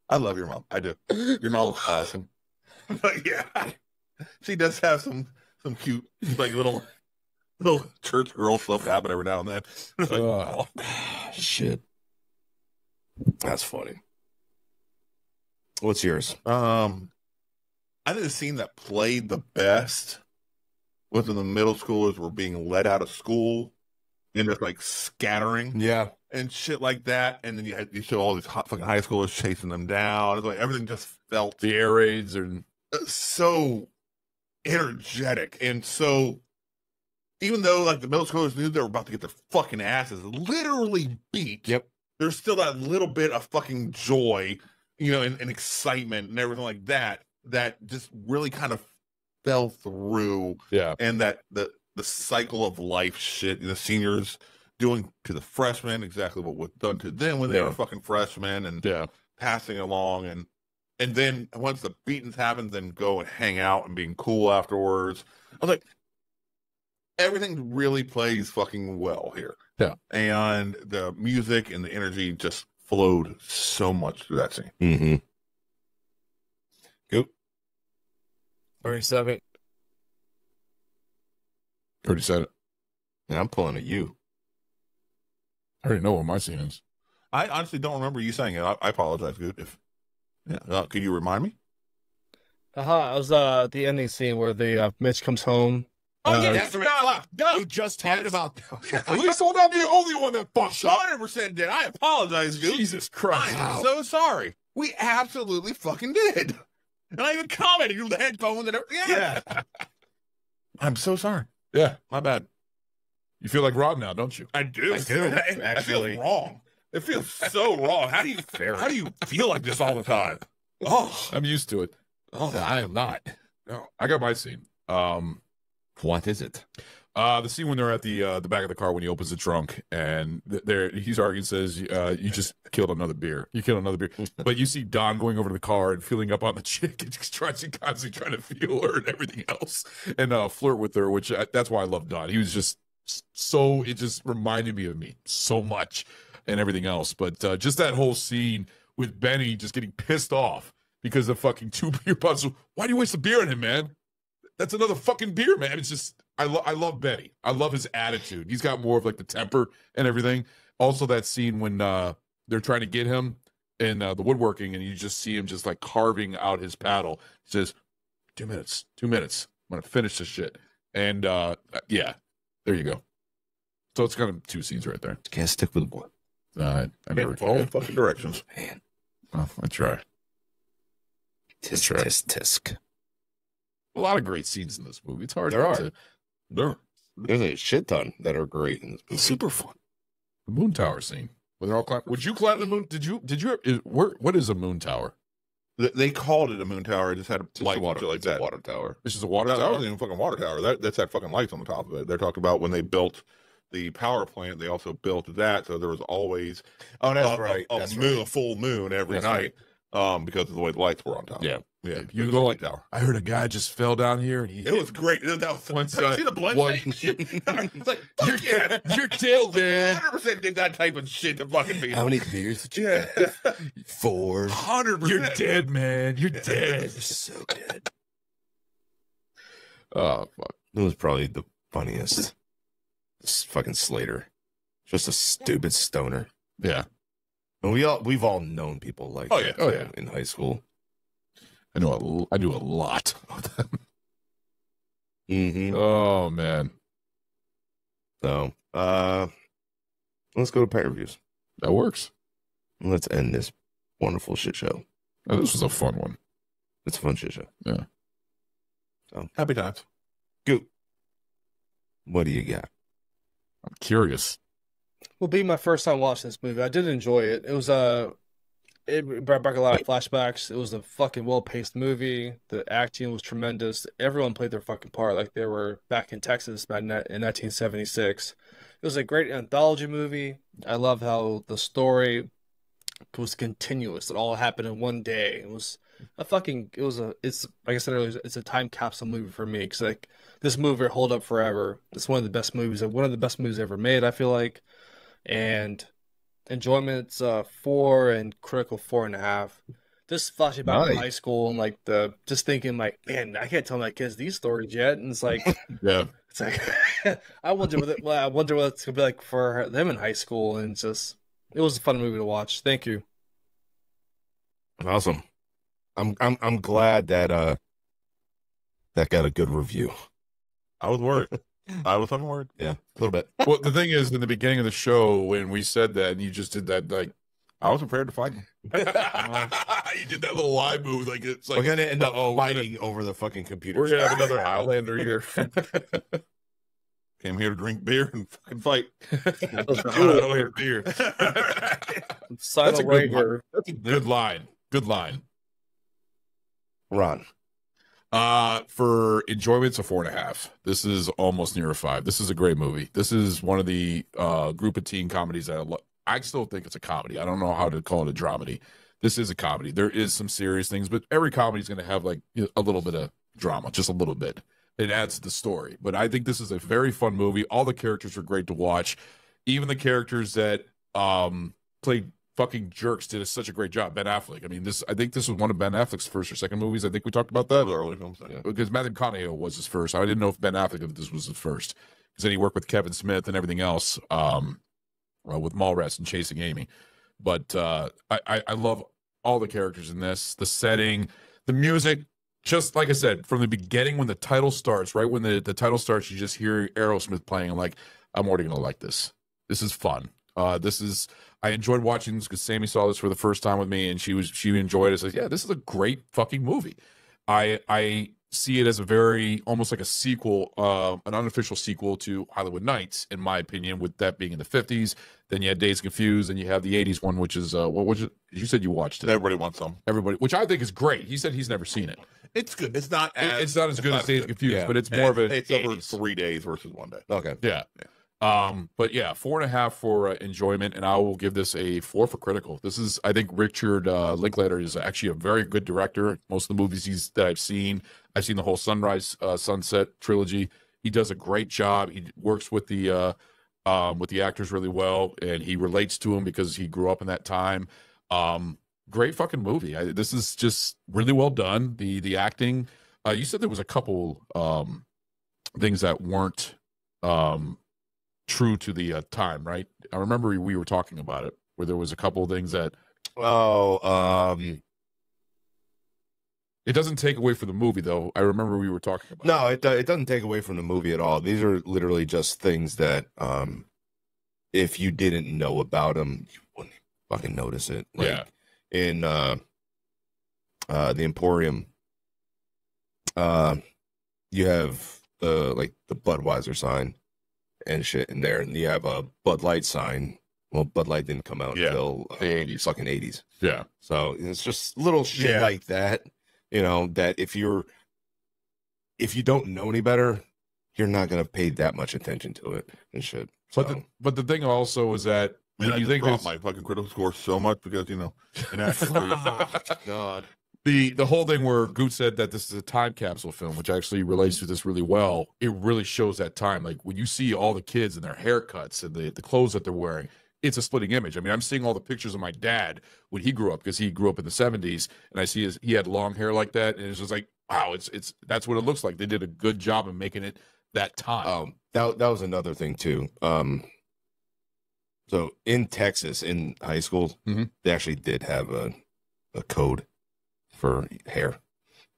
I love your mom. I do. Your mom's awesome. But yeah, she does have some cute, like little church girl stuff happen every now and then. It's like, oh. Shit. That's funny. What's yours? I think the scene that played the best was when the middle schoolers were being let out of school and just like scattering Yeah. and shit like that. And then you show all these hot fucking high schoolers chasing them down. It's like everything just felt The air raids are. so energetic. And so even though like the middle schoolers knew they were about to get their fucking asses literally beat, Yep. there's still that little bit of fucking joy, and excitement and everything like that just really kind of fell through. Yeah, And that the cycle of life shit the seniors doing to the freshmen exactly what was done to them when they were fucking freshmen and yeah. passing along and then once the beatings happen, then go and hang out and being cool afterwards. I was like, everything really plays fucking well here. Yeah. And the music and the energy just flowed so much through that scene. Mm-hmm. Go. 37. Already said it. And I'm pulling at you. I already know what my scene is. I honestly don't remember you saying it. I apologize, dude. Could you remind me? It was the ending scene where the Mitch comes home. That's right. We just talked about At least I'm not the only one that fucked up. 100% did. I apologize, dude. Jesus Christ. I'm so sorry. We absolutely fucking did. And I even commented with the headphones and everything. Yeah. I'm so sorry. Yeah, My bad. you feel like Rob now, don't you? I do. actually. I feel wrong. It feels so wrong. How do you feel like this all the time? Oh, I'm used to it. I am not. No, I got my scene. What is it? The scene when they're at the back of the car when he opens the trunk and there he's arguing, says, "You just killed another beer. You killed another beer." But you see Don going over to the car and feeling up on the chick and just constantly trying to feel her and everything else and flirt with her. Which that's why I love Don. He was just so, it just reminded me of me so much and everything else. But just that whole scene with Benny just getting pissed off because of fucking 2 beer bottles. Why do you waste a beer on him, man? That's another fucking beer, man. It's just, I love Benny. I love his attitude. He's got more of like the temper and everything. Also that scene when they're trying to get him in the woodworking and you just see him just like carving out his paddle. He says, 2 minutes. I'm going to finish this shit. And yeah, there you go. So it's kind of 2 scenes right there. Can't stick with the boy. I never Follow fucking directions. Man. Well, I try. Tisk, right. tisk, tisk. A lot of great scenes in this movie. It's hard There are. to... There's a shit ton that are great in this movie. Super fun. The moon tower scene. When they're all climb. Would you climb the moon? Did you? What is a moon tower? They called it a moon tower. It just had a light water, like that. water tower. This is a water That tower. wasn't even a fucking water tower. That's had fucking lights on the top of it. They're talking about when they built the power plant, they also built that, so there was always Oh, that's a, right. a, That's moon, right. a full moon every That's night, because of the way the lights were on top. Yeah. Yeah. You It go was like, a light tower. I heard a guy just fell down here and he. It was great. That was Once, see the blood one- shit. It's like, fuck yeah. You're killed, man. 100% did that type of shit to fucking people. How many beers did you Yeah. have? 4. 100%. You're dead, man. You're dead. You're so dead. Oh fuck. It was probably the funniest. This fucking Slater. Just a stupid stoner. Yeah. And we've all known people like Oh, that yeah. Oh, yeah. in high school. I knew a lot of them. Mm-hmm. Oh man, So, let's go to pay reviews. that works. Let's end this wonderful shit show. Oh, this was a fun one. It's a fun shit show. Yeah. So, Happy times. Goop. What do you got? I'm curious. Will be my first time watching this movie. I did enjoy it. It was it brought back a lot of flashbacks. It was a fucking well-paced movie. The acting was tremendous. Everyone played their fucking part like they were back in Texas back in 1976. It was a great anthology movie. I love how the story was continuous. It all happened in one day. It's like I said earlier, it's a time capsule movie for me. Cause like this movie will hold up forever. It's one of the best movies ever made, I feel like. And enjoyment's 4 and critical 4.5. Just flashing back to Nice. high school and like just thinking like, man, I can't tell my kids these stories yet. And it's like, Yeah. it's like, I wonder what it's gonna be like for them in high school. And it was a fun movie to watch. Thank you. Awesome. I'm glad that that got a good review. I was worried. I was fucking worried. Yeah, a little bit. Well, the thing is, in the beginning of the show, when we said that, and you just did that, like, I was prepared to fight. you did that little eye move, like it's like We're gonna end up uh-oh, fighting over the fucking computer. we're gonna have another Highlander here. Came here to drink beer and fucking fight. Beer. Silent a good Ragnar. That's a good line. Good line. Ron. For enjoyment, it's a 4.5. This is almost near a 5. This is a great movie. This is one of the group of teen comedies that I still think it's a comedy. I don't know how to call it a dramedy. This is a comedy. There is some serious things, but every comedy is going to have like a little bit of drama, just a little bit. It adds to the story. But I think this is a very fun movie. All the characters are great to watch. Even the characters that played fucking jerks did such a great job. Ben Affleck. I mean, I think this was one of Ben Affleck's first or second movies. I think we talked about That that. was early films. Yeah. Because Matthew McConaughey was his first. I didn't know if Ben Affleck, if this was his first. Because then he worked with Kevin Smith and everything else with Mallrats and Chasing Amy. But I love all the characters in this. The setting, the music. Just like I said, from the beginning, when the title starts, right when the title starts, you just hear Aerosmith playing. I'm like, I'm already going to like this. This is fun. I enjoyed watching this because Sammy saw this for the first time with me, and she enjoyed it. Says, yeah, this is a great fucking movie. I see it as a very almost like a sequel, an unofficial sequel to Hollywood Nights, in my opinion, with that being in the 50s. Then you had Dazed and Confused, and you have the 80s one, which is what was it? You said you watched it. Everybody wants some. Everybody, which I think is great. He said he's never seen it. It's good. It's not as good as Dazed and Confused, Yeah. but it's more of a It's over 3 days versus 1 day. Okay. yeah. But yeah, 4.5 for enjoyment, and I will give this a 4 for critical. This is, I think, Richard Linklater is actually a very good director. Most of the movies that I've seen the whole Sunrise Sunset trilogy. He does a great job. He works with the actors really well, and he relates to them because he grew up in that time. Great fucking movie. This is just really well done. The acting. You said there was a couple things that weren't true to the time, right? I remember we were talking about it, where there was a couple of things that it doesn't take away from the movie, though. I remember we were talking about No, it doesn't take away from the movie at all. These are literally just things that if you didn't know about them, you wouldn't fucking notice it. Like, Yeah. In the Emporium, you have the Budweiser sign and shit in there, and you have a Bud Light sign. Well, Bud Light didn't come out until the 80s. fucking 80s. Yeah. So it's just little shit like that, that if you don't know any better, you're not gonna pay that much attention to it and shit. So. But the thing also is that Man, when I you just think dropped it's- my fucking critical score so much because and actually, God. the whole thing where Goot said that this is a time capsule film, which actually relates to this really well, it really shows that time. Like when you see all the kids and their haircuts and the clothes that they're wearing, it's a splitting image. I mean, I'm seeing all the pictures of my dad when he grew up, because he grew up in the 70s, and I see he had long hair like that, and it's just like, wow, it's that's what it looks like. They did a good job of making it that time. That was another thing too. So in Texas, in high school, Mhm. they actually did have a code for hair.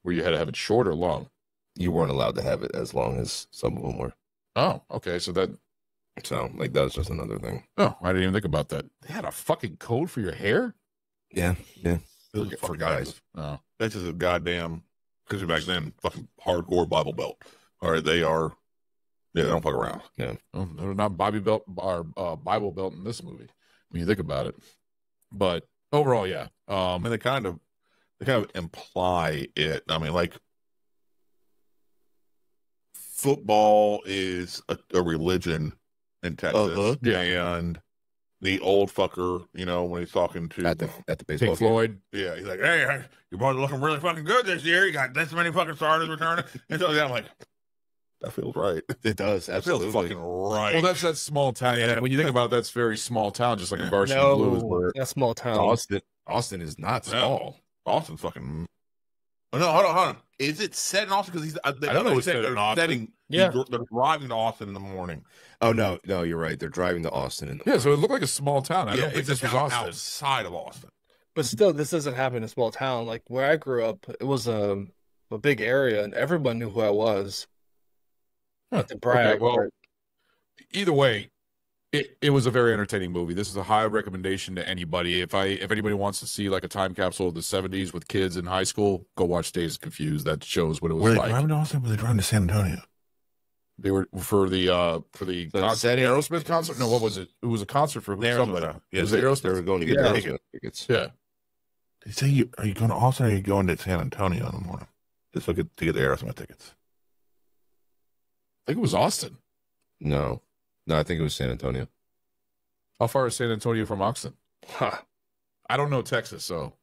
Where you had to have it short or long. You weren't allowed to have it as long as some of them were. Oh, okay. So that So that was just another thing. I didn't even think about that. They had a fucking code for your hair? Yeah. for guys. Oh. That's just a goddamn, because back then, fucking hardcore Bible Belt. All right, they are, they don't fuck around. Oh, they're not Bible Belt in this movie when you think about it. But overall, yeah. I mean, they kind of imply it. I mean, like, football is a religion in Texas, Yeah. and the old fucker, when he's talking to At the baseball Pink game. Floyd. yeah, he's like, "Hey, your boys are looking really fucking good this year. You got this many fucking starters returning." And so I'm like, that feels right. It does, That feels absolutely. fucking right. Well, that's that small town. Yeah, when you think about it, that's very small town, just like in Varsity Blues. No, Where that's small town. Austin is not No. small. Austin's fucking. Oh, no, hold on. Is it set in Austin? Because he's. I don't know. It's set in Austin. Yeah. They're driving to Austin in the morning. Oh no, you're right. They're driving to Austin in the yeah, so it looked like a small town. I don't think this was Austin. outside of Austin. But still, this doesn't happen in a small town. Like where I grew up, it was a big area, and everyone knew who I was. Huh. To brag. Okay, well, either way, it was a very entertaining movie. This is a high recommendation to anybody. If anybody wants to see like a time capsule of the 70s with kids in high school, go watch Dazed and Confused. That shows what it was Were they like. driving to Austin? Or were they driving to San Antonio? They were for the setting- Aerosmith concert. No, what was it? It was a concert for somebody. Yeah, It was the They Aerosmith. were going to get Yeah. Aerosmith tickets. Yeah. They say, are you going to Austin or are you going to San Antonio in the morning? Just look to get the Aerosmith tickets. I think it was Austin. No, I think it was San Antonio. How far is San Antonio from Austin? Huh. I don't know Texas, so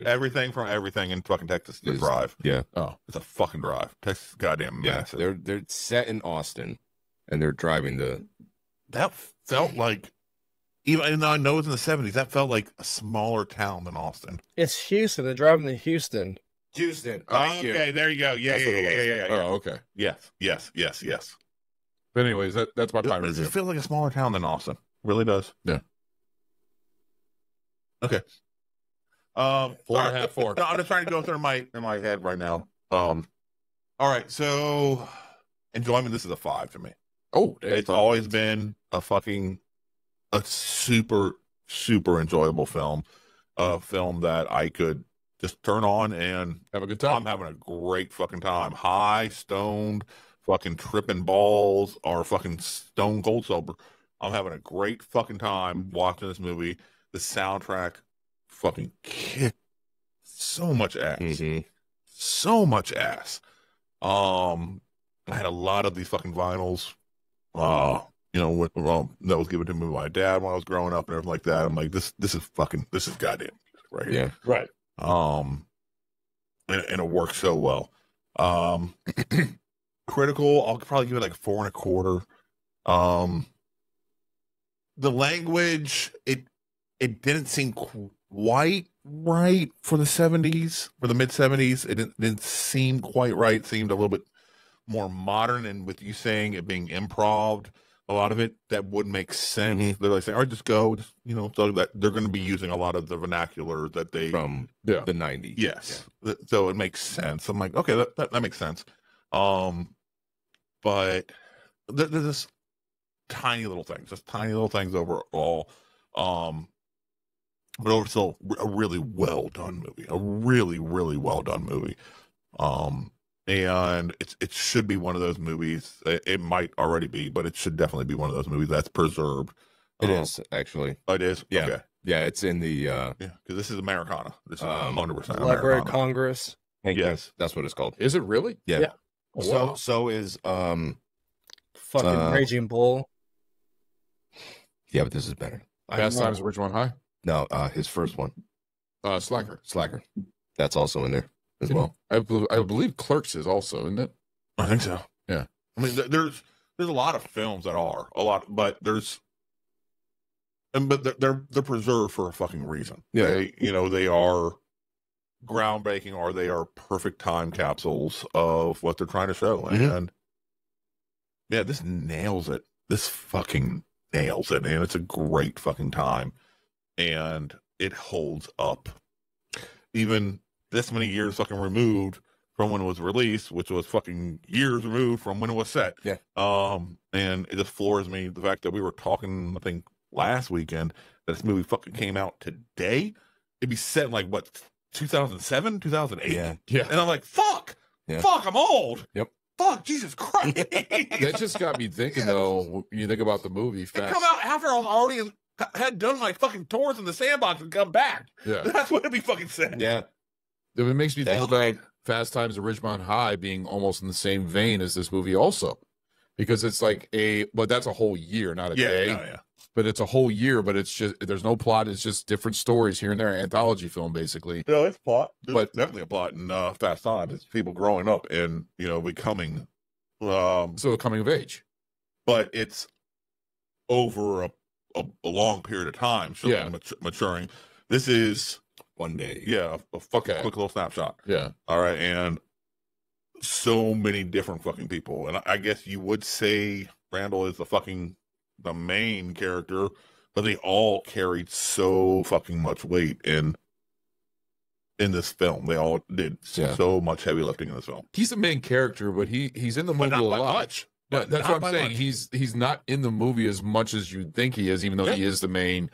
Everything from everything in fucking Texas is a Is- drive. Yeah, It's a fucking drive. Texas is goddamn yeah. massive. They're set in Austin, and they're driving to. That felt like, even though I know it's in the 70s, that felt like a smaller town than Austin. It's Houston. They're driving to Houston. Houston. Okay, there you go. Yeah, That's what it was. oh, okay. Yes. But anyways, that's my time It review. feels like a smaller town than Austin. Really does. Yeah. Okay. 4.5, 4. No, I'm just trying to go through in my head right now. All right, so enjoyment. This is a 5 to me. Oh, damn. It's always been a super, super enjoyable film. A film that I could just turn on and Have a good time. I'm having a great fucking time. High, stoned, fucking tripping balls, or fucking stone cold sober. I'm having a great fucking time watching this movie. The soundtrack fucking kicked so much ass. Mhm. So much ass. I had a lot of these fucking vinyls. That was given to me by my dad when I was growing up and everything like that. I'm like, this is goddamn right here. Yeah. Right. And it works so well. Critical, I'll probably give it like 4.25. The language, it didn't seem quite right for the 70s, for the mid 70s. It didn't seem quite right. It seemed a little bit more modern, and with you saying it being improv, a lot of it that would make sense. They're like saying, all right, just go, so that they're going to be using a lot of the vernacular that they From Yeah. the 90s. yes. So it makes sense. I'm like, okay, that makes sense. But there's this tiny little things overall. But overall, a really well done movie. A really, really well done movie. And it should be one of those movies. It might already be, but it should definitely be one of those movies that's preserved. It is, actually. Oh, it is? Yeah. Okay. Yeah, it's in the Yeah, because this is Americana. This is 100% Library of Americana. Congress. Hank, Yes. that's what it's called. Is it really? Yeah. Yeah. Oh, wow. So is Fucking Raging Bull. yeah, but this is better. Fast know. Times at Ridgemont High. No, his first one, Slacker. Slacker. That's also in there as well. I believe Clerks is also, isn't it? I think so. Yeah. I mean, there's a lot of films that are a lot, but they're preserved for a fucking reason. Yeah. They are groundbreaking, or they are perfect time capsules of what they're trying to show. Mhm. And yeah, this nails it. This fucking nails it, man. It's a great fucking time, and it holds up. Even this many years fucking removed from when it was released, which was fucking years removed from when it was set. Yeah. And it just floors me the fact that we were talking, I think, last weekend that this movie fucking came out today. It'd be set in like what, 2007, 2008. Yeah. Yeah. And I'm like, fuck, Yeah. fuck, I'm old. Yep. Fuck, Jesus Christ. That just got me thinking, though, when you think about the movie. It come out after I was already had done my fucking tours in the sandbox and come back. Yeah. That's what it'd be fucking said. Yeah. It makes me think about Fast Times at Ridgemont High being almost in the same vein as this movie also. Because it's like but that's a whole year, not a day. Yeah. But it's a whole year, but it's just, there's no plot. It's just different stories here and there. Anthology film, basically. No, it's plot. There's But- definitely a plot in Fast Times. It's people growing up and, becoming, So coming of age. but it's over a long period of time. So Yeah. maturing. This is, One day. a fucking Okay. quick little snapshot. Yeah. All right. And so many different fucking people. And I guess you would say Randall is the main character, but they all carried so fucking much weight in this film. They all did Yeah. so much heavy lifting in this film. He's the main character, but he's in the movie But a not by lot. much. But that's Not what I'm by saying. much. He's not in the movie as much as you'd think he is, even though he Yeah. is the main.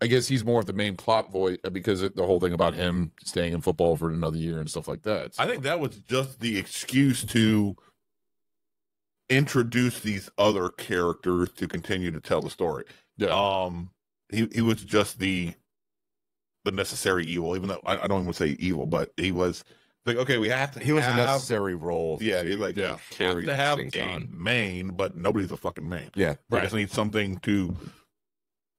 I guess he's more of the main plot voice because the whole thing about him staying in football for another year and stuff like that. I think that was just the excuse to introduce these other characters to continue to tell the story. Yeah. He was just the necessary evil, even though I don't even say evil, but he was like, okay, we have to. He was a have, necessary role. Yeah, he like Yeah. have Carry to have things a on. main, but nobody's a fucking main. Yeah. They just need something to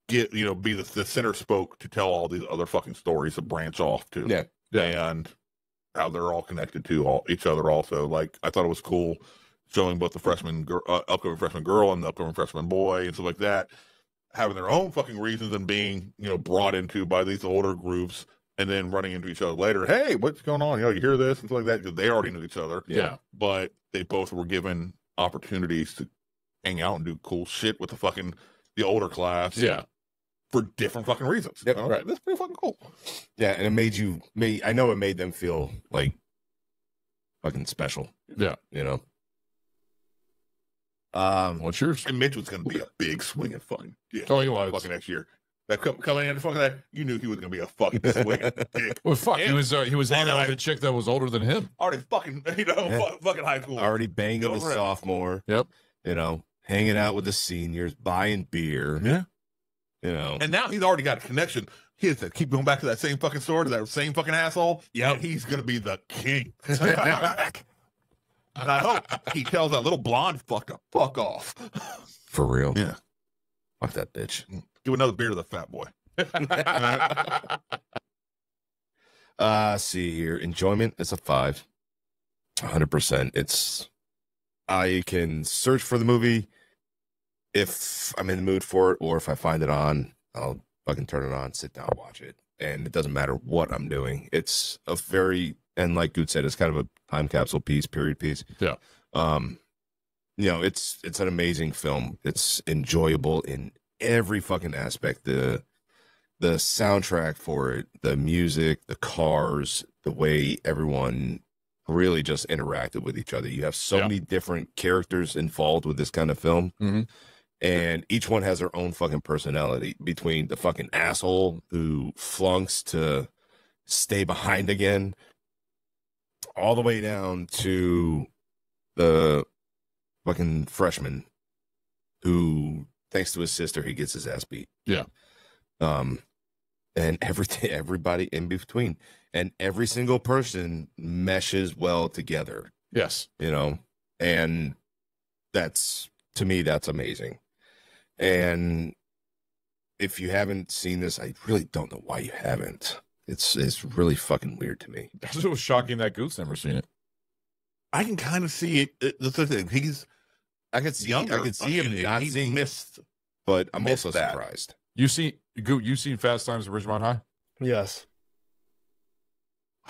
get, be the center spoke to tell all these other fucking stories to branch off to. Yeah. And how they're all connected to each other also. Like, I thought it was cool showing both the upcoming freshman girl and the upcoming freshman boy and stuff like that, having their own fucking reasons and being, brought into by these older groups and then running into each other later. Hey, what's going on? You hear this and stuff like that, because they already knew each other. Yeah. But they both were given opportunities to hang out and do cool shit with the older class. Yeah. For different fucking reasons. Yep. Right. That's pretty fucking cool. Yeah, and it I know it made them feel like fucking special. Yeah. Um, What's yours? And Mitch was going to be a big swinging fucking. Yeah. Oh, he was. Fucking next year. that coming in the fucking that you knew he was gonna be a fucking swinging dick. Well, fuck, Yeah. he was hanging out with a chick that was older than him. Already fucking fucking high school. Already banging Go the for it. sophomore. Yep. You know, hanging out with the seniors, buying beer. Yeah. You know, And now he's already got a connection. He has to keep going back to that same fucking store, to that same fucking asshole. Yep. And he's gonna be the king. And I hope he tells that little blonde fuck to fuck off. for real. Yeah. Fuck that bitch. Give another beer to the fat boy. See here. Enjoyment, it's a 5. 100%. I can search for the movie if I'm in the mood for it, or if I find it on, I'll fucking turn it on, sit down, watch it. And it doesn't matter what I'm doing. It's a and like Good said, it's kind of a time capsule piece, period piece. Yeah. You know, it's an amazing film. It's enjoyable in every fucking aspect. The soundtrack for it, the music, the cars, the way everyone really just interacted with each other. You have so many different characters involved with this kind of film. Mm-hmm. And each one has their own fucking personality, between the fucking asshole who flunks to stay behind again, all the way down to the fucking freshman who, thanks to his sister, he gets his ass beat. Yeah. And everybody in between. And every single person meshes well together. Yes. You know, and to me, that's amazing. And if you haven't seen this, I really don't know why you haven't. It's really fucking weird to me. That's what was shocking that Goose never seen it. I can kind of see it. That's the thing. I could see younger. him not He's seeing, missed. but I'm missed also that. surprised. You seen Fast Times at Ridgemont High? Yes.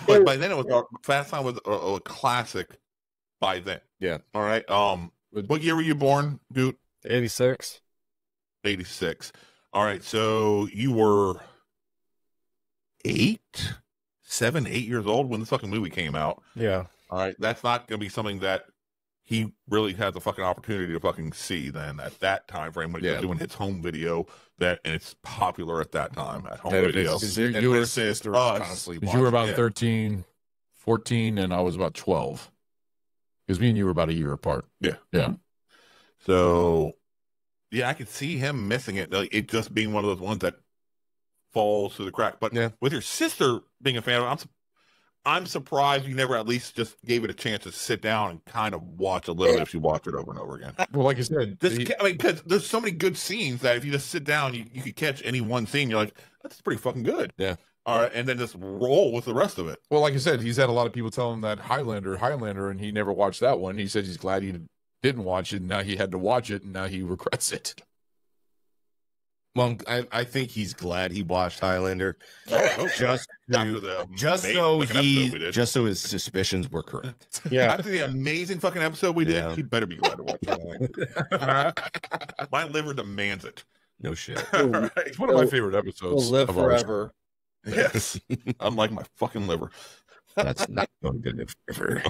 But by then it was Fast Time was a classic. By then, Yeah. All right. What year were you born, dude? 86. 86. All right. So you were 8 years old when the fucking movie came out. Yeah. All right. That's not going to be something that he really has the fucking opportunity to fucking see then at that time frame when he's doing his home video, and it's popular at that time at home video. You were sister constantly Because you were about Yeah. 13, 14, and I was about 12. Because me and you were about a year apart. Yeah. Yeah. So, yeah, I could see him missing it. Like, it just being one of those ones that falls through the crack. But with your sister being a fan of it, I'm surprised you never at least just gave it a chance to sit down and kind of watch a little bit if you watch it over and over again. Well, like I said, Because there's so many good scenes that if you just sit down, you could catch any one scene. You're like, that's pretty fucking good. Yeah. All right. And then just roll with the rest of it. well, like I said, he's had a lot of people tell him that Highlander, and he never watched that one. He said he's glad he didn't watch it, and now he had to watch it, and now he regrets it. Well, I think he's glad he watched Highlander, After the amazing fucking episode we did. just so his suspicions were correct. Yeah. After the amazing fucking episode we did, Yeah. he better be glad to watch it. My liver demands it. No shit. All right. It's one of my favorite episodes. We'll live of ours. forever. Yes. Unlike my fucking liver. That's not going good forever.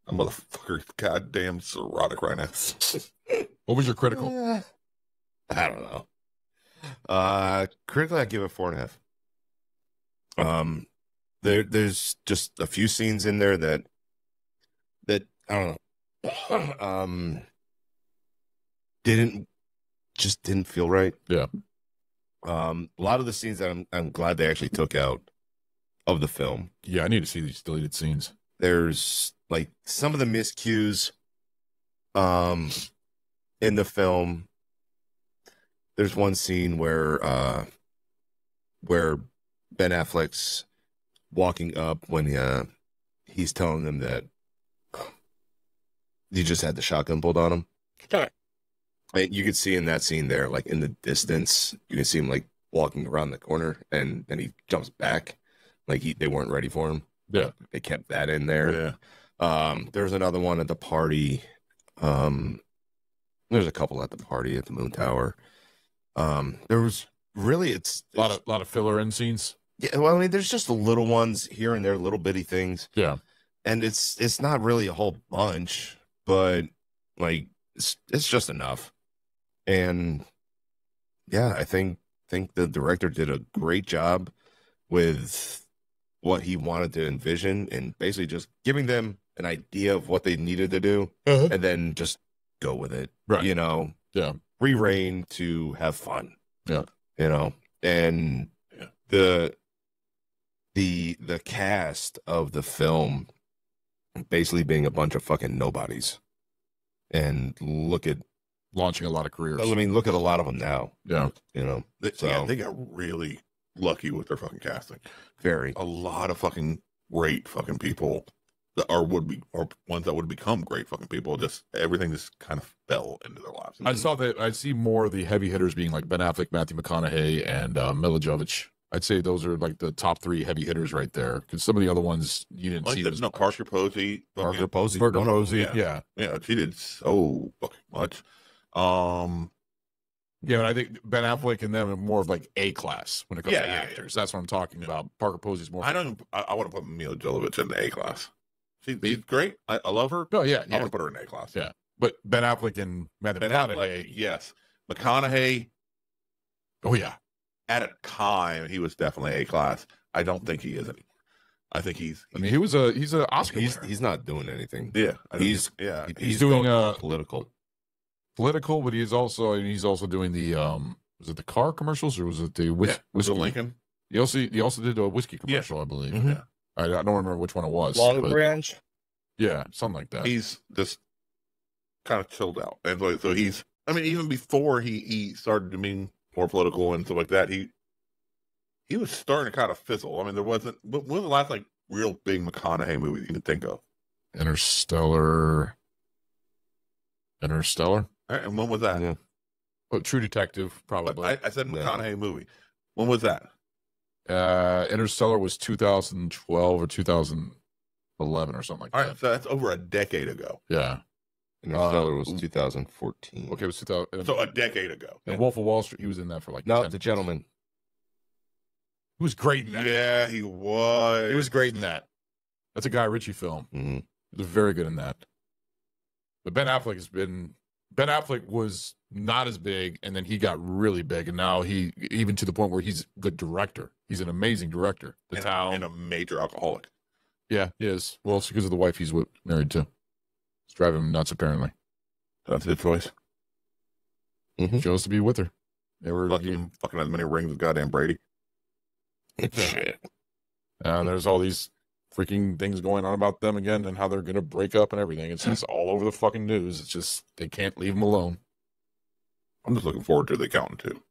I'm motherfucker goddamn cirrhotic right now. What was your critical? I don't know. Critically, I give it 4.5. There's just a few scenes in there that I don't know. Didn't feel right. Yeah. A lot of the scenes that I'm glad they actually took out of the film. Yeah, I need to see these deleted scenes. There's like some of the miscues in the film. There's one scene where Ben Affleck's walking up when he's telling them that he just had the shotgun pulled on him. Okay. And you could see in that scene there, like in the distance, you can see him like walking around the corner, and then he jumps back, like they weren't ready for him. Yeah. They kept that in there. Yeah. There's another one at the party. There's a couple at the party at the Moon Tower. There was really it's A lot of filler in scenes. yeah. Well, I mean, there's just little ones here and there, little bitty things, Yeah. and it's not really a whole bunch, but like it's just enough. And yeah, I think think the director did a great job with what he wanted to envision and basically just giving them an idea of what they needed to do and then just go with it. Right. You know, Yeah. free reign to have fun. Yeah. You know, and the cast of the film basically being a bunch of fucking nobodies. And look at Launching a lot of careers. I mean, look at a lot of them now. Yeah. You know, They got really lucky with their fucking casting. very. A lot of fucking great fucking people that are ones that would become great fucking people. Just everything just kind of fell into their lives. I saw that. I see more of the heavy hitters being like Ben Affleck, Matthew McConaughey, and Mila Jovovich. I'd say those are like the top 3 heavy hitters right there. Because some of the other ones you didn't see. No, Parker Posey. Parker Posey. Parker Posey. Yeah. Yeah, she did so fucking much. Yeah, but I think Ben Affleck and them are more of like A class when it comes to Yeah. actors. That's what I'm talking about. Parker Posey's more. I want to put Mila Jovovich in the A class. She's great. I love her. Oh yeah, I yeah. want to put her in A class. Yeah. But Ben Affleck and Matthew McConaughey. Yes. McConaughey, Oh yeah. at a time, he was definitely A class. I don't think he is anymore. I think he's I mean, he's an Oscar winner. He's not doing anything. yeah. I think He's He's doing going political. political, but he's also doing the was it the car commercials or was it the was whiskey? it Lincoln. He also did a whiskey commercial, I believe. Mhm. Yeah. I don't remember which one it was. Long but- Branch. Yeah, something like that. He's just kind of chilled out, and so he's. I mean, even before he started to be more political and stuff like that, he was starting to kind of fizzle. I mean, there wasn't. When was the last like real big McConaughey movie you can think of? Interstellar. All right, and when was that? Yeah. Oh, True Detective, But probably. I said No. McConaughey movie. When was that? Interstellar was 2012 or 2011 or something like All that. right, so that's over a decade ago. Yeah. Interstellar was 2014. Okay, it was 2000. So a decade ago. and Wolf of Wall Street, he was in that for like No, 10. The Gentleman. He was great in that. Yeah, he was. He was great in that. That's a Guy Ritchie film. Mm-hmm. He was very good in that. But Ben Affleck was not as big, and then he got really big, and now he even to the point where he's a good director. He's an amazing director. The Town. and a major alcoholic. Yeah, he is. Well, it's because of the wife he's married to. It's driving him nuts, apparently. That's his choice. Mm-hmm. Chose to be with her. They were Fucking as many rings as goddamn Brady. Shit. there's all these freaking things going on about them again and how they're going to break up and everything. It's just all over the fucking news. It's just they can't leave him alone. I'm just looking forward to The Accountant too.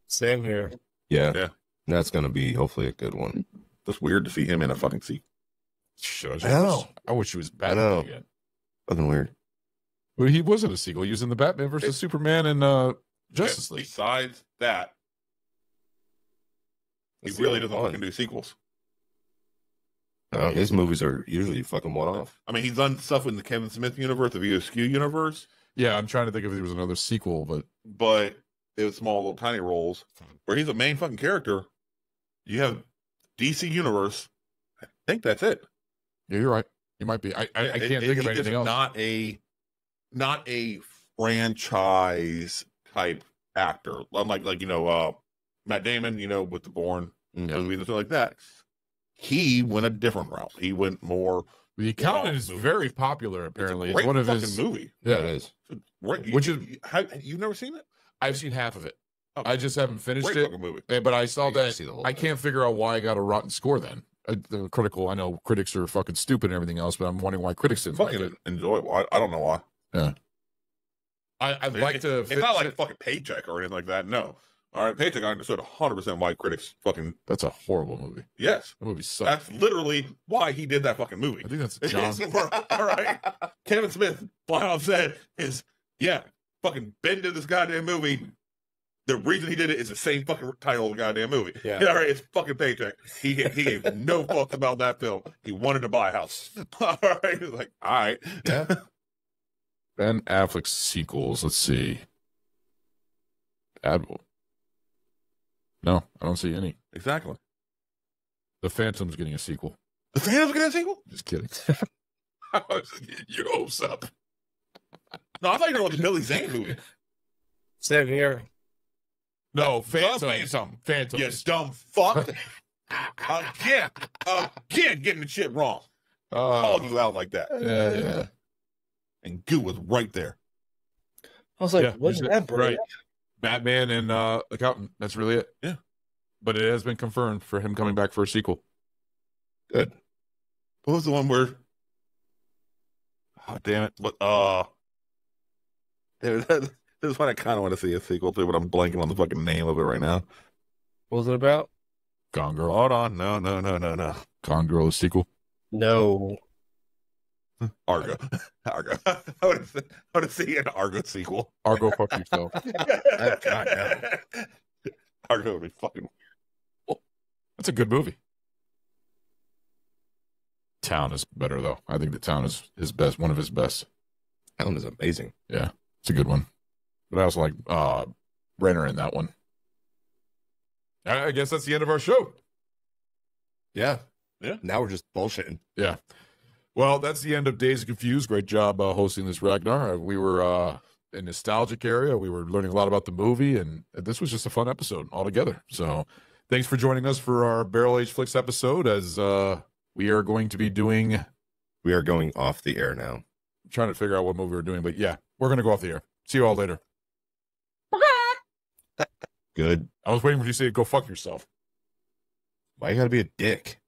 Same here. Yeah. Yeah. That's going to be hopefully a good one. Just weird to see him in a fucking seat. Shit, I know. I wish he was I know. Batman again. Fucking weird. But he was in a sequel. He was in the Batman versus Superman and Justice League. Besides that, he That's really the doesn't only fucking do sequels. His movies are usually fucking one-off. I mean, he's done stuff in the Kevin Smith universe, the VSQ universe, Yeah, I'm trying to think if there was another sequel, but it was small, little, tiny roles where he's a main fucking character. You have DC universe. I think that's it. yeah, you're right. He might be. I can't think of anything else. Not a franchise type actor. Unlike Matt Damon, with The Bourne movies and stuff like that. He went a different route. He went more. The Accountant is movie. very popular. Apparently, It's a it's one of great his. fucking movie. Yeah, it is. Right, Which is- you've never seen it? I've seen half of it. Oh, I just haven't finished great it. fucking movie. But I saw You gotta that. see the whole I thing. can't figure out why I got a rotten score then. The critical. I know critics are fucking stupid and everything else, but I'm wondering why critics didn't like Fucking it. enjoyable. I don't know why. I'd like to. It's not like a fucking Paycheck or anything like that. No. All right, Paycheck. I understood 100% why critics fucking That's a horrible movie. yes. That movie sucks. That's literally why he did that fucking movie. I think that's John. All right. Kevin Smith, flat out said, fucking Ben did this goddamn movie. The reason he did it is the same fucking title of the goddamn movie. Yeah. All right, it's fucking Paycheck. He gave no fuck about that film. He wanted to buy a house. All right. He was like, all right. Yeah. Ben Affleck's sequels. Let's see. No, I don't see any. Exactly. The Phantom's getting a sequel. The Phantom's getting a sequel? Just kidding. I was getting your hopes up. No, I thought you were going to the Billy Zane movie. Same here. No, Phantom. Phantom. You dumb fuck. Again, getting the shit wrong. Called you out like that. Yeah. And Goo was right there. I was like, what's that, bro? Right. Batman and Accountant. That's really it. Yeah. But it has been confirmed for him coming back for a sequel. Good. What was the one where? Oh, damn it! What? This one I kind of want to see a sequel to, but I'm blanking on the fucking name of it right now. What was it about? Gone Girl. Hold on, no. Gone Girl, a sequel. No. Argo. I want to see an Argo sequel. Argo, fuck yourself. God, no. Argo would be fucking. That's a good movie. Town is better though. I think The Town is his best, one of his best. Town is amazing. Yeah, it's a good one. But I also like Renner in that one. I guess that's the end of our show. Yeah. Yeah. Now we're just bullshitting. Yeah. Well, that's the end of Dazed and Confused. Great job hosting this, Ragnar. We were in nostalgic area. We were learning a lot about the movie, and this was just a fun episode altogether. So thanks for joining us for our Barrel Age Flicks episode, as we are going to be doing... We are going off the air now. I'm trying to figure out what movie we're doing, but yeah, we're going to go off the air. See you all later. Good. I was waiting for you to say, go fuck yourself. Why you gotta be a dick?